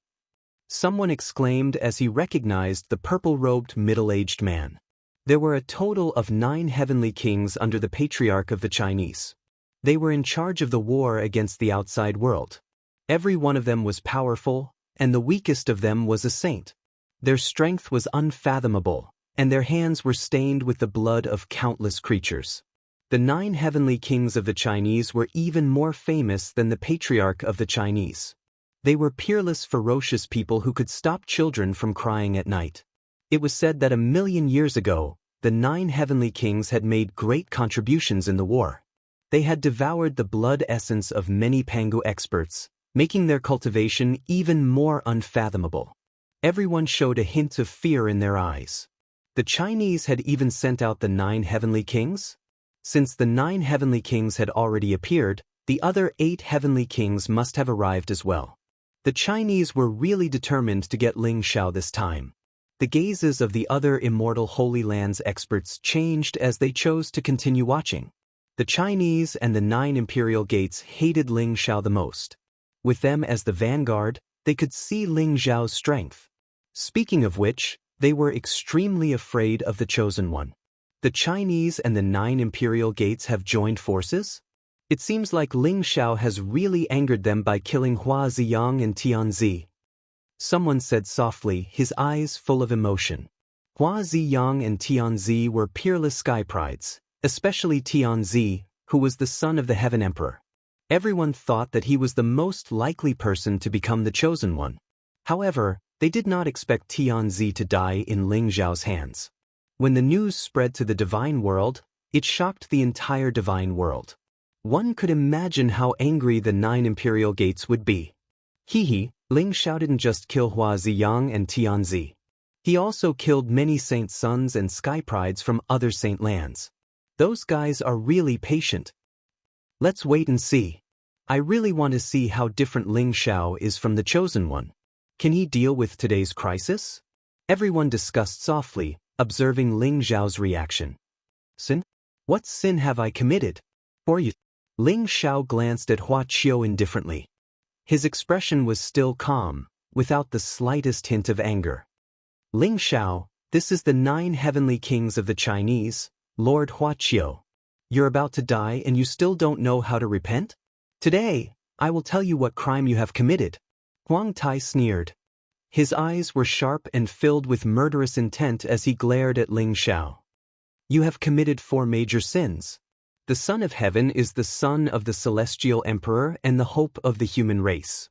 Someone exclaimed as he recognized the purple-robed middle-aged man. There were a total of 9 heavenly kings under the patriarch of the Chinese. They were in charge of the war against the outside world. Every one of them was powerful, and the weakest of them was a saint. Their strength was unfathomable, and their hands were stained with the blood of countless creatures. The 9 heavenly kings of the Chinese were even more famous than the patriarch of the Chinese. They were peerless, ferocious people who could stop children from crying at night. It was said that 1,000,000 years ago, the 9 heavenly kings had made great contributions in the war. They had devoured the blood essence of many Pangu experts, making their cultivation even more unfathomable. Everyone showed a hint of fear in their eyes. The Chinese had even sent out the 9 heavenly kings? Since the 9 heavenly kings had already appeared, the other 8 heavenly kings must have arrived as well. The Chinese were really determined to get Ling Xiao this time. The gazes of the other immortal Holy Lands experts changed as they chose to continue watching. The Chinese and the 9 imperial gates hated Ling Xiao the most. With them as the vanguard, they could see Ling Xiao's strength. Speaking of which, they were extremely afraid of the Chosen One. The Chinese and the 9 imperial gates have joined forces? It seems like Ling Xiao has really angered them by killing Hua Ziyang and Tianzi. Someone said softly, his eyes full of emotion. Hua Ziyang and Tianzi were peerless sky prides, especially Tianzi, who was the son of the Heaven Emperor. Everyone thought that he was the most likely person to become the Chosen One. However, they did not expect Tianzi to die in Ling Xiao's hands. When the news spread to the divine world, it shocked the entire divine world. One could imagine how angry the 9 imperial gates would be. Ling Xiao didn't just kill Hua Ziyang and Tianzi. He also killed many saint sons and sky prides from other saint lands. Those guys are really patient. Let's wait and see. I really want to see how different Ling Xiao is from the Chosen One. Can he deal with today's crisis? Everyone discussed softly, observing Ling Xiao's reaction. Sin? What sin have I committed? For you? Ling Xiao glanced at Hua Qiu indifferently. His expression was still calm, without the slightest hint of anger. Ling Xiao, this is the 9 heavenly kings of the Chinese, Lord Hua Qiu. You're about to die and you still don't know how to repent? Today, I will tell you what crime you have committed. Huang Tai sneered. His eyes were sharp and filled with murderous intent as he glared at Ling Xiao. You have committed 4 major sins. The Son of Heaven is the son of the Celestial Emperor and the hope of the human race.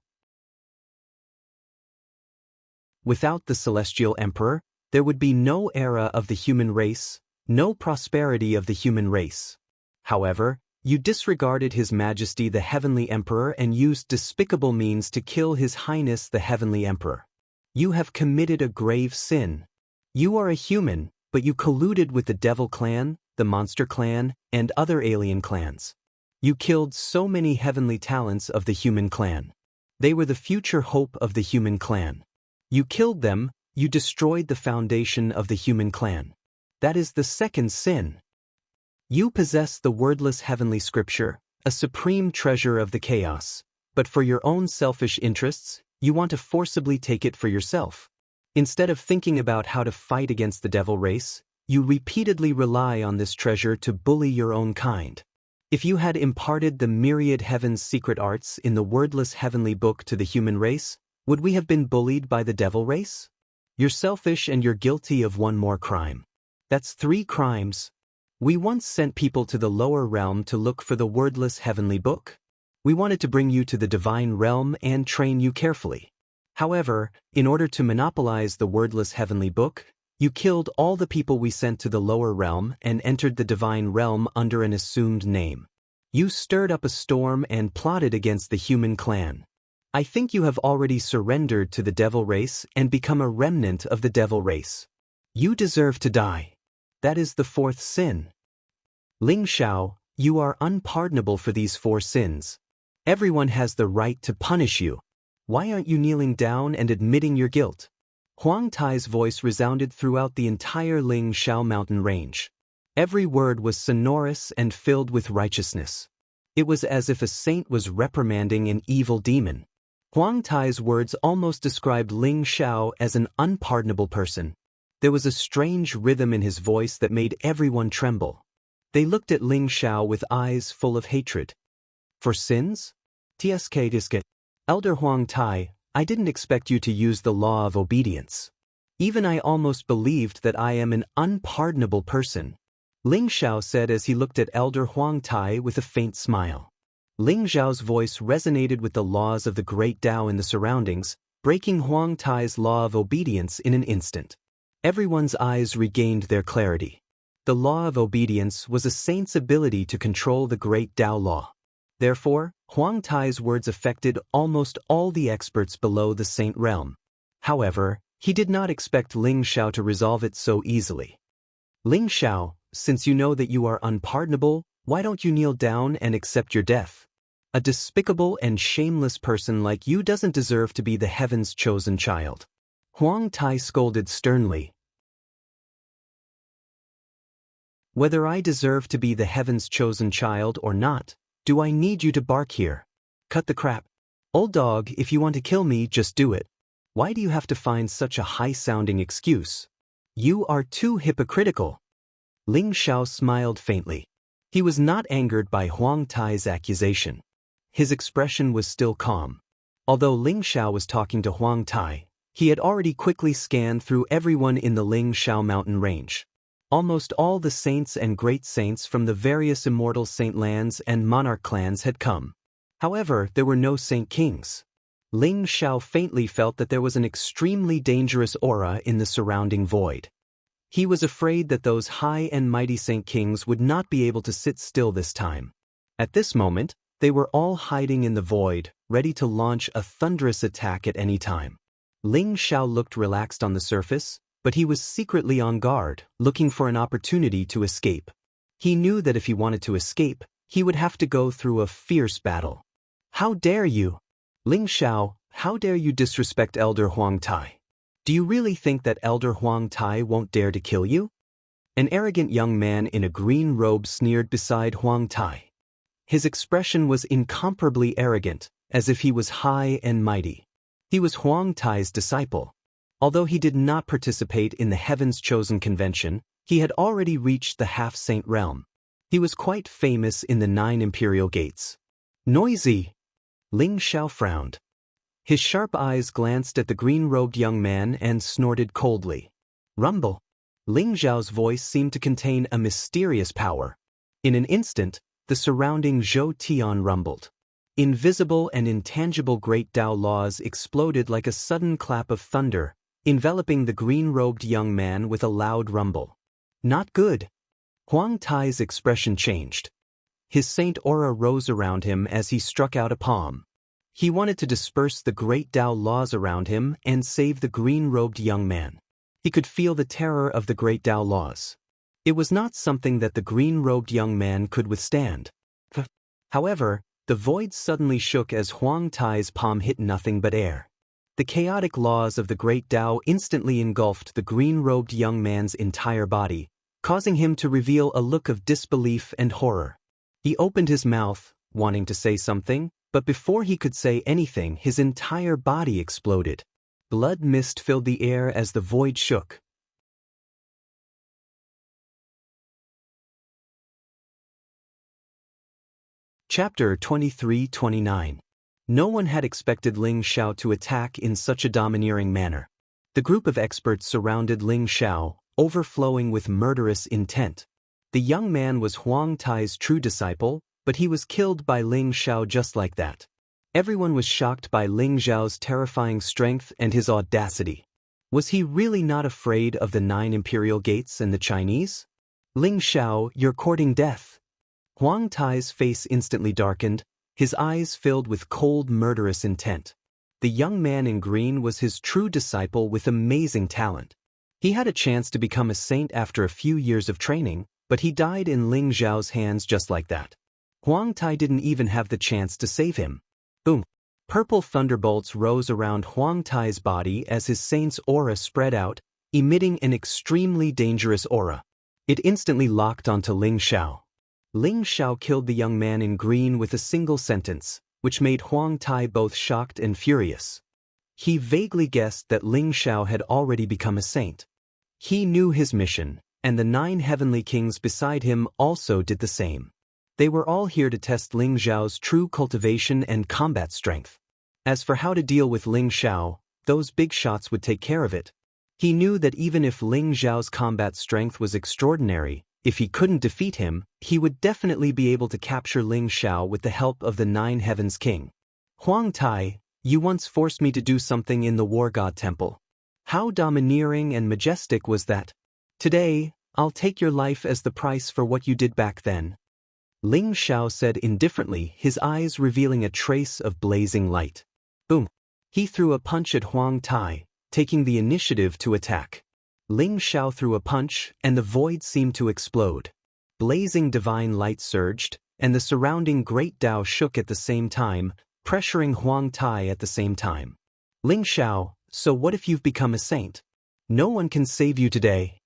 Without the Celestial Emperor, there would be no era of the human race, no prosperity of the human race. However, you disregarded His Majesty the Heavenly Emperor and used despicable means to kill His Highness the Heavenly Emperor. You have committed a grave sin. You are a human, but you colluded with the Devil Clan, the Monster Clan, and other alien clans. You killed so many heavenly talents of the human clan. They were the future hope of the human clan. You killed them, you destroyed the foundation of the human clan. That is the second sin. You possess the wordless heavenly scripture, a supreme treasure of the chaos, but for your own selfish interests, you want to forcibly take it for yourself. Instead of thinking about how to fight against the devil race, you repeatedly rely on this treasure to bully your own kind. If you had imparted the myriad heaven's secret arts in the wordless heavenly book to the human race, would we have been bullied by the devil race? You're selfish and you're guilty of one more crime. That's 3 crimes. We once sent people to the lower realm to look for the wordless heavenly book. We wanted to bring you to the divine realm and train you carefully. However, in order to monopolize the wordless heavenly book, you killed all the people we sent to the lower realm and entered the divine realm under an assumed name. You stirred up a storm and plotted against the human clan. I think you have already surrendered to the devil race and become a remnant of the devil race. You deserve to die. That is the 4th sin. Ling Xiao, you are unpardonable for these 4 sins. Everyone has the right to punish you. Why aren't you kneeling down and admitting your guilt? Huang Tai's voice resounded throughout the entire Ling Xiao mountain range. Every word was sonorous and filled with righteousness. It was as if a saint was reprimanding an evil demon. Huang Tai's words almost described Ling Xiao as an unpardonable person. There was a strange rhythm in his voice that made everyone tremble. They looked at Ling Xiao with eyes full of hatred. For sins? Tsk. Elder Huang Tai, I didn't expect you to use the law of obedience. Even I almost believed that I am an unpardonable person. Ling Xiao said as he looked at Elder Huang Tai with a faint smile. Ling Xiao's voice resonated with the laws of the great Tao in the surroundings, breaking Huang Tai's law of obedience in an instant. Everyone's eyes regained their clarity. The law of obedience was a saint's ability to control the great Tao law. Therefore, Huang Tai's words affected almost all the experts below the saint realm. However, he did not expect Ling Xiao to resolve it so easily. Ling Xiao, since you know that you are unpardonable, why don't you kneel down and accept your death? A despicable and shameless person like you doesn't deserve to be the heaven's chosen child. Huang Tai scolded sternly. Whether I deserve to be the heaven's chosen child or not, do I need you to bark here? Cut the crap. Old dog, if you want to kill me, just do it. Why do you have to find such a high-sounding excuse? You are too hypocritical. Ling Xiao smiled faintly. He was not angered by Huang Tai's accusation. His expression was still calm. Although Ling Xiao was talking to Huang Tai, he had already quickly scanned through everyone in the Ling Xiao mountain range. Almost all the saints and great saints from the various immortal saint lands and monarch clans had come. However, there were no saint kings. Ling Xiao faintly felt that there was an extremely dangerous aura in the surrounding void. He was afraid that those high and mighty saint kings would not be able to sit still this time. At this moment, they were all hiding in the void, ready to launch a thunderous attack at any time. Ling Xiao looked relaxed on the surface, but he was secretly on guard, looking for an opportunity to escape. He knew that if he wanted to escape, he would have to go through a fierce battle. How dare you? Ling Xiao, how dare you disrespect Elder Huang Tai? Do you really think that Elder Huang Tai won't dare to kill you? An arrogant young man in a green robe sneered beside Huang Tai. His expression was incomparably arrogant, as if he was high and mighty. He was Huang Tai's disciple. Although he did not participate in the Heaven's Chosen Convention, he had already reached the half-saint realm. He was quite famous in the 9 imperial gates. Noisy! Ling Xiao frowned. His sharp eyes glanced at the green-robed young man and snorted coldly. Rumble! Ling Xiao's voice seemed to contain a mysterious power. In an instant, the surrounding Zhou Tian rumbled. Invisible and intangible great Tao laws exploded like a sudden clap of thunder, enveloping the green-robed young man with a loud rumble. Not good. Huang Tai's expression changed. His saint aura rose around him as he struck out a palm. He wanted to disperse the great Tao laws around him and save the green-robed young man. He could feel the terror of the great Tao laws. It was not something that the green-robed young man could withstand. However, the void suddenly shook as Huang Tai's palm hit nothing but air. The chaotic laws of the great Tao instantly engulfed the green-robed young man's entire body, causing him to reveal a look of disbelief and horror. He opened his mouth, wanting to say something, but before he could say anything, his entire body exploded. Blood mist filled the air as the void shook. Chapter 23-29. No one had expected Ling Xiao to attack in such a domineering manner. The group of experts surrounded Ling Xiao, overflowing with murderous intent. The young man was Huang Tai's true disciple, but he was killed by Ling Xiao just like that. Everyone was shocked by Ling Xiao's terrifying strength and his audacity. Was he really not afraid of the 9 imperial gates and the Chinese? Ling Xiao, you're courting death. Huang Tai's face instantly darkened, his eyes filled with cold, murderous intent. The young man in green was his true disciple with amazing talent. He had a chance to become a saint after a few years of training, but he died in Ling Xiao's hands just like that. Huang Tai didn't even have the chance to save him. Boom! Purple thunderbolts rose around Huang Tai's body as his saint's aura spread out, emitting an extremely dangerous aura. It instantly locked onto Ling Xiao. Ling Xiao killed the young man in green with a single sentence, which made Huang Tai both shocked and furious. He vaguely guessed that Ling Xiao had already become a saint. He knew his mission, and the 9 heavenly kings beside him also did the same. They were all here to test Ling Xiao's true cultivation and combat strength. As for how to deal with Ling Xiao, those big shots would take care of it. He knew that even if Ling Xiao's combat strength was extraordinary, if he couldn't defeat him, he would definitely be able to capture Ling Xiao with the help of the 9 Heavens King. Huang Tai, you once forced me to do something in the War God Temple. How domineering and majestic was that? Today, I'll take your life as the price for what you did back then. Ling Xiao said indifferently, his eyes revealing a trace of blazing light. Boom! He threw a punch at Huang Tai, taking the initiative to attack. Ling Xiao threw a punch, and the void seemed to explode. Blazing divine light surged, and the surrounding great Tao shook at the same time, pressuring Huang Tai at the same time. Ling Xiao, so what if you've become a saint? No one can save you today.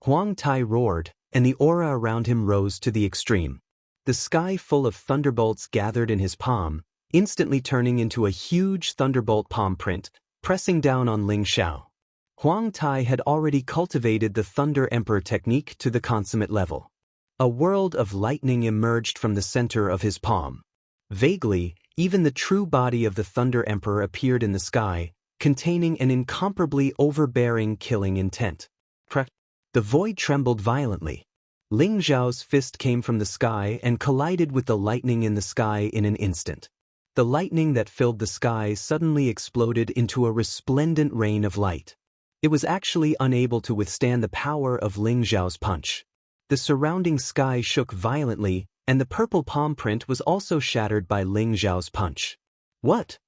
Huang Tai roared, and the aura around him rose to the extreme. The sky full of thunderbolts gathered in his palm, instantly turning into a huge thunderbolt palm print, pressing down on Ling Xiao. Huang Tai had already cultivated the Thunder Emperor technique to the consummate level. A world of lightning emerged from the center of his palm. Vaguely, even the true body of the Thunder Emperor appeared in the sky, containing an incomparably overbearing killing intent. Crack! The void trembled violently. Ling Xiao's fist came from the sky and collided with the lightning in the sky in an instant. The lightning that filled the sky suddenly exploded into a resplendent rain of light. It was actually unable to withstand the power of Ling Xiao's punch. The surrounding sky shook violently, and the purple palm print was also shattered by Ling Xiao's punch. What?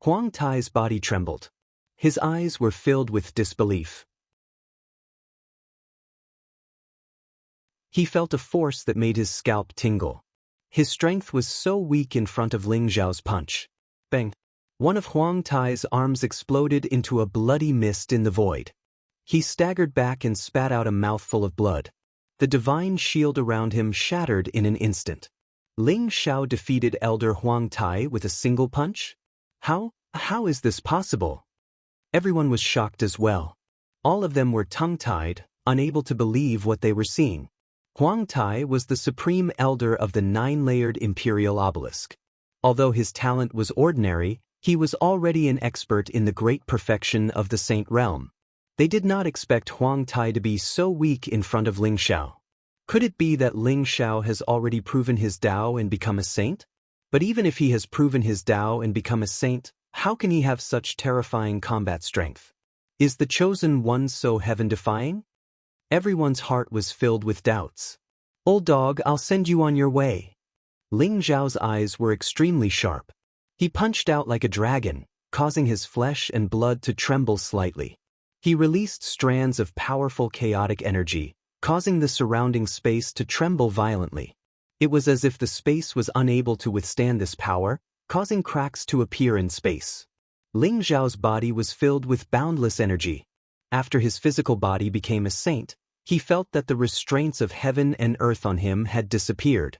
Huang Tai's body trembled. His eyes were filled with disbelief. He felt a force that made his scalp tingle. His strength was so weak in front of Ling Xiao's punch. Bang! One of Huang Tai's arms exploded into a bloody mist in the void. He staggered back and spat out a mouthful of blood. The divine shield around him shattered in an instant. Ling Xiao defeated Elder Huang Tai with a single punch? How is this possible? Everyone was shocked as well. All of them were tongue-tied, unable to believe what they were seeing. Huang Tai was the supreme elder of the 9-layered imperial obelisk. Although his talent was ordinary, he was already an expert in the great perfection of the saint realm. They did not expect Huang Tai to be so weak in front of Ling Xiao. Could it be that Ling Xiao has already proven his Tao and become a saint? But even if he has proven his Tao and become a saint, how can he have such terrifying combat strength? Is the chosen one so heaven-defying? Everyone's heart was filled with doubts. Old dog, I'll send you on your way. Ling Xiao's eyes were extremely sharp. He punched out like a dragon, causing his flesh and blood to tremble slightly. He released strands of powerful chaotic energy, causing the surrounding space to tremble violently. It was as if the space was unable to withstand this power, causing cracks to appear in space. Ling Xiao's body was filled with boundless energy. After his physical body became a saint, he felt that the restraints of heaven and earth on him had disappeared.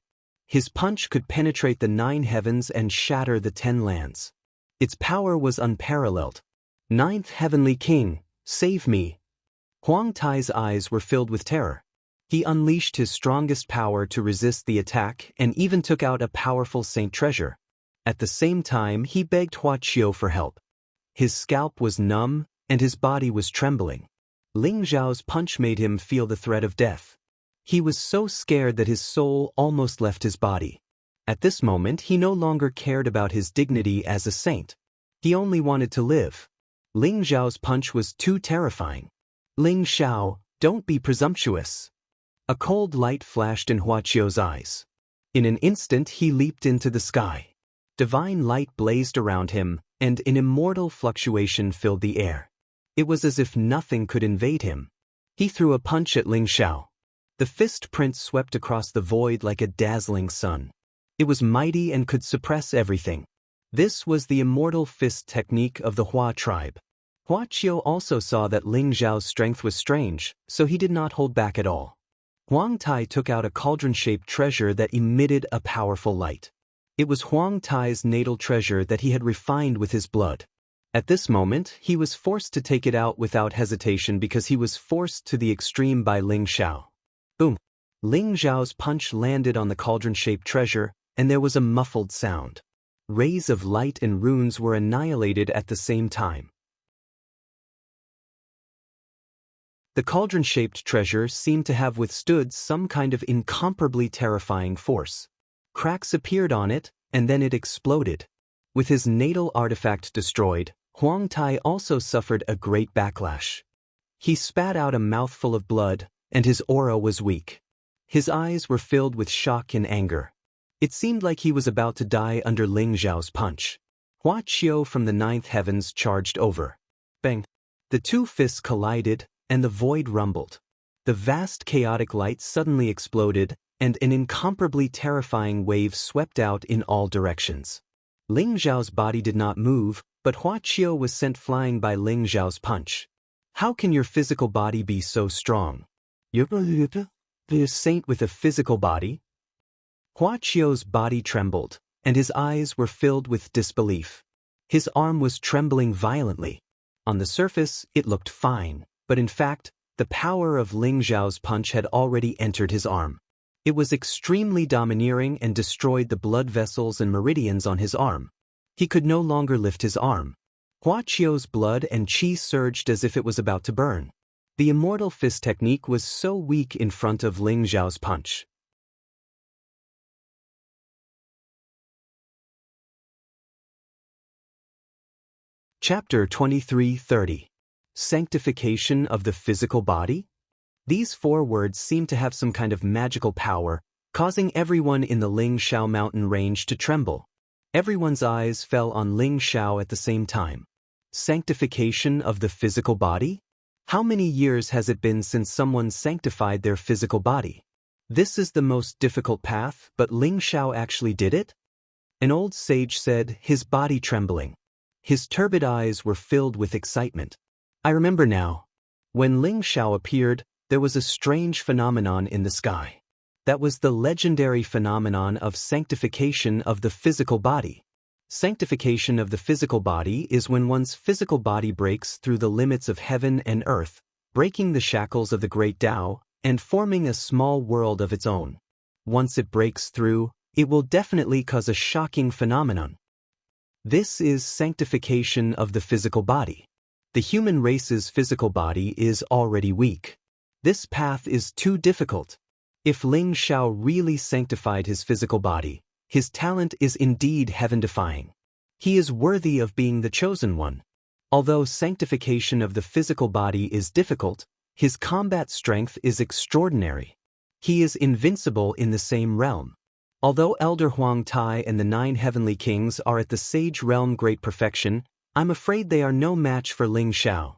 His punch could penetrate the 9 heavens and shatter the 10 lands. Its power was unparalleled. Ninth Heavenly King, save me. Huang Tai's eyes were filled with terror. He unleashed his strongest power to resist the attack and even took out a powerful saint treasure. At the same time, he begged Hua Qiu for help. His scalp was numb, and his body was trembling. Ling Zhao's punch made him feel the threat of death. He was so scared that his soul almost left his body. At this moment, he no longer cared about his dignity as a saint. He only wanted to live. Ling Zhao's punch was too terrifying. Ling Xiao, don't be presumptuous. A cold light flashed in Hua Qiu's eyes. In an instant, he leaped into the sky. Divine light blazed around him, and an immortal fluctuation filled the air. It was as if nothing could invade him. He threw a punch at Ling Xiao. The fist print swept across the void like a dazzling sun. It was mighty and could suppress everything. This was the immortal fist technique of the Hua tribe. Hua Qiu also saw that Ling Zhao's strength was strange, so he did not hold back at all. Huang Tai took out a cauldron-shaped treasure that emitted a powerful light. It was Huang Tai's natal treasure that he had refined with his blood. At this moment, he was forced to take it out without hesitation because he was forced to the extreme by Ling Xiao. Boom! Ling Zhao's punch landed on the cauldron-shaped treasure, and there was a muffled sound. Rays of light and runes were annihilated at the same time. The cauldron-shaped treasure seemed to have withstood some kind of incomparably terrifying force. Cracks appeared on it, and then it exploded. With his natal artifact destroyed, Huang Tai also suffered a great backlash. He spat out a mouthful of blood, and his aura was weak. His eyes were filled with shock and anger. It seemed like he was about to die under Ling Zhao's punch. Hua Qiu from the 9th heavens charged over. Bang! The two fists collided, and the void rumbled. The vast chaotic light suddenly exploded, and an incomparably terrifying wave swept out in all directions. Ling Zhao's body did not move, but Hua Qiu was sent flying by Ling Zhao's punch. How can your physical body be so strong? The saint with a physical body? Hua Qiu's body trembled, and his eyes were filled with disbelief. His arm was trembling violently. On the surface, it looked fine, but in fact, the power of Ling Zhao's punch had already entered his arm. It was extremely domineering and destroyed the blood vessels and meridians on his arm. He could no longer lift his arm. Hua Qiu's blood and qi surged as if it was about to burn. The immortal fist technique was so weak in front of Ling Zhao's punch. Chapter 23:30. Sanctification of the physical body? These 4 words seem to have some kind of magical power, causing everyone in the Ling Xiao mountain range to tremble. Everyone's eyes fell on Ling Xiao at the same time. Sanctification of the physical body? How many years has it been since someone sanctified their physical body? This is the most difficult path, but Ling Xiao actually did it? An old sage said, his body trembling. His turbid eyes were filled with excitement. I remember now. When Ling Xiao appeared, there was a strange phenomenon in the sky. That was the legendary phenomenon of sanctification of the physical body. Sanctification of the physical body is when one's physical body breaks through the limits of heaven and earth, breaking the shackles of the great Tao, and forming a small world of its own. Once it breaks through, it will definitely cause a shocking phenomenon. This is sanctification of the physical body. The human race's physical body is already weak. This path is too difficult. If Ling Xiao really sanctified his physical body, his talent is indeed heaven-defying. He is worthy of being the chosen one. Although sanctification of the physical body is difficult, his combat strength is extraordinary. He is invincible in the same realm. Although Elder Huang Tai and the 9 heavenly kings are at the sage realm great perfection, I'm afraid they are no match for Ling Xiao.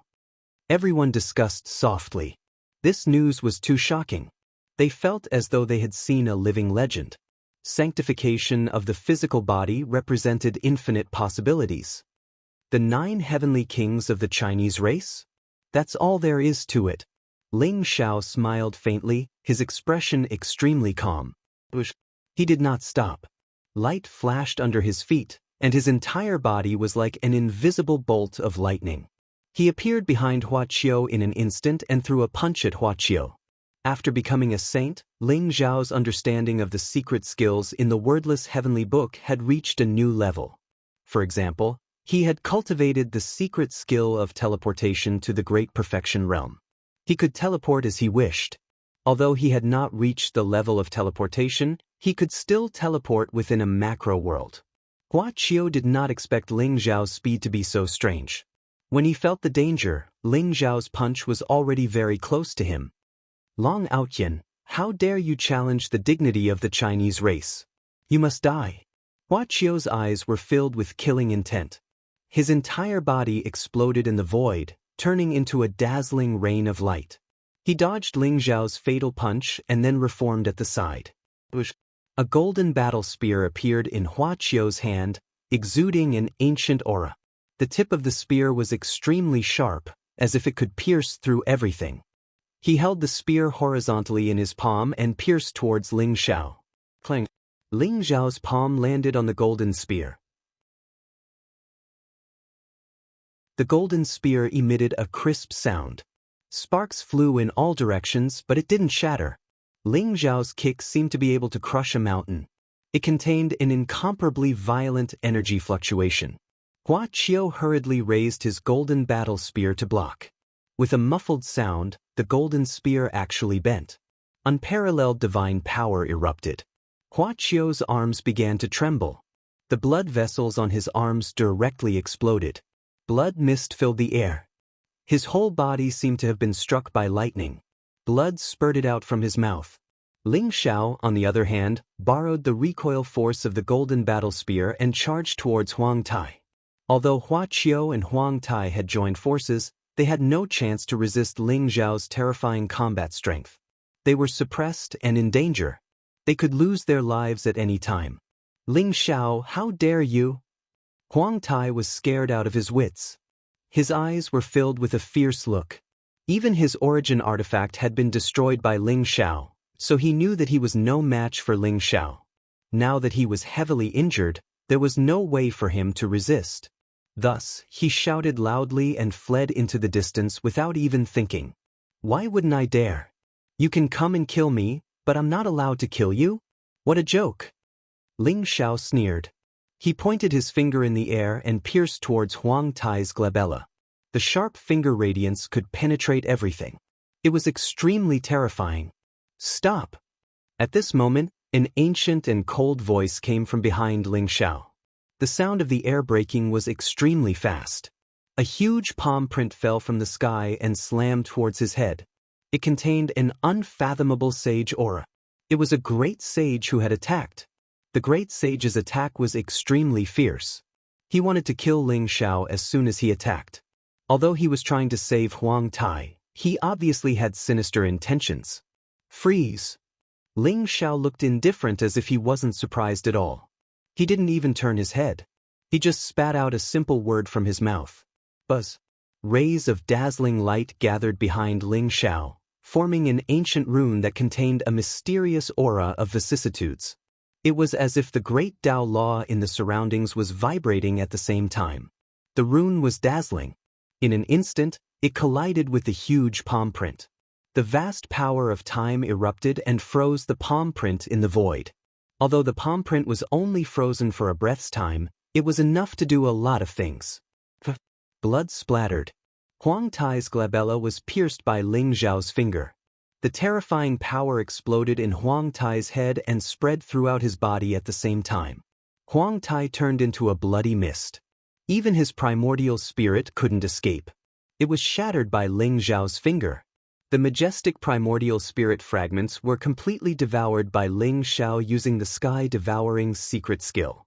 Everyone discussed softly. This news was too shocking. They felt as though they had seen a living legend. Sanctification of the physical body represented infinite possibilities. The 9 heavenly kings of the Chinese race? That's all there is to it. Ling Xiao smiled faintly, his expression extremely calm. He did not stop. Light flashed under his feet, and his entire body was like an invisible bolt of lightning. He appeared behind Hua Qiu in an instant and threw a punch at Hua Qiu. After becoming a saint, Ling Zhao's understanding of the secret skills in the wordless heavenly book had reached a new level. For example, he had cultivated the secret skill of teleportation to the Great Perfection realm. He could teleport as he wished. Although he had not reached the level of teleportation, he could still teleport within a macro world. Hua Qiu did not expect Ling Zhao's speed to be so strange. When he felt the danger, Ling Zhao's punch was already very close to him. Long Outyan, how dare you challenge the dignity of the Chinese race? You must die. Hua Qiu's eyes were filled with killing intent. His entire body exploded in the void, turning into a dazzling rain of light. He dodged Ling Zhao's fatal punch and then reformed at the side. A golden battle spear appeared in Hua Qiu's hand, exuding an ancient aura. The tip of the spear was extremely sharp, as if it could pierce through everything. He held the spear horizontally in his palm and pierced towards Ling Zhao. Clang! Ling Zhao's palm landed on the golden spear. The golden spear emitted a crisp sound. Sparks flew in all directions, but it didn't shatter. Ling Zhao's kick seemed to be able to crush a mountain. It contained an incomparably violent energy fluctuation. Hua Qiu hurriedly raised his golden battle spear to block. With a muffled sound, the golden spear actually bent. Unparalleled divine power erupted. Hua Qiu's arms began to tremble. The blood vessels on his arms directly exploded. Blood mist filled the air. His whole body seemed to have been struck by lightning. Blood spurted out from his mouth. Ling Zhao, on the other hand, borrowed the recoil force of the golden battle spear and charged towards Huang Tai. Although Hua Qiu and Huang Tai had joined forces, they had no chance to resist Ling Zhao's terrifying combat strength. They were suppressed and in danger. They could lose their lives at any time. Ling Zhao, how dare you? Huang Tai was scared out of his wits. His eyes were filled with a fierce look. Even his origin artifact had been destroyed by Ling Zhao, so he knew that he was no match for Ling Zhao. Now that he was heavily injured, there was no way for him to resist. Thus, he shouted loudly and fled into the distance without even thinking. Why wouldn't I dare? You can come and kill me, but I'm not allowed to kill you? What a joke! Ling Zhao sneered. He pointed his finger in the air and pierced towards Huang Tai's glabella. The sharp finger radiance could penetrate everything. It was extremely terrifying. Stop! At this moment, an ancient and cold voice came from behind Ling Zhao. The sound of the air breaking was extremely fast. A huge palm print fell from the sky and slammed towards his head. It contained an unfathomable sage aura. It was a great sage who had attacked. The great sage's attack was extremely fierce. He wanted to kill Ling Zhao as soon as he attacked. Although he was trying to save Huang Tai, he obviously had sinister intentions. Freeze! Ling Zhao looked indifferent as if he wasn't surprised at all. He didn't even turn his head. He just spat out a simple word from his mouth. Buzz! Rays of dazzling light gathered behind Ling Zhao, forming an ancient rune that contained a mysterious aura of vicissitudes. It was as if the great Tao law in the surroundings was vibrating at the same time. The rune was dazzling. In an instant, it collided with the huge palm print. The vast power of time erupted and froze the palm print in the void. Although the palm print was only frozen for a breath's time, it was enough to do a lot of things. Blood splattered. Huang Tai's glabella was pierced by Ling Zhao's finger. The terrifying power exploded in Huang Tai's head and spread throughout his body at the same time. Huang Tai turned into a bloody mist. Even his primordial spirit couldn't escape. It was shattered by Ling Zhao's finger. The majestic primordial spirit fragments were completely devoured by Ling Zhao using the sky-devouring secret skill.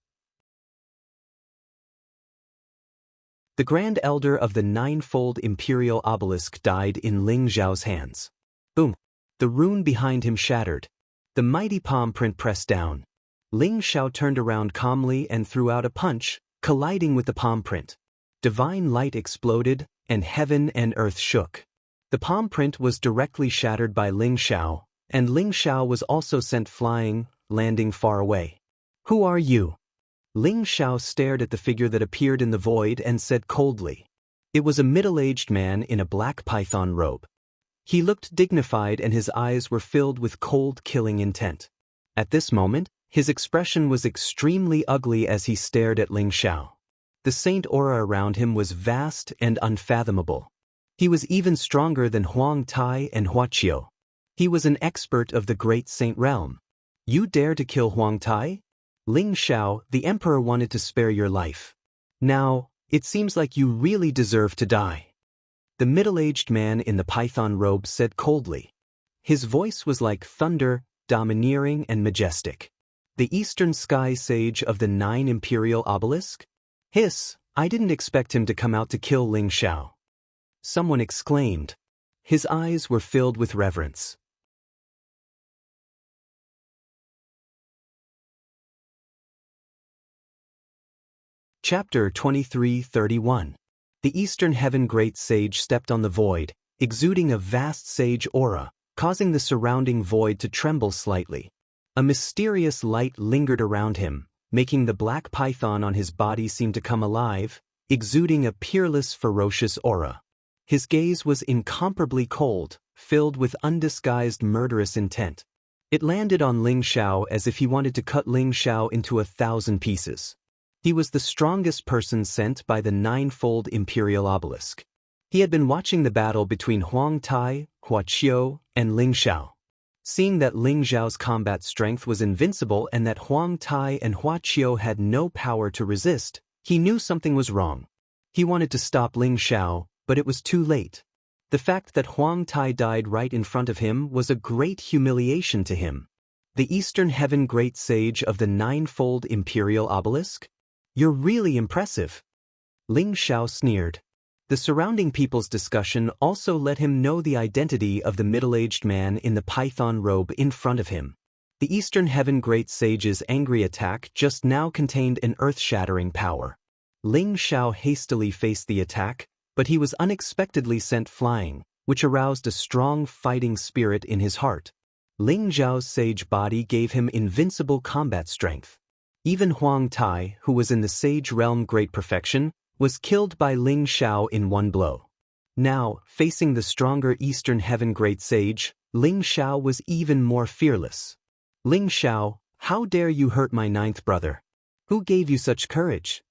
The Grand Elder of the Ninefold Imperial Obelisk died in Ling Zhao's hands. Boom! The rune behind him shattered. The mighty palm print pressed down. Ling Zhao turned around calmly and threw out a punch, colliding with the palm print. Divine light exploded, and heaven and earth shook. The palm print was directly shattered by Ling Zhao, and Ling Zhao was also sent flying, landing far away. "Who are you?" Ling Xiao stared at the figure that appeared in the void and said coldly. It was a middle-aged man in a black python robe. He looked dignified and his eyes were filled with cold, killing intent. At this moment, his expression was extremely ugly as he stared at Ling Xiao. The saint aura around him was vast and unfathomable. He was even stronger than Huang Tai and Hua Qiu. He was an expert of the great saint realm. "You dare to kill Huang Tai? Ling Xiao, the emperor wanted to spare your life. Now, it seems like you really deserve to die." The middle-aged man in the python robe said coldly. His voice was like thunder, domineering and majestic. "The eastern sky sage of the 9 imperial obelisk? Hiss, I didn't expect him to come out to kill Ling Xiao." Someone exclaimed. His eyes were filled with reverence. Chapter 23:31. The Eastern Heaven Great Sage stepped on the void, exuding a vast sage aura, causing the surrounding void to tremble slightly. A mysterious light lingered around him, making the black python on his body seem to come alive, exuding a peerless, ferocious aura. His gaze was incomparably cold, filled with undisguised murderous intent. It landed on Ling Xiao as if he wanted to cut Ling Xiao into 1,000 pieces. He was the strongest person sent by the 9-fold imperial obelisk. He had been watching the battle between Huang Tai, Hua Qiu, and Ling Xiao. Seeing that Ling Xiao's combat strength was invincible and that Huang Tai and Hua Qiu had no power to resist, he knew something was wrong. He wanted to stop Ling Xiao, but it was too late. The fact that Huang Tai died right in front of him was a great humiliation to him. "The Eastern Heaven Great Sage of the 9-fold imperial obelisk? You're really impressive." Ling Xiao sneered. The surrounding people's discussion also let him know the identity of the middle-aged man in the python robe in front of him. The Eastern Heaven Great Sage's angry attack just now contained an earth-shattering power. Ling Xiao hastily faced the attack, but he was unexpectedly sent flying, which aroused a strong fighting spirit in his heart. Ling Xiao's sage body gave him invincible combat strength. Even Huang Tai, who was in the sage realm great perfection, was killed by Ling Xiao in one blow. Now, facing the stronger Eastern Heaven Great Sage, Ling Xiao was even more fearless. "Ling Xiao, how dare you hurt my 9th brother? Who gave you such courage?"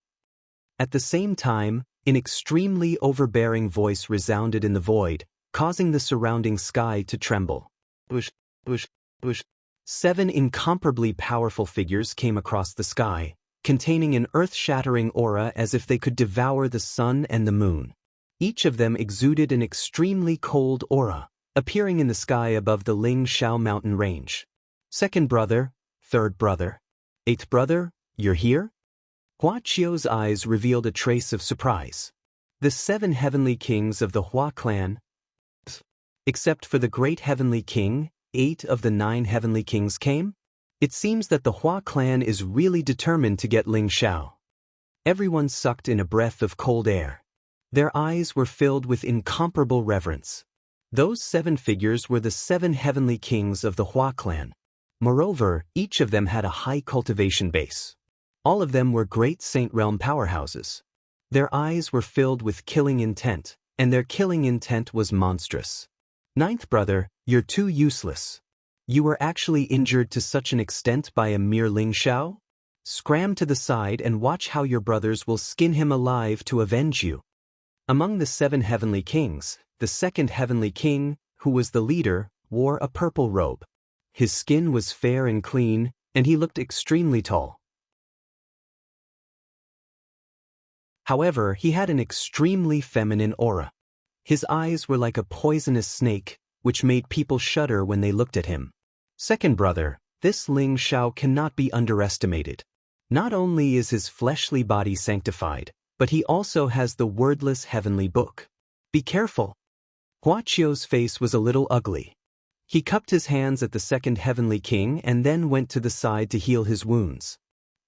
At the same time, an extremely overbearing voice resounded in the void, causing the surrounding sky to tremble. "Bush, bush, bush." 7 incomparably powerful figures came across the sky, containing an earth-shattering aura as if they could devour the sun and the moon. Each of them exuded an extremely cold aura, appearing in the sky above the Ling Xiao mountain range. "Second brother, 3rd brother, 8th brother, you're here?" Hua Qiu's eyes revealed a trace of surprise. The 7 heavenly kings of the Hua clan. Except for the great heavenly king, 8 of the 9 heavenly kings came? It seems that the Hua clan is really determined to get Ling Xiao. Everyone sucked in a breath of cold air. Their eyes were filled with incomparable reverence. Those 7 figures were the 7 heavenly kings of the Hua clan. Moreover, each of them had a high cultivation base. All of them were great saint realm powerhouses. Their eyes were filled with killing intent, and their killing intent was monstrous. "9th brother, you're too useless. You were actually injured to such an extent by a mere Ling Xiao? Scram to the side and watch how your brothers will skin him alive to avenge you." Among the 7 heavenly kings, the 2nd heavenly king, who was the leader, wore a purple robe. His skin was fair and clean, and he looked extremely tall. However, he had an extremely feminine aura. His eyes were like a poisonous snake, which made people shudder when they looked at him. "Second brother, this Ling Xiao cannot be underestimated. Not only is his fleshly body sanctified, but he also has the wordless heavenly book. Be careful." Hua Qiu's face was a little ugly. He cupped his hands at the 2nd heavenly king and then went to the side to heal his wounds.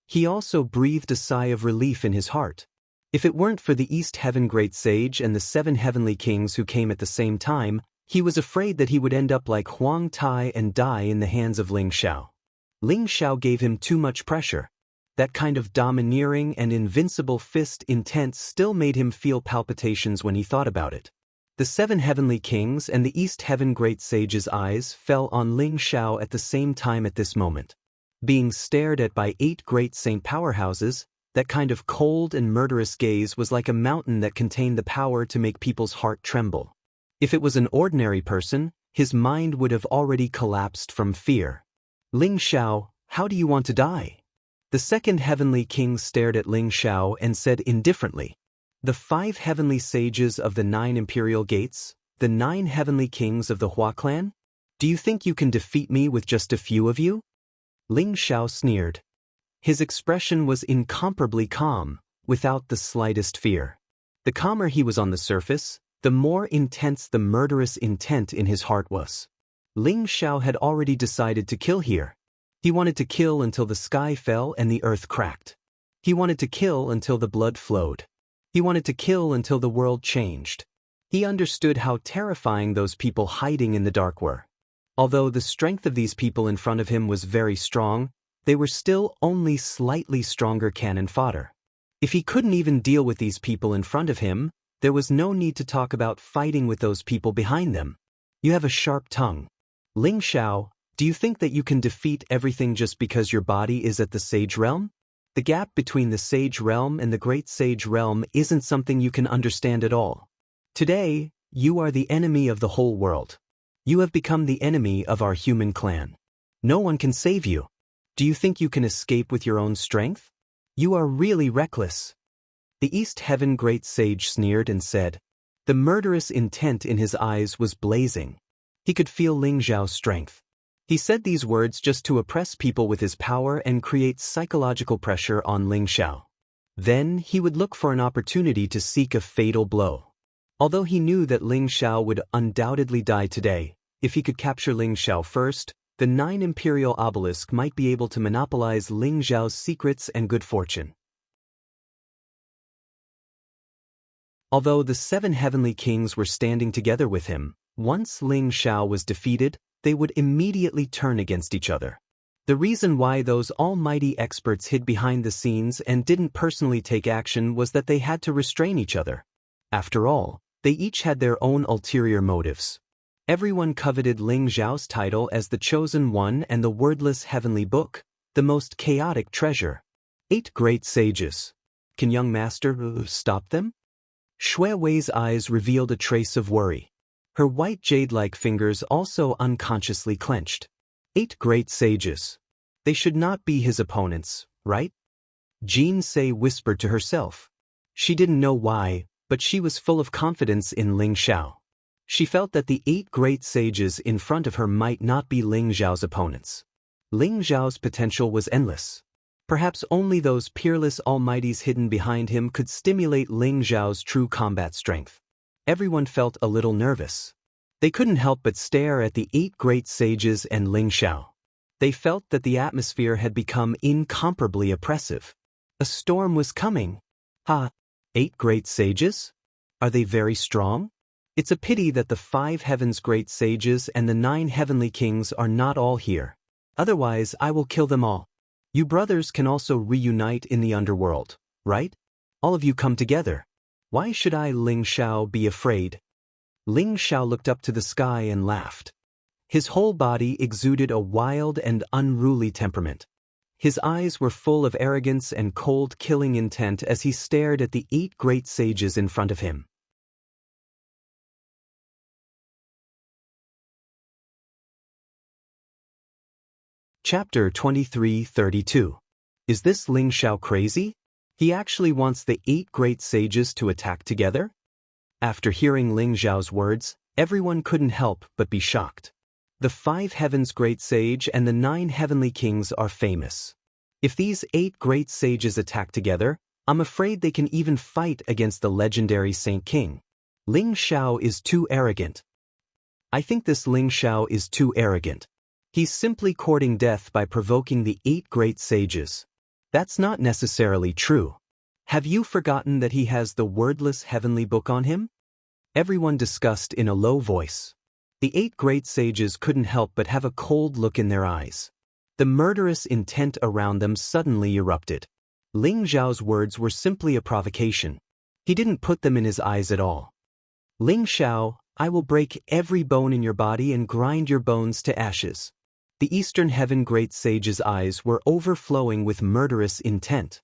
He also breathed a sigh of relief in his heart. If it weren't for the East Heaven Great Sage and the 7 heavenly kings who came at the same time, he was afraid that he would end up like Huang Tai and die in the hands of Ling Xiao. Ling Xiao gave him too much pressure. That kind of domineering and invincible fist intent still made him feel palpitations when he thought about it. The 7 heavenly kings and the East Heaven Great Sage's eyes fell on Ling Xiao at the same time at this moment. Being stared at by 8 great saint powerhouses, that kind of cold and murderous gaze was like a mountain that contained the power to make people's heart tremble. If it was an ordinary person, his mind would have already collapsed from fear. Ling Xiao, how do you want to die? The 2nd heavenly king stared at Ling Xiao and said indifferently, the 5 heavenly sages of the 9 imperial gates, the 9 heavenly kings of the Hua clan? Do you think you can defeat me with just a few of you? Ling Xiao sneered. His expression was incomparably calm, without the slightest fear. The calmer he was on the surface, the more intense the murderous intent in his heart was. Ling Xiao had already decided to kill here. He wanted to kill until the sky fell and the earth cracked. He wanted to kill until the blood flowed. He wanted to kill until the world changed. He understood how terrifying those people hiding in the dark were. Although the strength of these people in front of him was very strong, they were still only slightly stronger cannon fodder. If he couldn't even deal with these people in front of him, there was no need to talk about fighting with those people behind them. You have a sharp tongue. Ling Xiao, do you think that you can defeat everything just because your body is at the Sage Realm? The gap between the Sage Realm and the Great Sage Realm isn't something you can understand at all. Today, you are the enemy of the whole world. You have become the enemy of our human clan. No one can save you. Do you think you can escape with your own strength? You are really reckless. The East Heaven Great Sage sneered and said. The murderous intent in his eyes was blazing. He could feel Ling Xiao's strength. He said these words just to oppress people with his power and create psychological pressure on Ling Xiao. Then he would look for an opportunity to seek a fatal blow. Although he knew that Ling Xiao would undoubtedly die today, if he could capture Ling Xiao first, the 9 imperial obelisk might be able to monopolize Ling Xiao's secrets and good fortune. Although the 7 heavenly kings were standing together with him, once Ling Xiao was defeated, they would immediately turn against each other. The reason why those almighty experts hid behind the scenes and didn't personally take action was that they had to restrain each other. After all, they each had their own ulterior motives. Everyone coveted Ling Xiao's title as the Chosen One and the wordless heavenly book, the most chaotic treasure. 8 great sages. Can young master stop them? Shui Wei's eyes revealed a trace of worry. Her white jade-like fingers also unconsciously clenched. 8 great sages. They should not be his opponents, right? Jean Sei whispered to herself. She didn't know why, but she was full of confidence in Ling Xiao. She felt that the 8 great sages in front of her might not be Ling Xiao's opponents. Ling Xiao's potential was endless. Perhaps only those peerless almighties hidden behind him could stimulate Ling Xiao's true combat strength. Everyone felt a little nervous. They couldn't help but stare at the 8 great sages and Ling Xiao. They felt that the atmosphere had become incomparably oppressive. A storm was coming. 8 great sages? Are they very strong? It's a pity that the 5 heavens great sages and the 9 heavenly kings are not all here. Otherwise, I will kill them all. You brothers can also reunite in the underworld, right? All of you come together. Why should I, Ling Xiao, be afraid? Ling Xiao looked up to the sky and laughed. His whole body exuded a wild and unruly temperament. His eyes were full of arrogance and cold, killing intent as he stared at the 8 great sages in front of him. Chapter 23:32. Is this Ling Xiao crazy? He actually wants the 8 great sages to attack together? After hearing Ling Xiao's words, everyone couldn't help but be shocked. The 5 heavens great sage and the 9 heavenly kings are famous. If these 8 great sages attack together, I'm afraid they can even fight against the legendary Saint King. Ling Xiao is too arrogant. I think this Ling Xiao is too arrogant. He's simply courting death by provoking the 8 great sages. That's not necessarily true. Have you forgotten that he has the wordless heavenly book on him? Everyone discussed in a low voice. The 8 great sages couldn't help but have a cold look in their eyes. The murderous intent around them suddenly erupted. Ling Xiao's words were simply a provocation. He didn't put them in his eyes at all. Ling Xiao, I will break every bone in your body and grind your bones to ashes. The Eastern Heaven Great Sage's eyes were overflowing with murderous intent.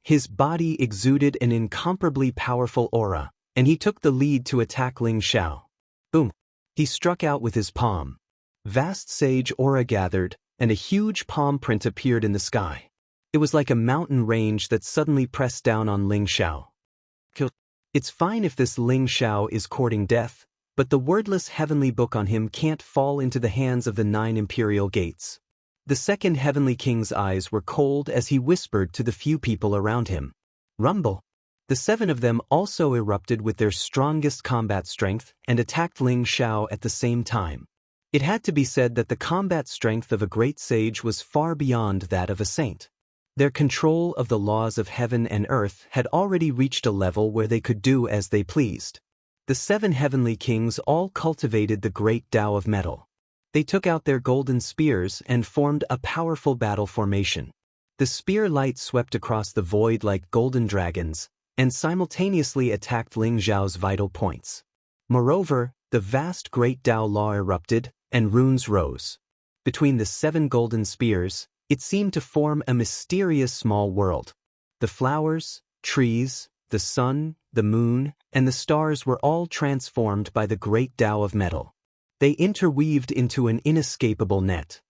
His body exuded an incomparably powerful aura, and he took the lead to attack Ling Xiao. Boom! He struck out with his palm. Vast sage aura gathered, and a huge palm print appeared in the sky. It was like a mountain range that suddenly pressed down on Ling Xiao. It's fine if this Ling Xiao is courting death, but the wordless heavenly book on him can't fall into the hands of the 9 imperial gates. The second heavenly king's eyes were cold as he whispered to the few people around him. Rumble! The 7 of them also erupted with their strongest combat strength and attacked Ling Xiao at the same time. It had to be said that the combat strength of a great sage was far beyond that of a saint. Their control of the laws of heaven and earth had already reached a level where they could do as they pleased. The 7 heavenly kings all cultivated the great Tao of metal. They took out their golden spears and formed a powerful battle formation. The spear light swept across the void like golden dragons, and simultaneously attacked Ling Xiao's vital points. Moreover, the vast great Tao law erupted, and runes rose. Between the 7 golden spears, it seemed to form a mysterious small world. The flowers, trees, the sun, the moon, and the stars were all transformed by the great Tao of metal. They interweaved into an inescapable net.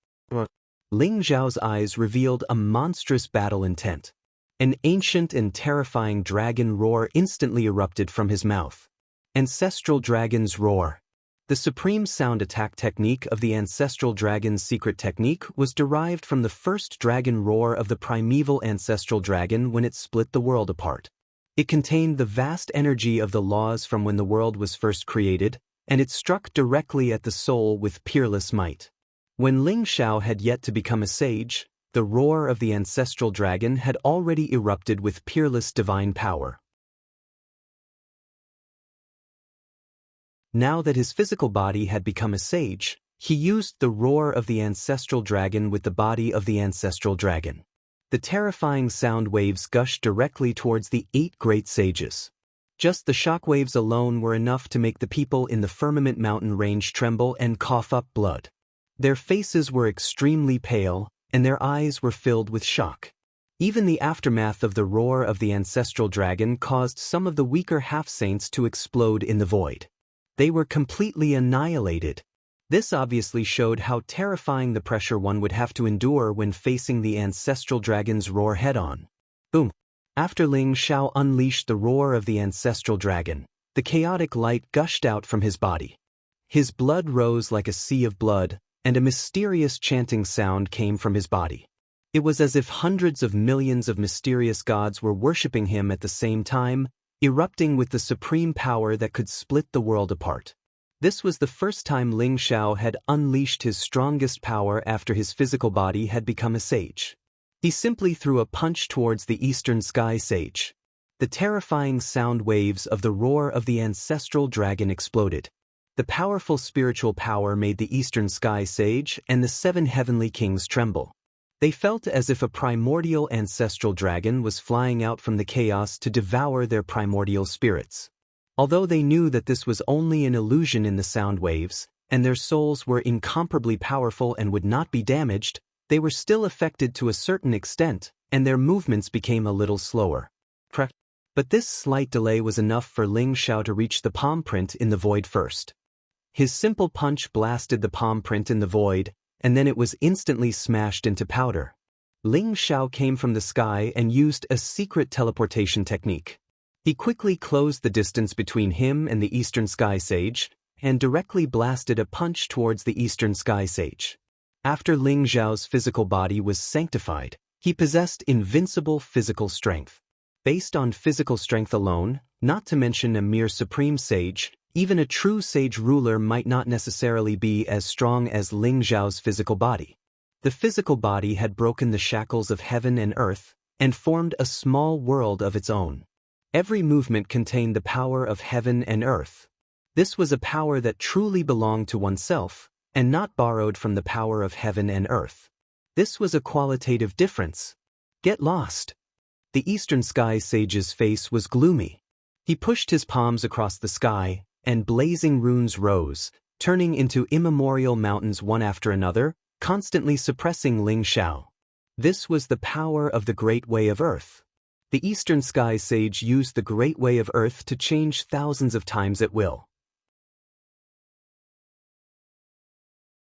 Ling Xiao's eyes revealed a monstrous battle intent. An ancient and terrifying dragon roar instantly erupted from his mouth. Ancestral Dragon's Roar. The supreme sound attack technique of the Ancestral Dragon's secret technique was derived from the first dragon roar of the primeval ancestral dragon when it split the world apart. It contained the vast energy of the laws from when the world was first created, and it struck directly at the soul with peerless might. When Ling Xiao had yet to become a sage, the roar of the ancestral dragon had already erupted with peerless divine power. Now that his physical body had become a sage, he used the roar of the ancestral dragon with the body of the ancestral dragon. The terrifying sound waves gushed directly towards the 8 great sages. Just the shock waves alone were enough to make the people in the Firmament Mountain range tremble and cough up blood. Their faces were extremely pale, and their eyes were filled with shock. Even the aftermath of the roar of the ancestral dragon caused some of the weaker half-saints to explode in the void. They were completely annihilated. This obviously showed how terrifying the pressure one would have to endure when facing the ancestral dragon's roar head-on. Boom! After Ling Xiao unleashed the roar of the ancestral dragon, the chaotic light gushed out from his body. His blood rose like a sea of blood, and a mysterious chanting sound came from his body. It was as if hundreds of millions of mysterious gods were worshipping him at the same time, erupting with the supreme power that could split the world apart. This was the first time Ling Xiao had unleashed his strongest power after his physical body had become a sage. He simply threw a punch towards the Eastern Sky Sage. The terrifying sound waves of the roar of the ancestral dragon exploded. The powerful spiritual power made the Eastern Sky Sage and the 7 heavenly kings tremble. They felt as if a primordial ancestral dragon was flying out from the chaos to devour their primordial spirits. Although they knew that this was only an illusion in the sound waves, and their souls were incomparably powerful and would not be damaged, they were still affected to a certain extent, and their movements became a little slower. But this slight delay was enough for Ling Xiao to reach the palm print in the void first. His simple punch blasted the palm print in the void, and then it was instantly smashed into powder. Ling Xiao came from the sky and used a secret teleportation technique. He quickly closed the distance between him and the Eastern Sky Sage, and directly blasted a punch towards the Eastern Sky Sage. After Ling Xiao's physical body was sanctified, he possessed invincible physical strength. Based on physical strength alone, not to mention a mere supreme sage, even a true sage ruler might not necessarily be as strong as Ling Xiao's physical body. The physical body had broken the shackles of heaven and earth, and formed a small world of its own. Every movement contained the power of heaven and earth. This was a power that truly belonged to oneself, and not borrowed from the power of heaven and earth. This was a qualitative difference. Get lost. The Eastern Sky Sage's face was gloomy. He pushed his palms across the sky, and blazing runes rose, turning into immemorial mountains one after another, constantly suppressing Ling Xiao. This was the power of the Great Way of Earth. The Eastern Sky Sage used the Great Way of Earth to change thousands of times at will.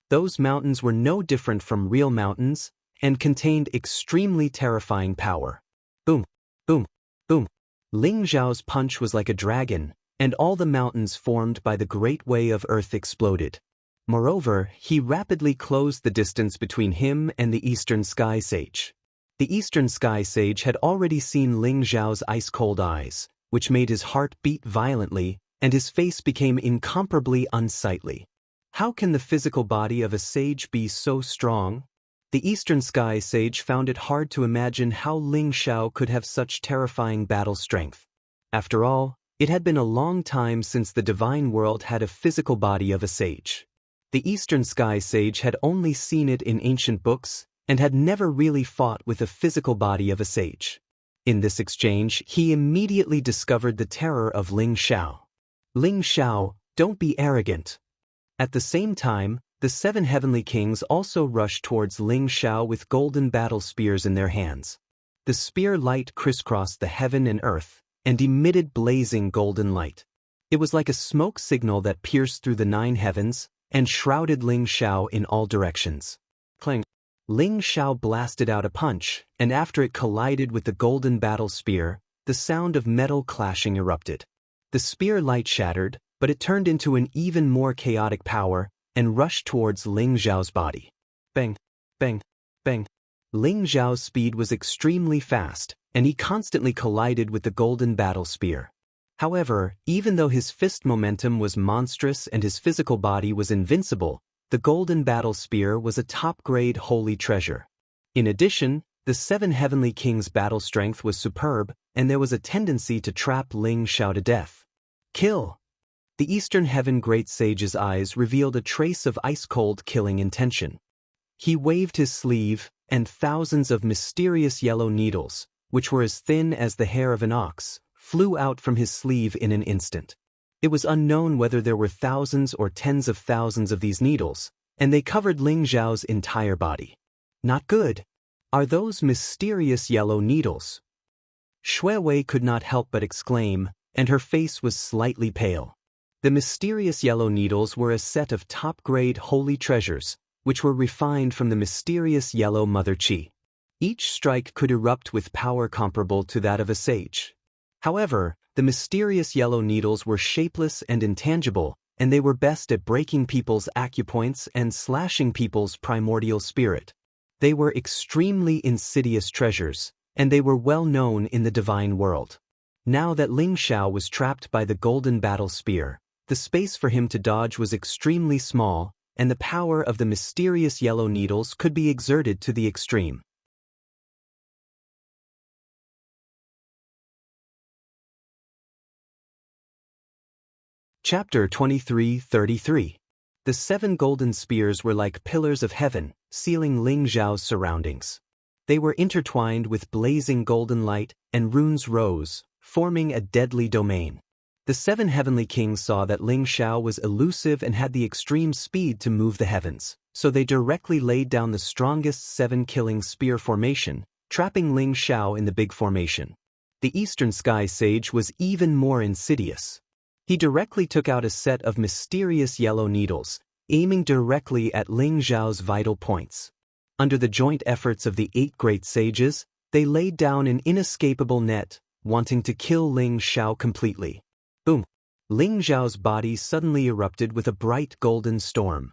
Those mountains were no different from real mountains, and contained extremely terrifying power. Boom, boom, boom. Ling Xiao's punch was like a dragon, and all the mountains formed by the Great Way of Earth exploded. Moreover, he rapidly closed the distance between him and the Eastern Sky Sage. The Eastern Sky Sage had already seen Ling Xiao's ice-cold eyes, which made his heart beat violently, and his face became incomparably unsightly. How can the physical body of a sage be so strong? The Eastern Sky Sage found it hard to imagine how Ling Xiao could have such terrifying battle strength. After all, it had been a long time since the divine world had a physical body of a sage. The Eastern Sky Sage had only seen it in ancient books, and had never really fought with a physical body of a sage. In this exchange, he immediately discovered the terror of Ling Xiao. Ling Xiao, don't be arrogant. At the same time, the 7 heavenly kings also rushed towards Ling Xiao with golden battle spears in their hands. The spear light crisscrossed the heaven and earth, and emitted blazing golden light. It was like a smoke signal that pierced through the 9 heavens, and shrouded Ling Xiao in all directions. Clang! Ling Xiao blasted out a punch, and after it collided with the golden battle spear, the sound of metal clashing erupted. The spear light shattered, but it turned into an even more chaotic power, and rushed towards Ling Xiao's body. Bang, bang, bang. Ling Xiao's speed was extremely fast, and he constantly collided with the golden battle spear. However, even though his fist momentum was monstrous and his physical body was invincible, the golden battle spear was a top-grade holy treasure. In addition, the 7 heavenly kings' battle strength was superb, and there was a tendency to trap Ling Xiao to death. Kill! The Eastern Heaven Great Sage's eyes revealed a trace of ice-cold killing intention. He waved his sleeve, and thousands of mysterious yellow needles, which were as thin as the hair of an ox, flew out from his sleeve in an instant. It was unknown whether there were thousands or tens of thousands of these needles, and they covered Ling Xiao's entire body. Not good. Are those mysterious yellow needles? Shui Wei could not help but exclaim, and her face was slightly pale. The mysterious yellow needles were a set of top-grade holy treasures, which were refined from the mysterious yellow Mother Qi. Each strike could erupt with power comparable to that of a sage. However, the mysterious yellow needles were shapeless and intangible, and they were best at breaking people's acupoints and slashing people's primordial spirit. They were extremely insidious treasures, and they were well known in the divine world. Now that Ling Xiao was trapped by the golden battle spear, the space for him to dodge was extremely small, and the power of the mysterious yellow needles could be exerted to the extreme. Chapter 23:33. The 7 golden spears were like pillars of heaven, sealing Ling Xiao's surroundings. They were intertwined with blazing golden light, and runes rose, forming a deadly domain. The 7 heavenly kings saw that Ling Xiao was elusive and had the extreme speed to move the heavens, so they directly laid down the strongest 7-killing spear formation, trapping Ling Xiao in the big formation. The Eastern Sky Sage was even more insidious. He directly took out a set of mysterious yellow needles, aiming directly at Ling Xiao's vital points. Under the joint efforts of the 8 great sages, they laid down an inescapable net, wanting to kill Ling Xiao completely. Boom! Ling Xiao's body suddenly erupted with a bright golden storm.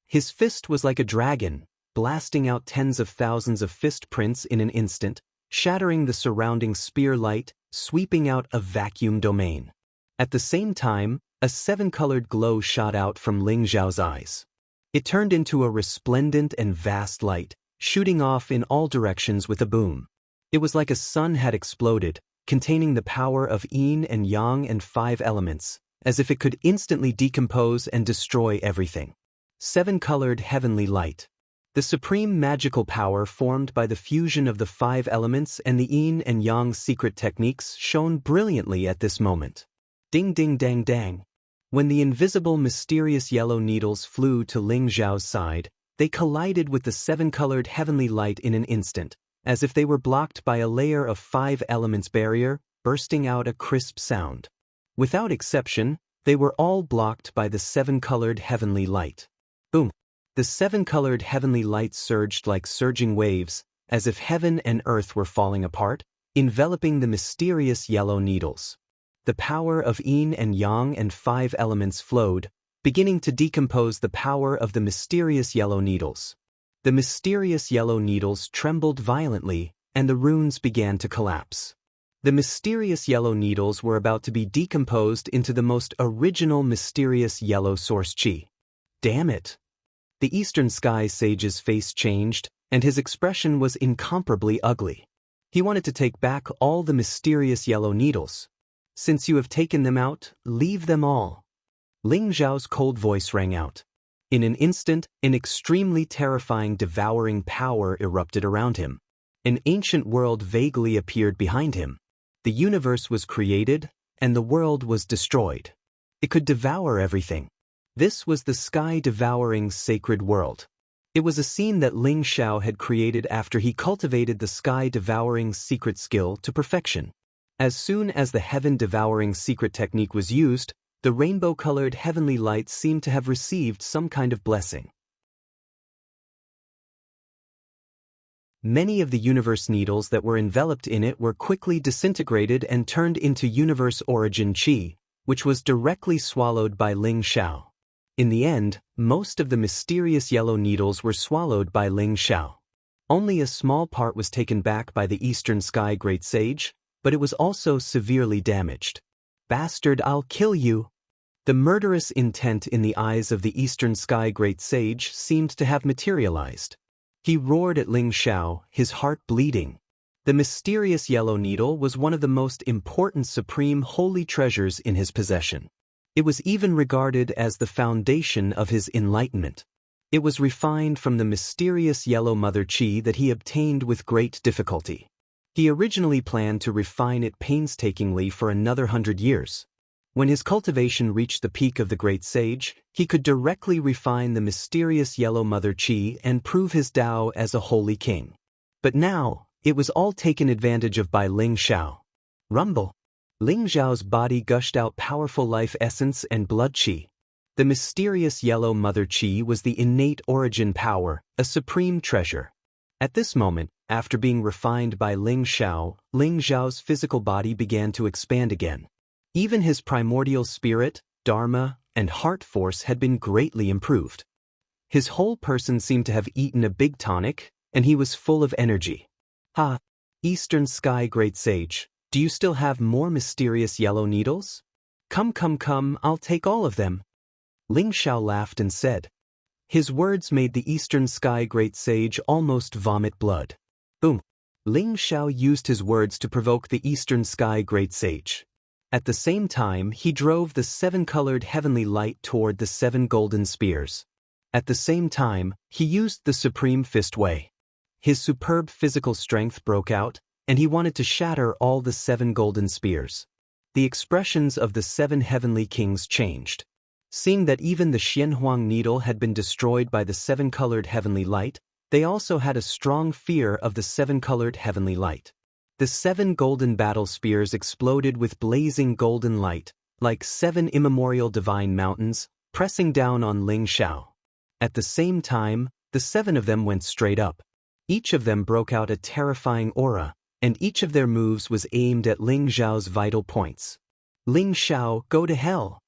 His fist was like a dragon, blasting out tens of thousands of fist prints in an instant, shattering the surrounding spear light, sweeping out a vacuum domain. At the same time, a 7-colored glow shot out from Ling Xiao's eyes. It turned into a resplendent and vast light, shooting off in all directions with a boom. It was like a sun had exploded, containing the power of yin and yang and 5 elements, as if it could instantly decompose and destroy everything. 7-colored heavenly light. The supreme magical power formed by the fusion of the 5 elements and the yin and yang secret techniques shone brilliantly at this moment. Ding ding dang dang. When the invisible mysterious yellow needles flew to Ling Zhao's side, they collided with the 7-colored heavenly light in an instant, as if they were blocked by a layer of 5 elements barrier, bursting out a crisp sound. Without exception, they were all blocked by the 7-colored heavenly light. Boom! The 7-colored heavenly light surged like surging waves, as if heaven and earth were falling apart, enveloping the mysterious yellow needles. The power of yin and yang and 5 elements flowed, beginning to decompose the power of the mysterious yellow needles. The mysterious yellow needles trembled violently, and the runes began to collapse. The mysterious yellow needles were about to be decomposed into the most original mysterious yellow source chi. Damn it! The Eastern Sky Sage's face changed, and his expression was incomparably ugly. He wanted to take back all the mysterious yellow needles. Since you have taken them out, leave them all. Ling Zhao's cold voice rang out. In an instant, an extremely terrifying devouring power erupted around him. An ancient world vaguely appeared behind him. The universe was created, and the world was destroyed. It could devour everything. This was the sky-devouring sacred world. It was a scene that Ling Zhao had created after he cultivated the sky-devouring secret skill to perfection. As soon as the heaven-devouring secret technique was used, the rainbow-colored heavenly light seemed to have received some kind of blessing. Many of the universe needles that were enveloped in it were quickly disintegrated and turned into universe origin chi, which was directly swallowed by Ling Zhao. In the end, most of the mysterious yellow needles were swallowed by Ling Zhao. Only a small part was taken back by the Eastern Sky Great Sage, but it was also severely damaged. Bastard, I'll kill you! The murderous intent in the eyes of the Eastern Sky Great Sage seemed to have materialized. He roared at Ling Zhao, his heart bleeding. The mysterious yellow needle was one of the most important supreme holy treasures in his possession. It was even regarded as the foundation of his enlightenment. It was refined from the mysterious yellow mother chi that he obtained with great difficulty. He originally planned to refine it painstakingly for another 100 years. When his cultivation reached the peak of the Great Sage, he could directly refine the mysterious yellow mother chi and prove his Tao as a holy king. But now, it was all taken advantage of by Ling Zhao. Rumble! Ling Zhao's body gushed out powerful life essence and blood chi. The mysterious yellow mother chi was the innate origin power, a supreme treasure. At this moment, after being refined by Ling Zhao's physical body began to expand again. Even his primordial spirit, dharma, and heart force had been greatly improved. His whole person seemed to have eaten a big tonic, and he was full of energy. Ha! Eastern Sky Great Sage, do you still have more mysterious yellow needles? Come, I'll take all of them. Ling Zhao laughed and said. His words made the Eastern Sky Great Sage almost vomit blood. Boom! Ling Zhao used his words to provoke the Eastern Sky Great Sage. At the same time, he drove the 7-colored heavenly light toward the 7 golden spears. At the same time, he used the Supreme Fist Way. His superb physical strength broke out, and he wanted to shatter all the 7 golden spears. The expressions of the 7 heavenly kings changed. Seeing that even the Xianhuang needle had been destroyed by the 7-colored heavenly light, they also had a strong fear of the 7-colored heavenly light. The 7 golden battle spears exploded with blazing golden light, like 7 immemorial divine mountains, pressing down on Ling Zhao. At the same time, the 7 of them went straight up. Each of them broke out a terrifying aura, and each of their moves was aimed at Ling Zhao's vital points. Ling Zhao, go to hell!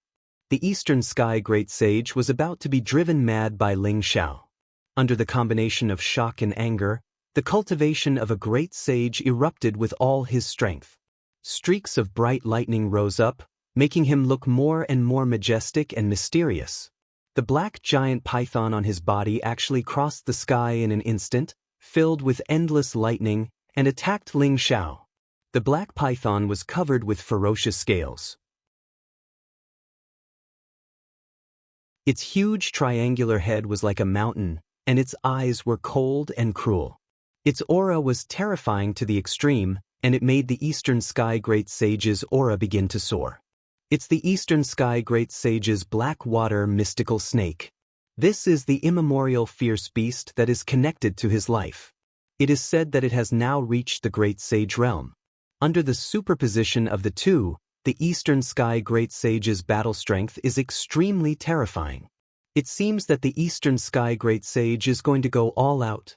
The Eastern Sky Great Sage was about to be driven mad by Ling Zhao. Under the combination of shock and anger, the cultivation of a great sage erupted with all his strength. Streaks of bright lightning rose up, making him look more and more majestic and mysterious. The black giant python on his body actually crossed the sky in an instant, filled with endless lightning, and attacked Ling Zhao. The black python was covered with ferocious scales. Its huge triangular head was like a mountain, and its eyes were cold and cruel. Its aura was terrifying to the extreme, and it made the Eastern Sky Great Sage's aura begin to soar. It's the Eastern Sky Great Sage's black water mystical snake. This is the immemorial fierce beast that is connected to his life. It is said that it has now reached the Great Sage realm. Under the superposition of the two, the Eastern Sky Great Sage's battle strength is extremely terrifying. It seems that the Eastern Sky Great Sage is going to go all out.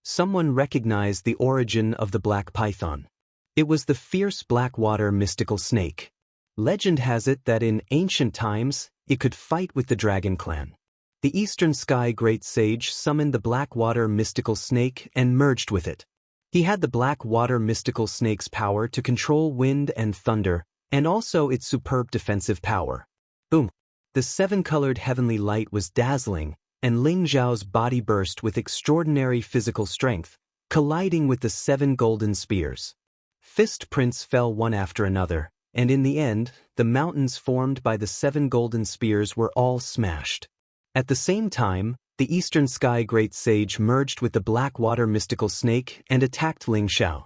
Someone recognized the origin of the black python. It was the fierce blackwater mystical snake. Legend has it that in ancient times, it could fight with the dragon clan. The Eastern Sky Great Sage summoned the blackwater mystical snake and merged with it. He had the blackwater mystical snake's power to control wind and thunder, and also its superb defensive power. Boom! The seven-colored heavenly light was dazzling, and Ling Zhao's body burst with extraordinary physical strength, colliding with the 7 golden spears. Fist prints fell one after another, and in the end, the mountains formed by the 7 golden spears were all smashed. At the same time, the Eastern Sky Great Sage merged with the Blackwater mystical snake and attacked Ling Zhao.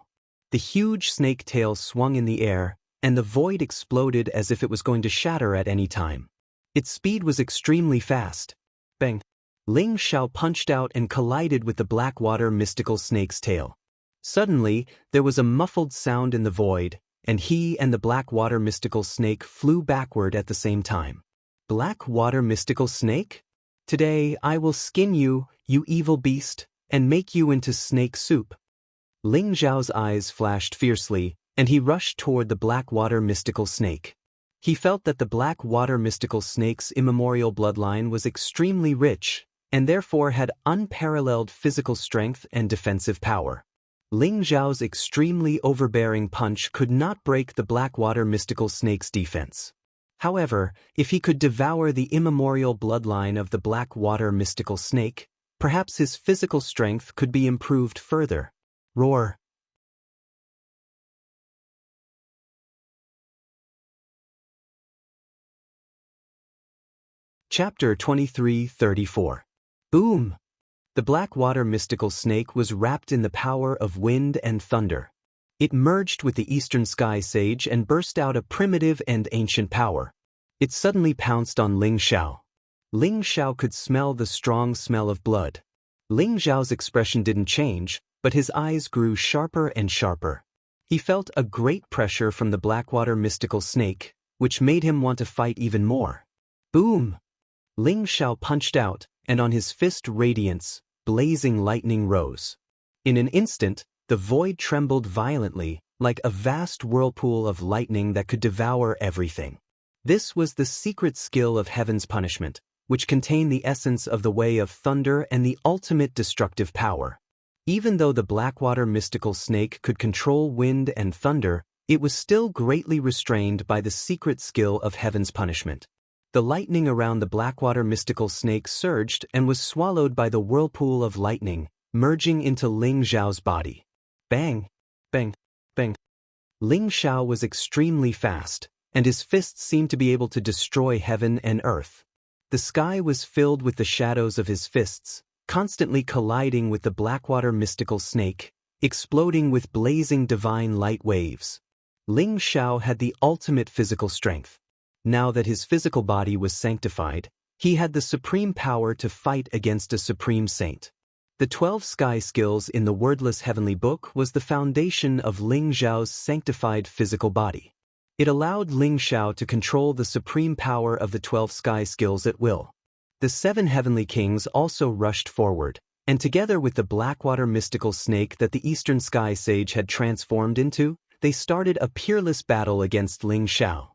The huge snake tail swung in the air, and the void exploded as if it was going to shatter at any time. Its speed was extremely fast. Bang! Ling Zhao punched out and collided with the Blackwater mystical snake's tail. Suddenly, there was a muffled sound in the void, and he and the Blackwater mystical snake flew backward at the same time. Blackwater mystical snake? Today I will skin you, you evil beast, and make you into snake soup. Ling Zhao's eyes flashed fiercely, and he rushed toward the Blackwater mystical snake. He felt that the Blackwater mystical snake's immemorial bloodline was extremely rich, and therefore had unparalleled physical strength and defensive power. Ling Zhao's extremely overbearing punch could not break the Blackwater mystical snake's defense. However, if he could devour the immemorial bloodline of the Blackwater mystical snake, perhaps his physical strength could be improved further. Roar! Chapter 23-34. Boom! The Blackwater mystical snake was wrapped in the power of wind and thunder. It merged with the Eastern Sky Sage and burst out a primitive and ancient power. It suddenly pounced on Ling Zhao. Ling Zhao could smell the strong smell of blood. Ling Zhao's expression didn't change, but his eyes grew sharper and sharper. He felt a great pressure from the Blackwater mystical snake, which made him want to fight even more. Boom! Ling Zhao punched out, and on his fist radiance, blazing lightning rose. In an instant, the void trembled violently, like a vast whirlpool of lightning that could devour everything. This was the secret skill of Heaven's punishment, which contained the essence of the way of thunder and the ultimate destructive power. Even though the Blackwater mystical snake could control wind and thunder, it was still greatly restrained by the secret skill of Heaven's punishment. The lightning around the Blackwater mystical snake surged and was swallowed by the whirlpool of lightning, merging into Ling Zhao's body. Bang! Bang! Bang! Ling Zhao was extremely fast, and his fists seemed to be able to destroy heaven and earth. The sky was filled with the shadows of his fists, constantly colliding with the Blackwater mystical snake, exploding with blazing divine light waves. Ling Zhao had the ultimate physical strength. Now that his physical body was sanctified, he had the supreme power to fight against a supreme saint. The 12 sky skills in the wordless heavenly book was the foundation of Ling Zhao's sanctified physical body. It allowed Ling Zhao to control the supreme power of the 12 sky skills at will. The 7 heavenly kings also rushed forward, and together with the Blackwater mystical snake that the Eastern Sky Sage had transformed into, they started a peerless battle against Ling Zhao.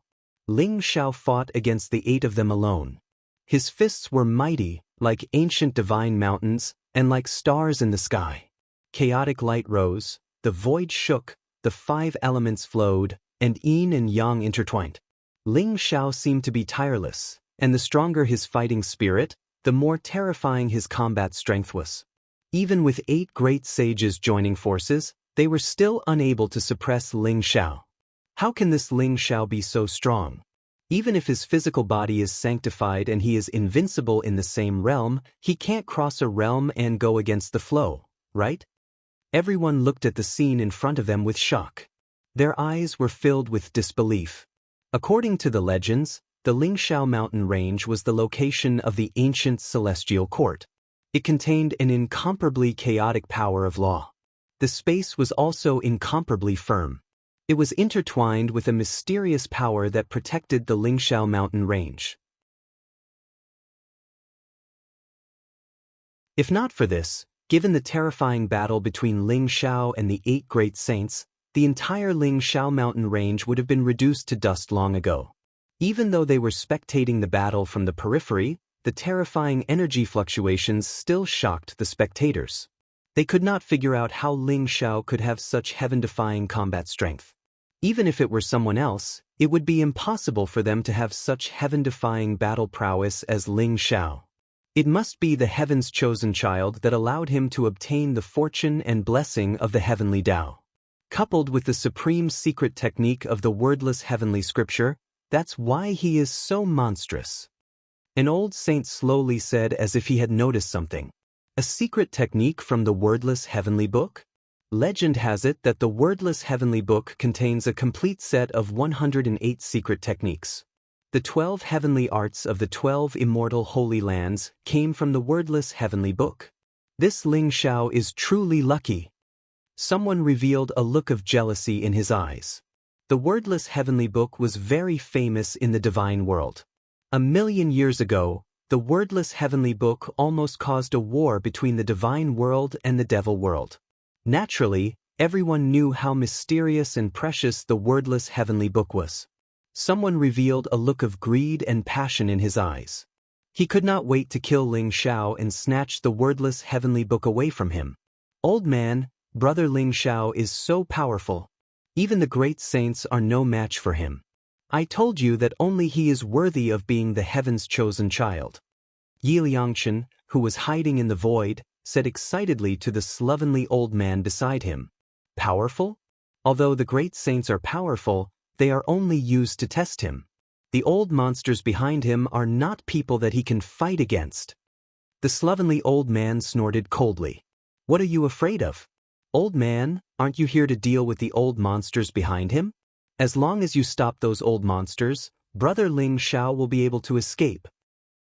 Ling Zhao fought against the 8 of them alone. His fists were mighty, like ancient divine mountains, and like stars in the sky. Chaotic light rose, the void shook, the 5 elements flowed, and yin and yang intertwined. Ling Zhao seemed to be tireless, and the stronger his fighting spirit, the more terrifying his combat strength was. Even with 8 great sages joining forces, they were still unable to suppress Ling Zhao. How can this Ling Zhao be so strong? Even if his physical body is sanctified and he is invincible in the same realm, he can't cross a realm and go against the flow, right? Everyone looked at the scene in front of them with shock. Their eyes were filled with disbelief. According to the legends, the Lingshao mountain range was the location of the ancient celestial court. It contained an incomparably chaotic power of law. The space was also incomparably firm. It was intertwined with a mysterious power that protected the Lingshao mountain range. If not for this, given the terrifying battle between Lingshao and the 8 great saints, the entire Lingshao mountain range would have been reduced to dust long ago. Even though they were spectating the battle from the periphery, the terrifying energy fluctuations still shocked the spectators. They could not figure out how Lingshao could have such heaven-defying combat strength. Even if it were someone else, it would be impossible for them to have such heaven-defying battle prowess as Lingshao. It must be the heaven's chosen child that allowed him to obtain the fortune and blessing of the heavenly Tao. Coupled with the supreme secret technique of the wordless heavenly scripture, that's why he is so monstrous. An old saint slowly said as if he had noticed something. A secret technique from the wordless heavenly book? Legend has it that the wordless heavenly book contains a complete set of 108 secret techniques. The 12 heavenly arts of the 12 immortal holy lands came from the wordless heavenly book. This Lingshao is truly lucky. Someone revealed a look of jealousy in his eyes. The wordless heavenly book was very famous in the divine world. 1,000,000 years ago, the wordless heavenly book almost caused a war between the divine world and the devil world. Naturally, everyone knew how mysterious and precious the wordless heavenly book was. Someone revealed a look of greed and passion in his eyes. He could not wait to kill Lingshao and snatch the wordless heavenly book away from him. Old man, Brother Lingshao is so powerful. Even the great saints are no match for him. I told you that only he is worthy of being the heaven's chosen child. Yi Liangchen, who was hiding in the void, said excitedly to the slovenly old man beside him. Powerful? Although the great saints are powerful, they are only used to test him. The old monsters behind him are not people that he can fight against. The slovenly old man snorted coldly. What are you afraid of? Old man, aren't you here to deal with the old monsters behind him? As long as you stop those old monsters, Brother Lingshao will be able to escape.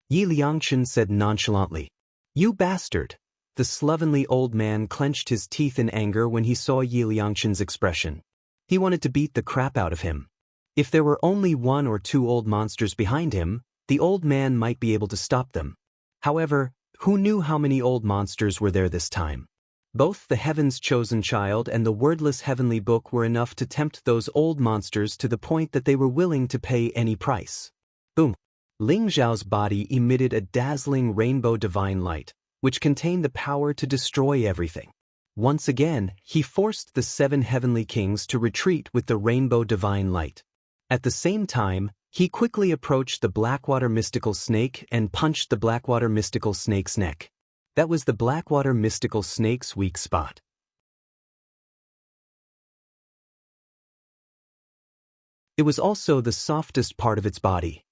Yi Liangchen said nonchalantly. You bastard! The slovenly old man clenched his teeth in anger when he saw Yi Liangchen's expression. He wanted to beat the crap out of him. If there were only 1 or 2 old monsters behind him, the old man might be able to stop them. However, who knew how many old monsters were there this time? Both the heaven's chosen child and the wordless heavenly book were enough to tempt those old monsters to the point that they were willing to pay any price. Boom! Lingzhao's body emitted a dazzling rainbow divine light, which contained the power to destroy everything. Once again, he forced the 7 heavenly kings to retreat with the rainbow divine light. At the same time, he quickly approached the Blackwater mystical snake and punched the Blackwater mystical snake's neck. That was the Blackwater mystical snake's weak spot. It was also the softest part of its body.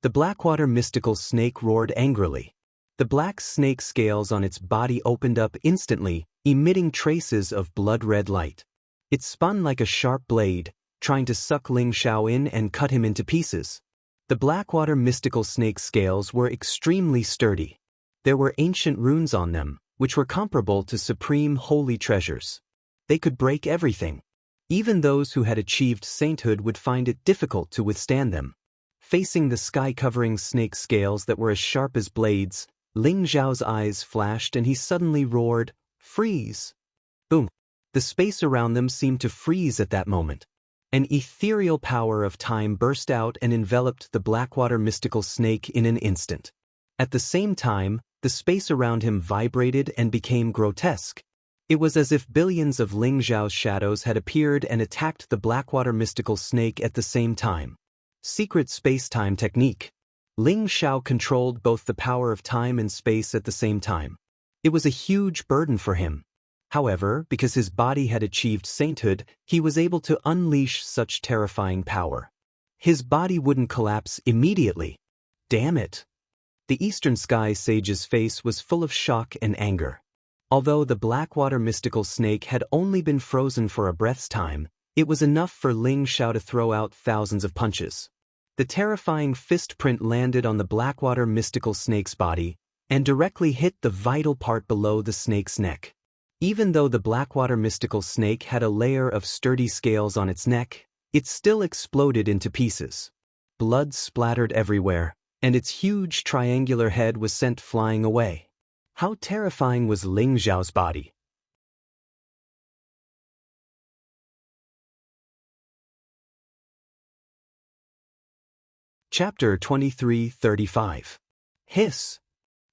The Blackwater mystical snake roared angrily. The black snake scales on its body opened up instantly, emitting traces of blood-red light. It spun like a sharp blade, trying to suck Lingshao in and cut him into pieces. The Blackwater mystical snake's scales were extremely sturdy. There were ancient runes on them, which were comparable to supreme holy treasures. They could break everything. Even those who had achieved sainthood would find it difficult to withstand them. Facing the sky-covering snake scales that were as sharp as blades, Ling Zhao's eyes flashed and he suddenly roared, "Freeze!" Boom! The space around them seemed to freeze at that moment. An ethereal power of time burst out and enveloped the Blackwater mystical snake in an instant. At the same time, the space around him vibrated and became grotesque. It was as if billions of Ling Zhao's shadows had appeared and attacked the Blackwater mystical snake at the same time. Secret space-time technique. Ling Zhao controlled both the power of time and space at the same time. It was a huge burden for him. However, because his body had achieved sainthood, he was able to unleash such terrifying power. his body wouldn't collapse immediately. Damn it! The Eastern Sky Sage's face was full of shock and anger. Although the Blackwater mystical snake had only been frozen for a breath's time, it was enough for Ling Xiao to throw out thousands of punches. The terrifying fist print landed on the Blackwater mystical snake's body and directly hit the vital part below the snake's neck. Even though the Blackwater mystical snake had a layer of sturdy scales on its neck, it still exploded into pieces. Blood splattered everywhere, and its huge triangular head was sent flying away. How terrifying was Ling Xiao's body? Chapter 23:35. Hiss!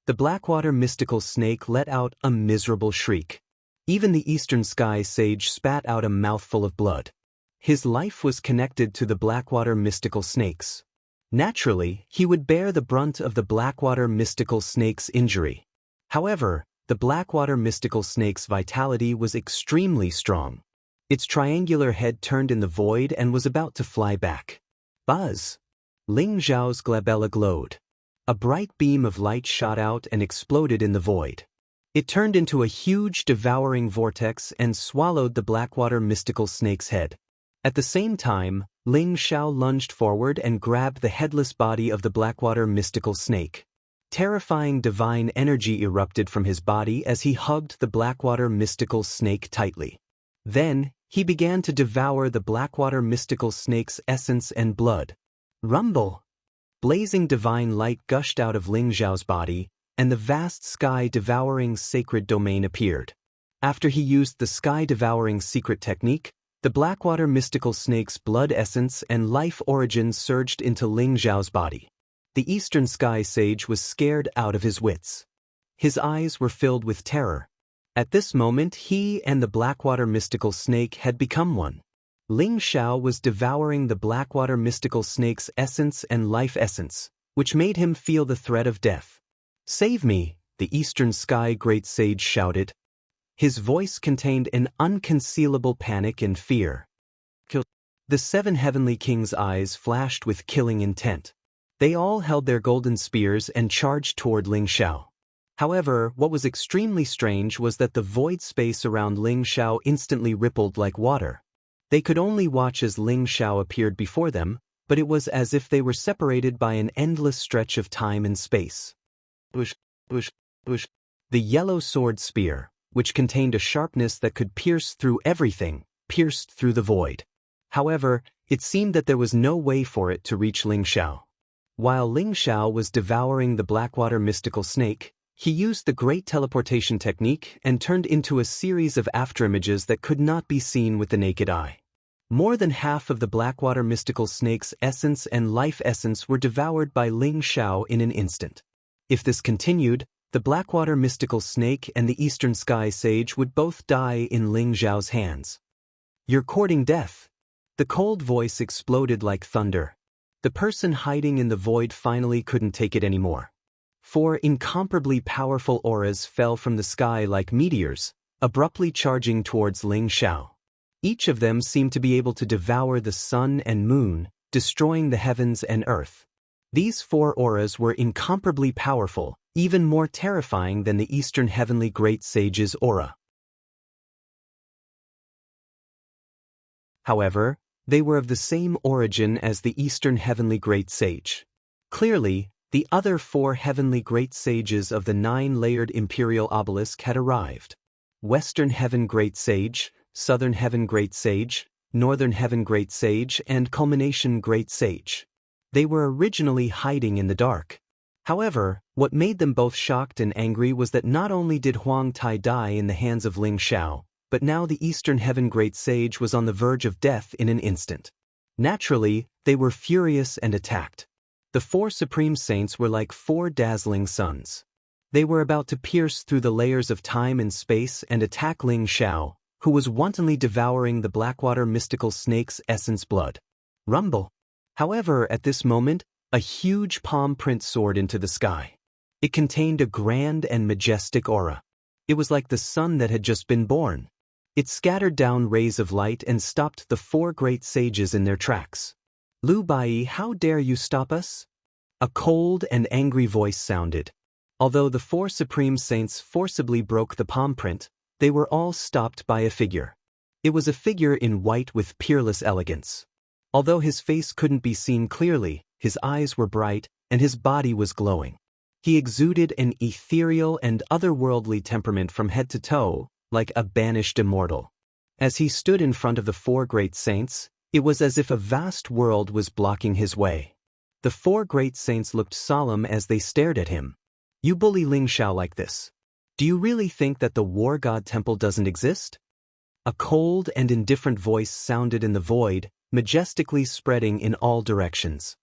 The Blackwater mystical snake let out a miserable shriek. Even the Eastern Sky Sage spat out a mouthful of blood. His life was connected to the Blackwater mystical snakes. Naturally, he would bear the brunt of the Blackwater mystical snake's injury. However, the Blackwater mystical snake's vitality was extremely strong. Its triangular head turned in the void and was about to fly back. Buzz! Ling Xiao's glabella glowed. A bright beam of light shot out and exploded in the void. It turned into a huge devouring vortex and swallowed the Blackwater mystical snake's head. At the same time, Ling Xiao lunged forward and grabbed the headless body of the Blackwater mystical snake. Terrifying divine energy erupted from his body as he hugged the Blackwater mystical snake tightly. Then, he began to devour the Blackwater mystical snake's essence and blood. Rumble! Blazing divine light gushed out of Ling Xiao's body, and the vast sky-devouring sacred domain appeared. After he used the sky-devouring secret technique, the Blackwater mystical snake's blood essence and life origin surged into Ling Xiao's body. The Eastern Sky Sage was scared out of his wits. His eyes were filled with terror. At this moment, he and the Blackwater mystical snake had become one. Ling Xiao was devouring the Blackwater mystical snake's essence and life essence, which made him feel the threat of death. "Save me," the Eastern Sky Great Sage shouted. His voice contained an unconcealable panic and fear. The 7 heavenly kings' eyes flashed with killing intent. They all held their golden spears and charged toward Ling Xiao. However, what was extremely strange was that the void space around Ling Xiao instantly rippled like water. They could only watch as Ling Xiao appeared before them, but it was as if they were separated by an endless stretch of time and space. Bush, bush, bush. The yellow sword spear, which contained a sharpness that could pierce through everything, pierced through the void. However, it seemed that there was no way for it to reach Ling Xiao. While Ling Xiao was devouring the Blackwater mystical snake, he used the great teleportation technique and turned into a series of afterimages that could not be seen with the naked eye. More than half of the Blackwater mystical snake's essence and life essence were devoured by Ling Xiao in an instant. If this continued, the Blackwater mystical snake and the Eastern Sky Sage would both die in Ling Xiao's hands. "You're courting death." The cold voice exploded like thunder. The person hiding in the void finally couldn't take it anymore. 4 incomparably powerful auras fell from the sky like meteors, abruptly charging towards Ling Xiao. Each of them seemed to be able to devour the sun and moon, destroying the heavens and earth. These 4 auras were incomparably powerful, even more terrifying than the Eastern Heavenly Great Sage's aura. However, they were of the same origin as the Eastern Heavenly Great Sage. Clearly, the other 4 Heavenly Great Sages of the 9-layered Imperial Obelisk had arrived. Western Heaven Great Sage, Southern Heaven Great Sage, Northern Heaven Great Sage, and Culmination Great Sage. They were originally hiding in the dark. However, what made them both shocked and angry was that not only did Huang Tai die in the hands of Ling Xiao, but now the Eastern Heaven Great Sage was on the verge of death in an instant. Naturally, they were furious and attacked. The 4 Supreme Saints were like 4 dazzling suns. They were about to pierce through the layers of time and space and attack Ling Xiao, who was wantonly devouring the Blackwater mystical snake's essence blood. Rumble! However, at this moment, a huge palm print soared into the sky. It contained a grand and majestic aura. It was like the sun that had just been born. It scattered down rays of light and stopped the 4 great sages in their tracks. "Lu Bai, how dare you stop us?" A cold and angry voice sounded. Although the four supreme saints forcibly broke the palm print, they were all stopped by a figure. It was a figure in white with peerless elegance. Although his face couldn't be seen clearly, his eyes were bright, and his body was glowing. He exuded an ethereal and otherworldly temperament from head to toe, like a banished immortal. As he stood in front of the four great saints, it was as if a vast world was blocking his way. The four great saints looked solemn as they stared at him. "You bully Ling Xiao like this. Do you really think that the War God Temple doesn't exist?" A cold and indifferent voice sounded in the void, majestically spreading in all directions.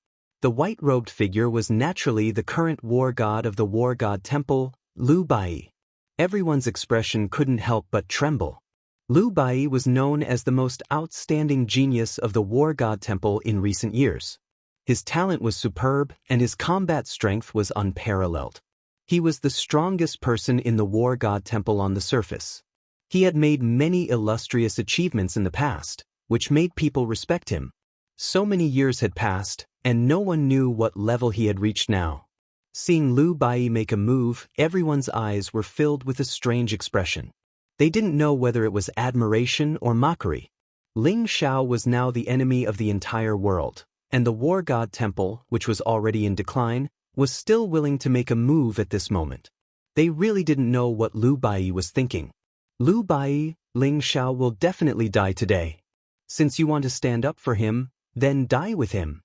The white-robed figure was naturally the current war god of the War God Temple, Lu Bai. Everyone's expression couldn't help but tremble. Lu Bai was known as the most outstanding genius of the War God Temple in recent years. His talent was superb, and his combat strength was unparalleled. He was the strongest person in the War God Temple on the surface. He had made many illustrious achievements in the past, which made people respect him. So many years had passed, and no one knew what level he had reached now. Seeing Lu Bai make a move, everyone's eyes were filled with a strange expression. They didn't know whether it was admiration or mockery. Ling Xiao was now the enemy of the entire world, and the War God Temple, which was already in decline, was still willing to make a move at this moment. They really didn't know what Lu Bai was thinking. "Lu Bai, Ling Xiao will definitely die today. Since you want to stand up for him, then die with him."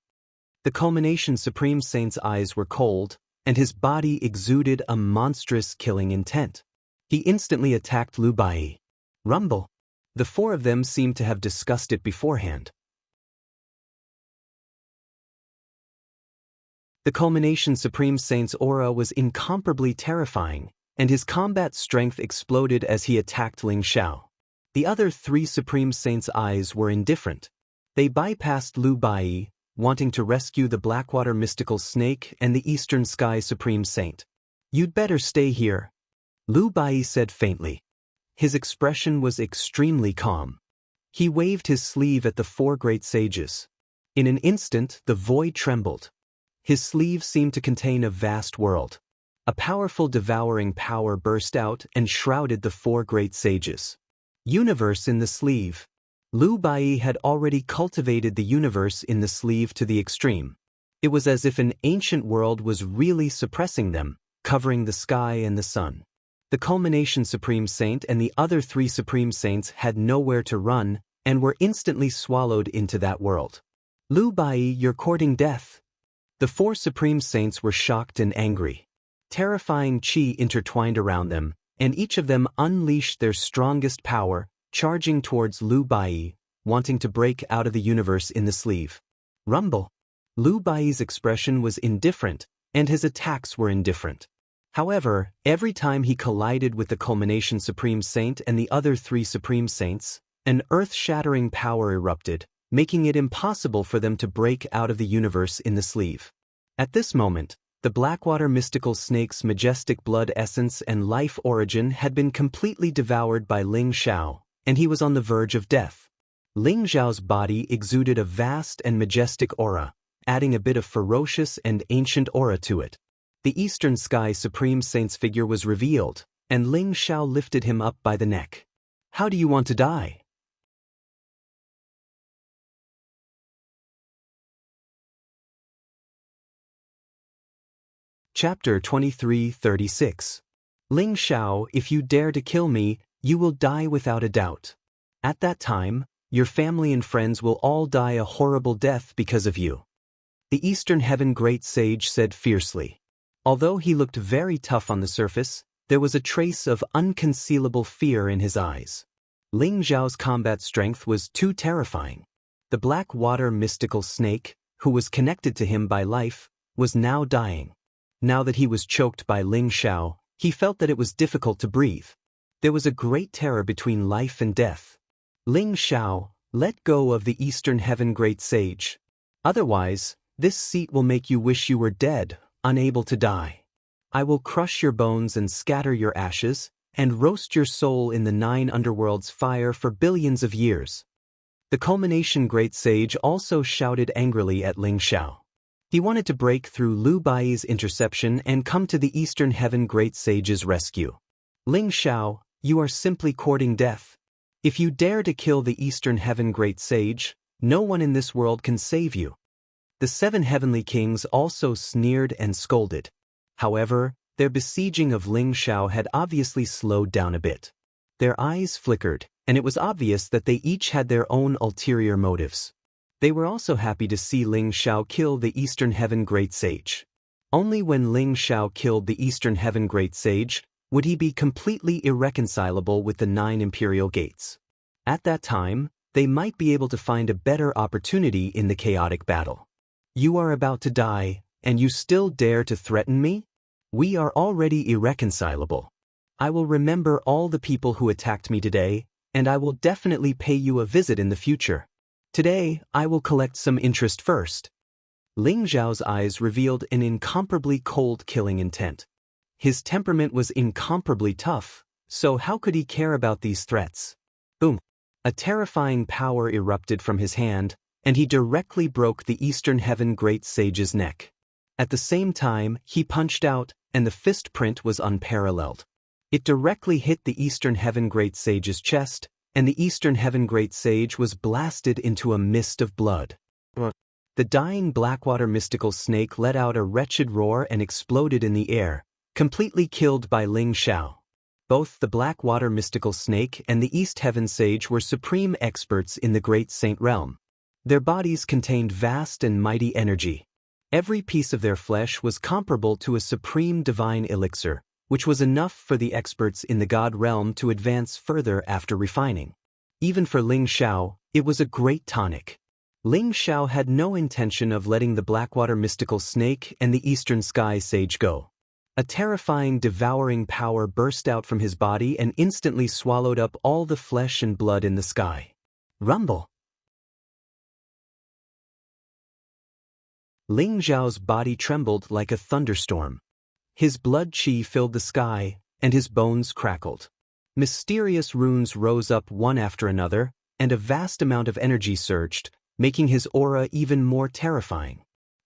The culmination Supreme Saint's eyes were cold, and his body exuded a monstrous killing intent. He instantly attacked Lu Bai. Rumble. The four of them seemed to have discussed it beforehand. The culmination Supreme Saint's aura was incomparably terrifying, and his combat strength exploded as he attacked Ling Xiao. The other three Supreme Saints' eyes were indifferent. They bypassed Lu Bai, wanting to rescue the Blackwater Mystical Snake and the Eastern Sky Supreme Saint. "You'd better stay here," Lu Bai said faintly. His expression was extremely calm. He waved his sleeve at the four great sages. In an instant, the void trembled. His sleeve seemed to contain a vast world. A powerful devouring power burst out and shrouded the four great sages. Universe in the sleeve. Lu Bai had already cultivated the universe in the sleeve to the extreme. It was as if an ancient world was really suppressing them, covering the sky and the sun. The culmination Supreme Saint and the other three Supreme Saints had nowhere to run and were instantly swallowed into that world. "Lu Bai, you're courting death." The four Supreme Saints were shocked and angry. Terrifying chi intertwined around them, and each of them unleashed their strongest power, charging towards Lu Bai, wanting to break out of the universe in the sleeve. Rumble. Lu Bai's expression was indifferent, and his attacks were indifferent. However, every time he collided with the culmination Supreme Saint and the other three Supreme Saints, an earth-shattering power erupted, making it impossible for them to break out of the universe in the sleeve. At this moment, the Blackwater Mystical Snake's majestic blood essence and life origin had been completely devoured by Ling Xiao, and he was on the verge of death. Ling Xiao's body exuded a vast and majestic aura, adding a bit of ferocious and ancient aura to it. The Eastern Sky Supreme Saint's figure was revealed, and Ling Xiao lifted him up by the neck. "How do you want to die?" Chapter 23:36. Ling Xiao, if you dare to kill me, you will die without a doubt. At that time, your family and friends will all die a horrible death because of you. The Eastern Heaven Great Sage said fiercely. Although he looked very tough on the surface, there was a trace of unconcealable fear in his eyes. Ling Xiao's combat strength was too terrifying. The Blackwater Mystical Snake, who was connected to him by life, was now dying. Now that he was choked by Ling Xiao, he felt that it was difficult to breathe. There was a great terror between life and death. "Ling Xiao, let go of the Eastern Heaven Great Sage. Otherwise, this seat will make you wish you were dead, unable to die. I will crush your bones and scatter your ashes, and roast your soul in the 9 underworlds fire for billions of years." The culmination great sage also shouted angrily at Ling Xiao. He wanted to break through Lu Bai's interception and come to the Eastern Heaven great sage's rescue. Ling Xiao, you are simply courting death. If you dare to kill the Eastern Heaven great sage, no one in this world can save you. The 7 heavenly kings also sneered and scolded. However, their besieging of Ling Xiao had obviously slowed down a bit. Their eyes flickered, and it was obvious that they each had their own ulterior motives. They were also happy to see Ling Xiao kill the Eastern Heaven great sage. Only when Ling Xiao killed the Eastern Heaven great sage would he be completely irreconcilable with the 9 imperial gates. At that time, they might be able to find a better opportunity in the chaotic battle. You are about to die, and you still dare to threaten me? We are already irreconcilable. I will remember all the people who attacked me today, and I will definitely pay you a visit in the future. Today, I will collect some interest first. Ling Xiao's eyes revealed an incomparably cold killing intent. His temperament was incomparably tough, so how could he care about these threats? Boom! A terrifying power erupted from his hand, and he directly broke the Eastern Heaven great sage's neck. At the same time, he punched out, and the fist print was unparalleled. It directly hit the Eastern Heaven great sage's chest, and the Eastern Heaven great sage was blasted into a mist of blood. The dying Blackwater mystical snake let out a wretched roar and exploded in the air, completely killed by Ling Xiao. Both the Blackwater mystical snake and the East Heaven sage were supreme experts in the Great Saint realm. Their bodies contained vast and mighty energy. Every piece of their flesh was comparable to a supreme divine elixir, which was enough for the experts in the God realm to advance further after refining. Even for Ling Xiao, it was a great tonic. Ling Xiao had no intention of letting the Blackwater mystical snake and the Eastern Sky sage go. A terrifying, devouring power burst out from his body and instantly swallowed up all the flesh and blood in the sky. Rumble! Ling Xiao's body trembled like a thunderstorm. His blood qi filled the sky, and his bones crackled. Mysterious runes rose up one after another, and a vast amount of energy surged, making his aura even more terrifying.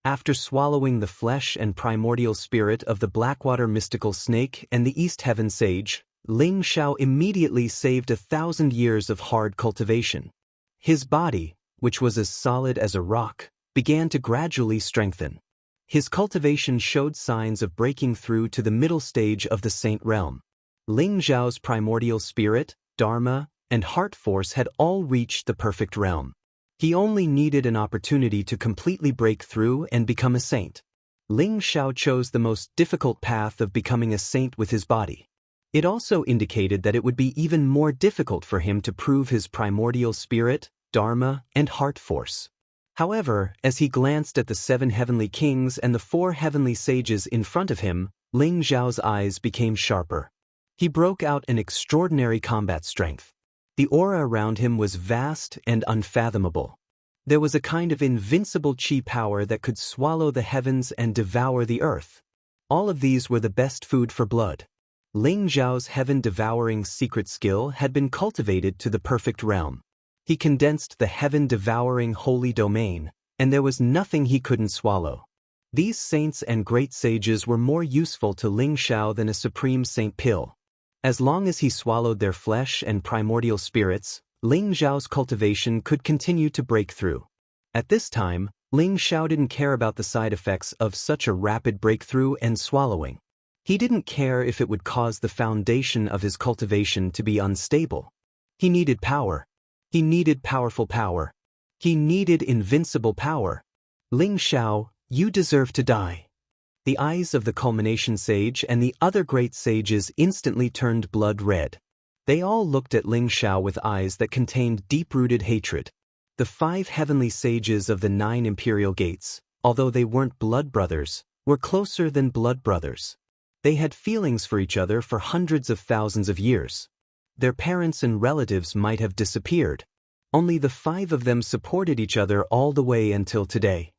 After swallowing the flesh and primordial spirit of the Blackwater mystical snake and the East Heaven sage, Ling Xiao immediately saved 1,000 years of hard cultivation. His body, which was as solid as a rock, began to gradually strengthen. His cultivation showed signs of breaking through to the middle stage of the Saint realm. Ling Xiao's primordial spirit, dharma, and heart force had all reached the perfect realm. He only needed an opportunity to completely break through and become a saint. Ling Xiao chose the most difficult path of becoming a saint with his body. It also indicated that it would be even more difficult for him to prove his primordial spirit, dharma, and heart force. However, as he glanced at the 7 heavenly kings and the 4 heavenly sages in front of him, Ling Xiao's eyes became sharper. He broke out an extraordinary combat strength. The aura around him was vast and unfathomable. There was a kind of invincible qi power that could swallow the heavens and devour the earth. All of these were the best food for blood. Ling Xiao's heaven-devouring secret skill had been cultivated to the perfect realm. He condensed the heaven-devouring holy domain, and there was nothing he couldn't swallow. These saints and great sages were more useful to Ling Xiao than a supreme saint pill. As long as he swallowed their flesh and primordial spirits, Ling Xiao's cultivation could continue to break through. At this time, Ling Xiao didn't care about the side effects of such a rapid breakthrough and swallowing. He didn't care if it would cause the foundation of his cultivation to be unstable. He needed power. He needed powerful power. He needed invincible power. Ling Xiao, you deserve to die. The eyes of the culmination sage and the other great sages instantly turned blood red. They all looked at Ling Xiao with eyes that contained deep-rooted hatred. The 5 heavenly sages of the 9 imperial gates, although they weren't blood brothers, were closer than blood brothers. They had feelings for each other for hundreds of thousands of years. Their parents and relatives might have disappeared. Only the 5 of them supported each other all the way until today.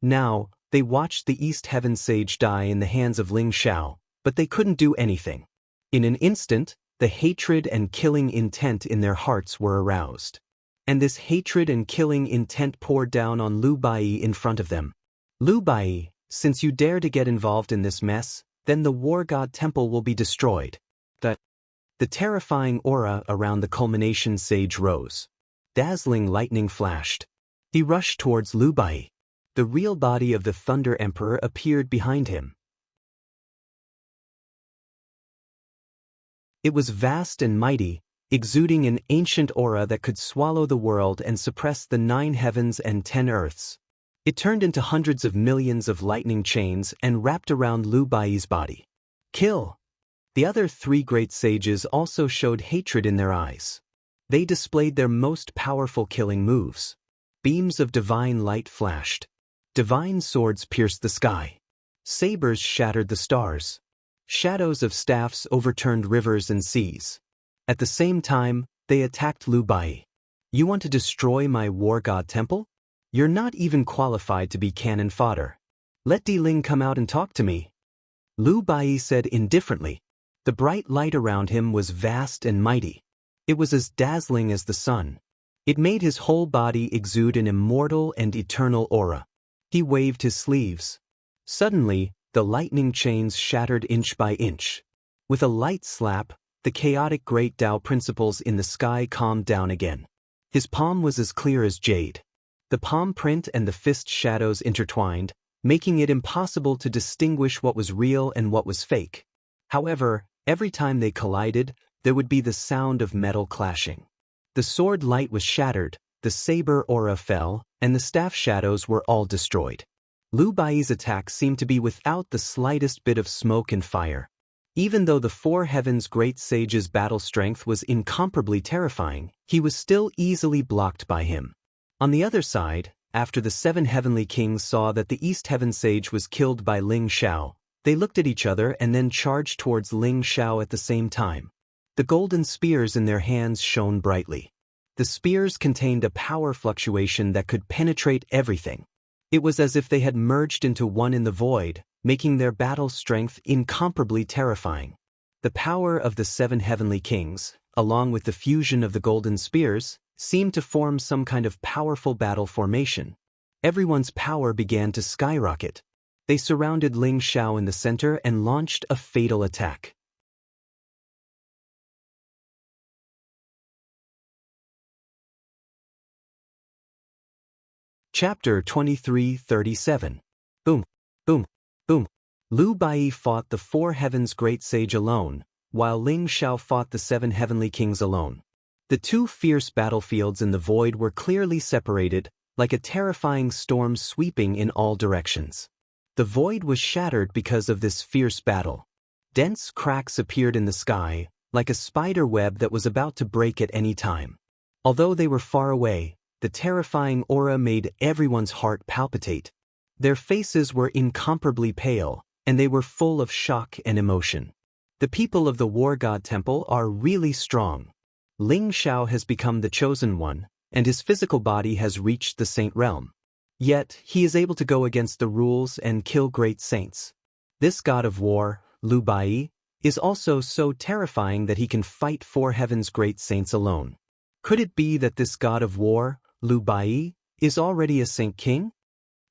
Now, they watched the East Heaven sage die in the hands of Ling Xiao, but they couldn't do anything. In an instant, the hatred and killing intent in their hearts were aroused. And this hatred and killing intent poured down on Lu Bai in front of them. Lu Bai, since you dare to get involved in this mess, then the War God Temple will be destroyed. The terrifying aura around the culmination sage rose. Dazzling lightning flashed. He rushed towards Lu Bai. The real body of the Thunder Emperor appeared behind him. It was vast and mighty, exuding an ancient aura that could swallow the world and suppress the 9 heavens and 10 earths. It turned into hundreds of millions of lightning chains and wrapped around Lu Bai's body. Kill! The other 3 great sages also showed hatred in their eyes. They displayed their most powerful killing moves. Beams of divine light flashed. Divine swords pierced the sky. Sabers shattered the stars. Shadows of staffs overturned rivers and seas. At the same time, they attacked Lu Bai. You want to destroy my War God Temple? You're not even qualified to be cannon fodder. Let Di Ling come out and talk to me. Lu Bai said indifferently. The bright light around him was vast and mighty. It was as dazzling as the sun. It made his whole body exude an immortal and eternal aura. He waved his sleeves. Suddenly, the lightning chains shattered inch by inch. With a light slap, the chaotic great Tao principles in the sky calmed down again. His palm was as clear as jade. The palm print and the fist shadows intertwined, making it impossible to distinguish what was real and what was fake. However, every time they collided, there would be the sound of metal clashing. The sword light was shattered, the saber aura fell, and the staff shadows were all destroyed. Lu Bai's attack seemed to be without the slightest bit of smoke and fire. Even though the 4 heavens' great sage's battle strength was incomparably terrifying, he was still easily blocked by him. On the other side, after the 7 heavenly kings saw that the East Heaven sage was killed by Ling Xiao, they looked at each other and then charged towards Ling Xiao at the same time. The golden spears in their hands shone brightly. The spears contained a power fluctuation that could penetrate everything. It was as if they had merged into one in the void, making their battle strength incomparably terrifying. The power of the 7 heavenly kings, along with the fusion of the golden spears, seemed to form some kind of powerful battle formation. Everyone's power began to skyrocket. They surrounded Ling Xiao in the center and launched a fatal attack. Chapter 23:37. Boom, boom, boom. Lu Bai fought the 4 heavens' great sage alone, while Ling Xiao fought the 7 heavenly kings alone. The 2 fierce battlefields in the void were clearly separated, like a terrifying storm sweeping in all directions. The void was shattered because of this fierce battle. Dense cracks appeared in the sky, like a spider web that was about to break at any time. Although they were far away, the terrifying aura made everyone's heart palpitate. Their faces were incomparably pale, and they were full of shock and emotion. The people of the War God Temple are really strong. Ling Xiao has become the chosen one, and his physical body has reached the saint realm. Yet, he is able to go against the rules and kill great saints. This god of war, Lu Bai, is also so terrifying that he can fight 4 heavens' great saints alone. Could it be that this god of war, Lu Bai, is already a saint king?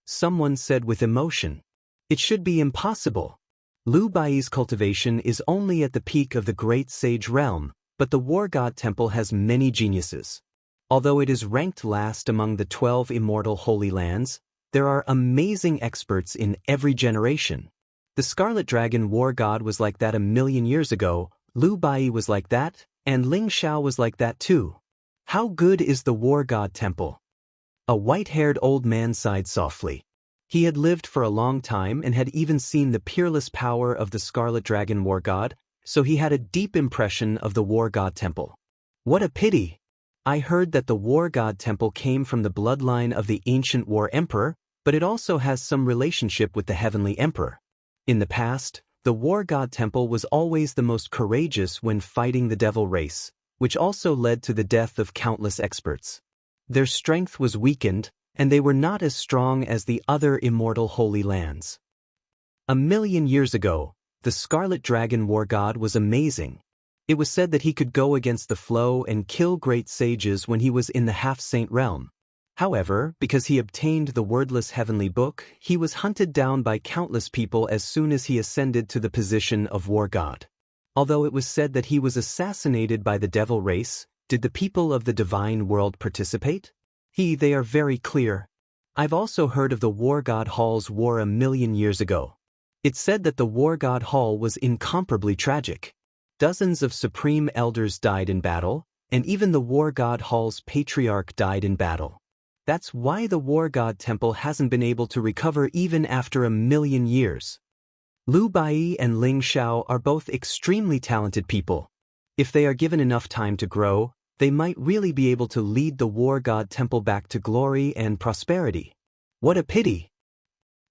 Someone said with emotion. It should be impossible. Lu Bai's cultivation is only at the peak of the great sage realm, but the War God Temple has many geniuses. Although it is ranked last among the 12 immortal holy lands, there are amazing experts in every generation. The Scarlet Dragon War God was like that 1,000,000 years ago, Lu Bai was like that, and Ling Xiao was like that too. How good is the War God Temple? A white-haired old man sighed softly. He had lived for a long time and had even seen the peerless power of the Scarlet Dragon War God, so he had a deep impression of the War God Temple. What a pity! I heard that the War God Temple came from the bloodline of the ancient War Emperor, but it also has some relationship with the Heavenly Emperor. In the past, the War God Temple was always the most courageous when fighting the Devil race, which also led to the death of countless experts. Their strength was weakened, and they were not as strong as the other immortal holy lands. 1,000,000 years ago, the Scarlet Dragon War God was amazing. It was said that he could go against the flow and kill great sages when he was in the half-saint realm. However, because he obtained the wordless heavenly book, he was hunted down by countless people as soon as he ascended to the position of war god. Although it was said that he was assassinated by the devil race, did the people of the divine world participate? They are very clear. I've also heard of the war god Hall's war 1,000,000 years ago. It's said that the war god Hall was incomparably tragic. Dozens of supreme elders died in battle, and even the war god Hall's patriarch died in battle. That's why the war god temple hasn't been able to recover even after 1,000,000 years. Lu Bai and Ling Xiao are both extremely talented people. If they are given enough time to grow, they might really be able to lead the war god temple back to glory and prosperity. What a pity!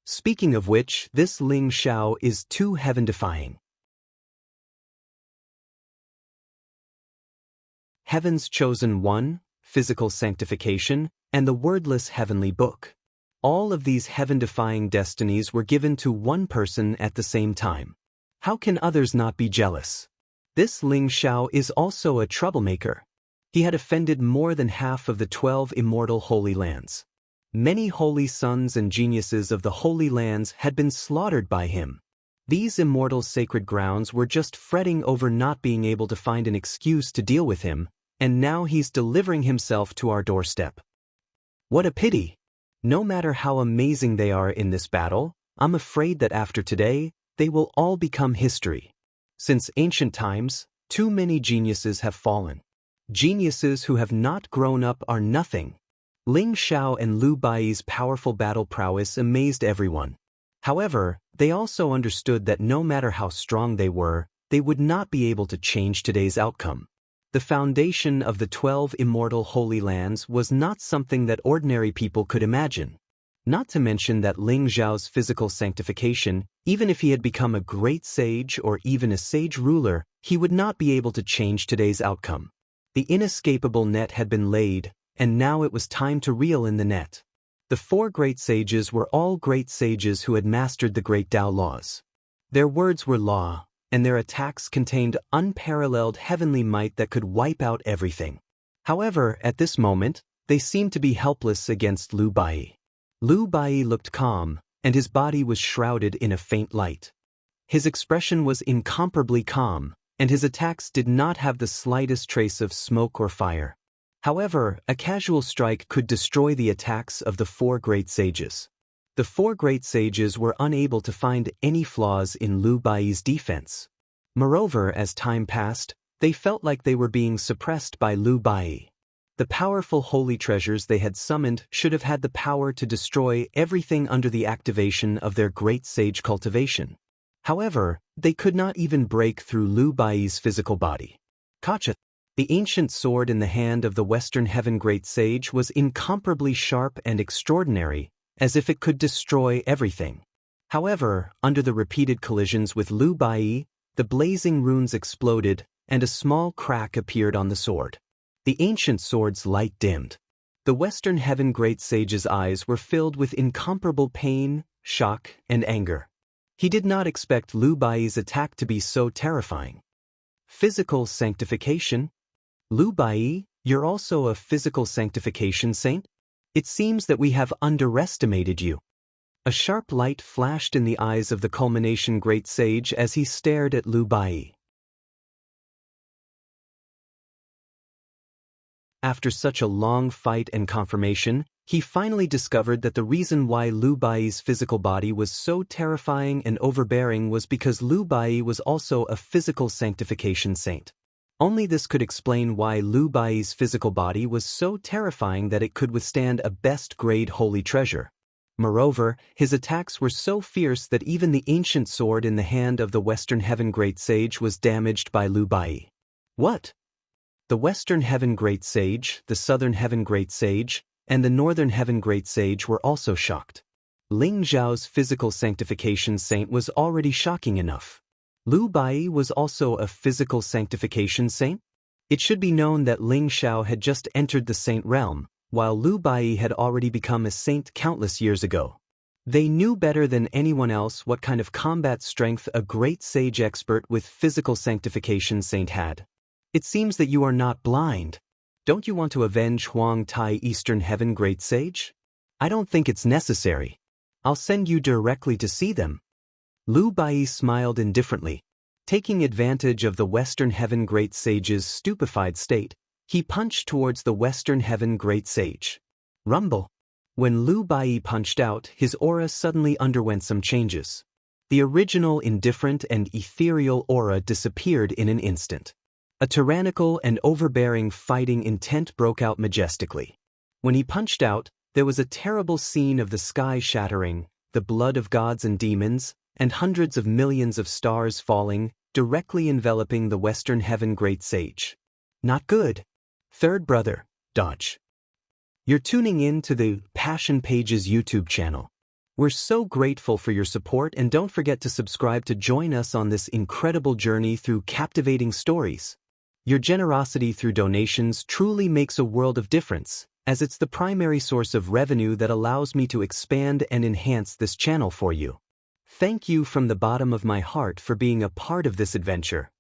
Speaking of which, this Ling Xiao is too heaven-defying. Heaven's Chosen One, Physical Sanctification, and the Wordless Heavenly Book. All of these heaven-defying destinies were given to one person at the same time. How can others not be jealous? This Ling Xiao is also a troublemaker. He had offended more than half of the 12 immortal Holy Lands. Many holy sons and geniuses of the Holy Lands had been slaughtered by him. These immortal sacred grounds were just fretting over not being able to find an excuse to deal with him, and now he's delivering himself to our doorstep. What a pity! No matter how amazing they are in this battle, I'm afraid that after today, they will all become history. Since ancient times, too many geniuses have fallen. Geniuses who have not grown up are nothing. Ling Xiao and Lu Bai's powerful battle prowess amazed everyone. However, they also understood that no matter how strong they were, they would not be able to change today's outcome. The foundation of the 12 immortal Holy Lands was not something that ordinary people could imagine. Not to mention that Ling Xiao's physical sanctification, even if he had become a great sage or even a sage ruler, he would not be able to change today's outcome. The inescapable net had been laid, and now it was time to reel in the net. The 4 great sages were all great sages who had mastered the great Tao laws. Their words were law, and their attacks contained unparalleled heavenly might that could wipe out everything. However, at this moment, they seemed to be helpless against Lu Bai. Lu Bai looked calm, and his body was shrouded in a faint light. His expression was incomparably calm, and his attacks did not have the slightest trace of smoke or fire. However, a casual strike could destroy the attacks of the 4 great sages. The 4 great sages were unable to find any flaws in Lu Bai's defense. Moreover, as time passed, they felt like they were being suppressed by Lu Bai. The powerful holy treasures they had summoned should have had the power to destroy everything under the activation of their great sage cultivation. However, they could not even break through Lu Bai's physical body. Kacha. The ancient sword in the hand of the Western Heaven Great Sage was incomparably sharp and extraordinary, as if it could destroy everything. However, under the repeated collisions with Lu Bai, the blazing runes exploded, and a small crack appeared on the sword. The ancient sword's light dimmed. The Western Heaven Great Sage's eyes were filled with incomparable pain, shock, and anger. He did not expect Lu Bai's attack to be so terrifying. Physical sanctification? Lu Bai, you're also a physical sanctification saint? It seems that we have underestimated you. A sharp light flashed in the eyes of the culmination great sage as he stared at Lu Bai. After such a long fight and confirmation, he finally discovered that the reason why Lu Bai's physical body was so terrifying and overbearing was because Lu Bai was also a physical sanctification saint. Only this could explain why Lu Bai's physical body was so terrifying that it could withstand a best-grade holy treasure. Moreover, his attacks were so fierce that even the ancient sword in the hand of the Western Heaven Great Sage was damaged by Lu Bai. What? The Western Heaven Great Sage, the Southern Heaven Great Sage, and the Northern Heaven Great Sage were also shocked. Ling Xiao's physical sanctification saint was already shocking enough. Lu Bai was also a physical sanctification saint? It should be known that Ling Xiao had just entered the saint realm, while Lu Bai had already become a saint countless years ago. They knew better than anyone else what kind of combat strength a great sage expert with physical sanctification saint had. It seems that you are not blind. Don't you want to avenge Huang Tai Eastern Heaven Great Sage? I don't think it's necessary. I'll send you directly to see them. Lu Bai smiled indifferently. Taking advantage of the Western Heaven Great Sage's stupefied state, he punched towards the Western Heaven Great Sage. Rumble. When Lu Bai punched out, his aura suddenly underwent some changes. The original indifferent and ethereal aura disappeared in an instant. A tyrannical and overbearing fighting intent broke out majestically. When he punched out, there was a terrible scene of the sky shattering, the blood of gods and demons, and hundreds of millions of stars falling, directly enveloping the Western Heaven Great Sage. Not good. Third brother, dodge. You're tuning in to the Passion Pages YouTube channel. We're so grateful for your support, and don't forget to subscribe to join us on this incredible journey through captivating stories. Your generosity through donations truly makes a world of difference, as it's the primary source of revenue that allows me to expand and enhance this channel for you. Thank you from the bottom of my heart for being a part of this adventure.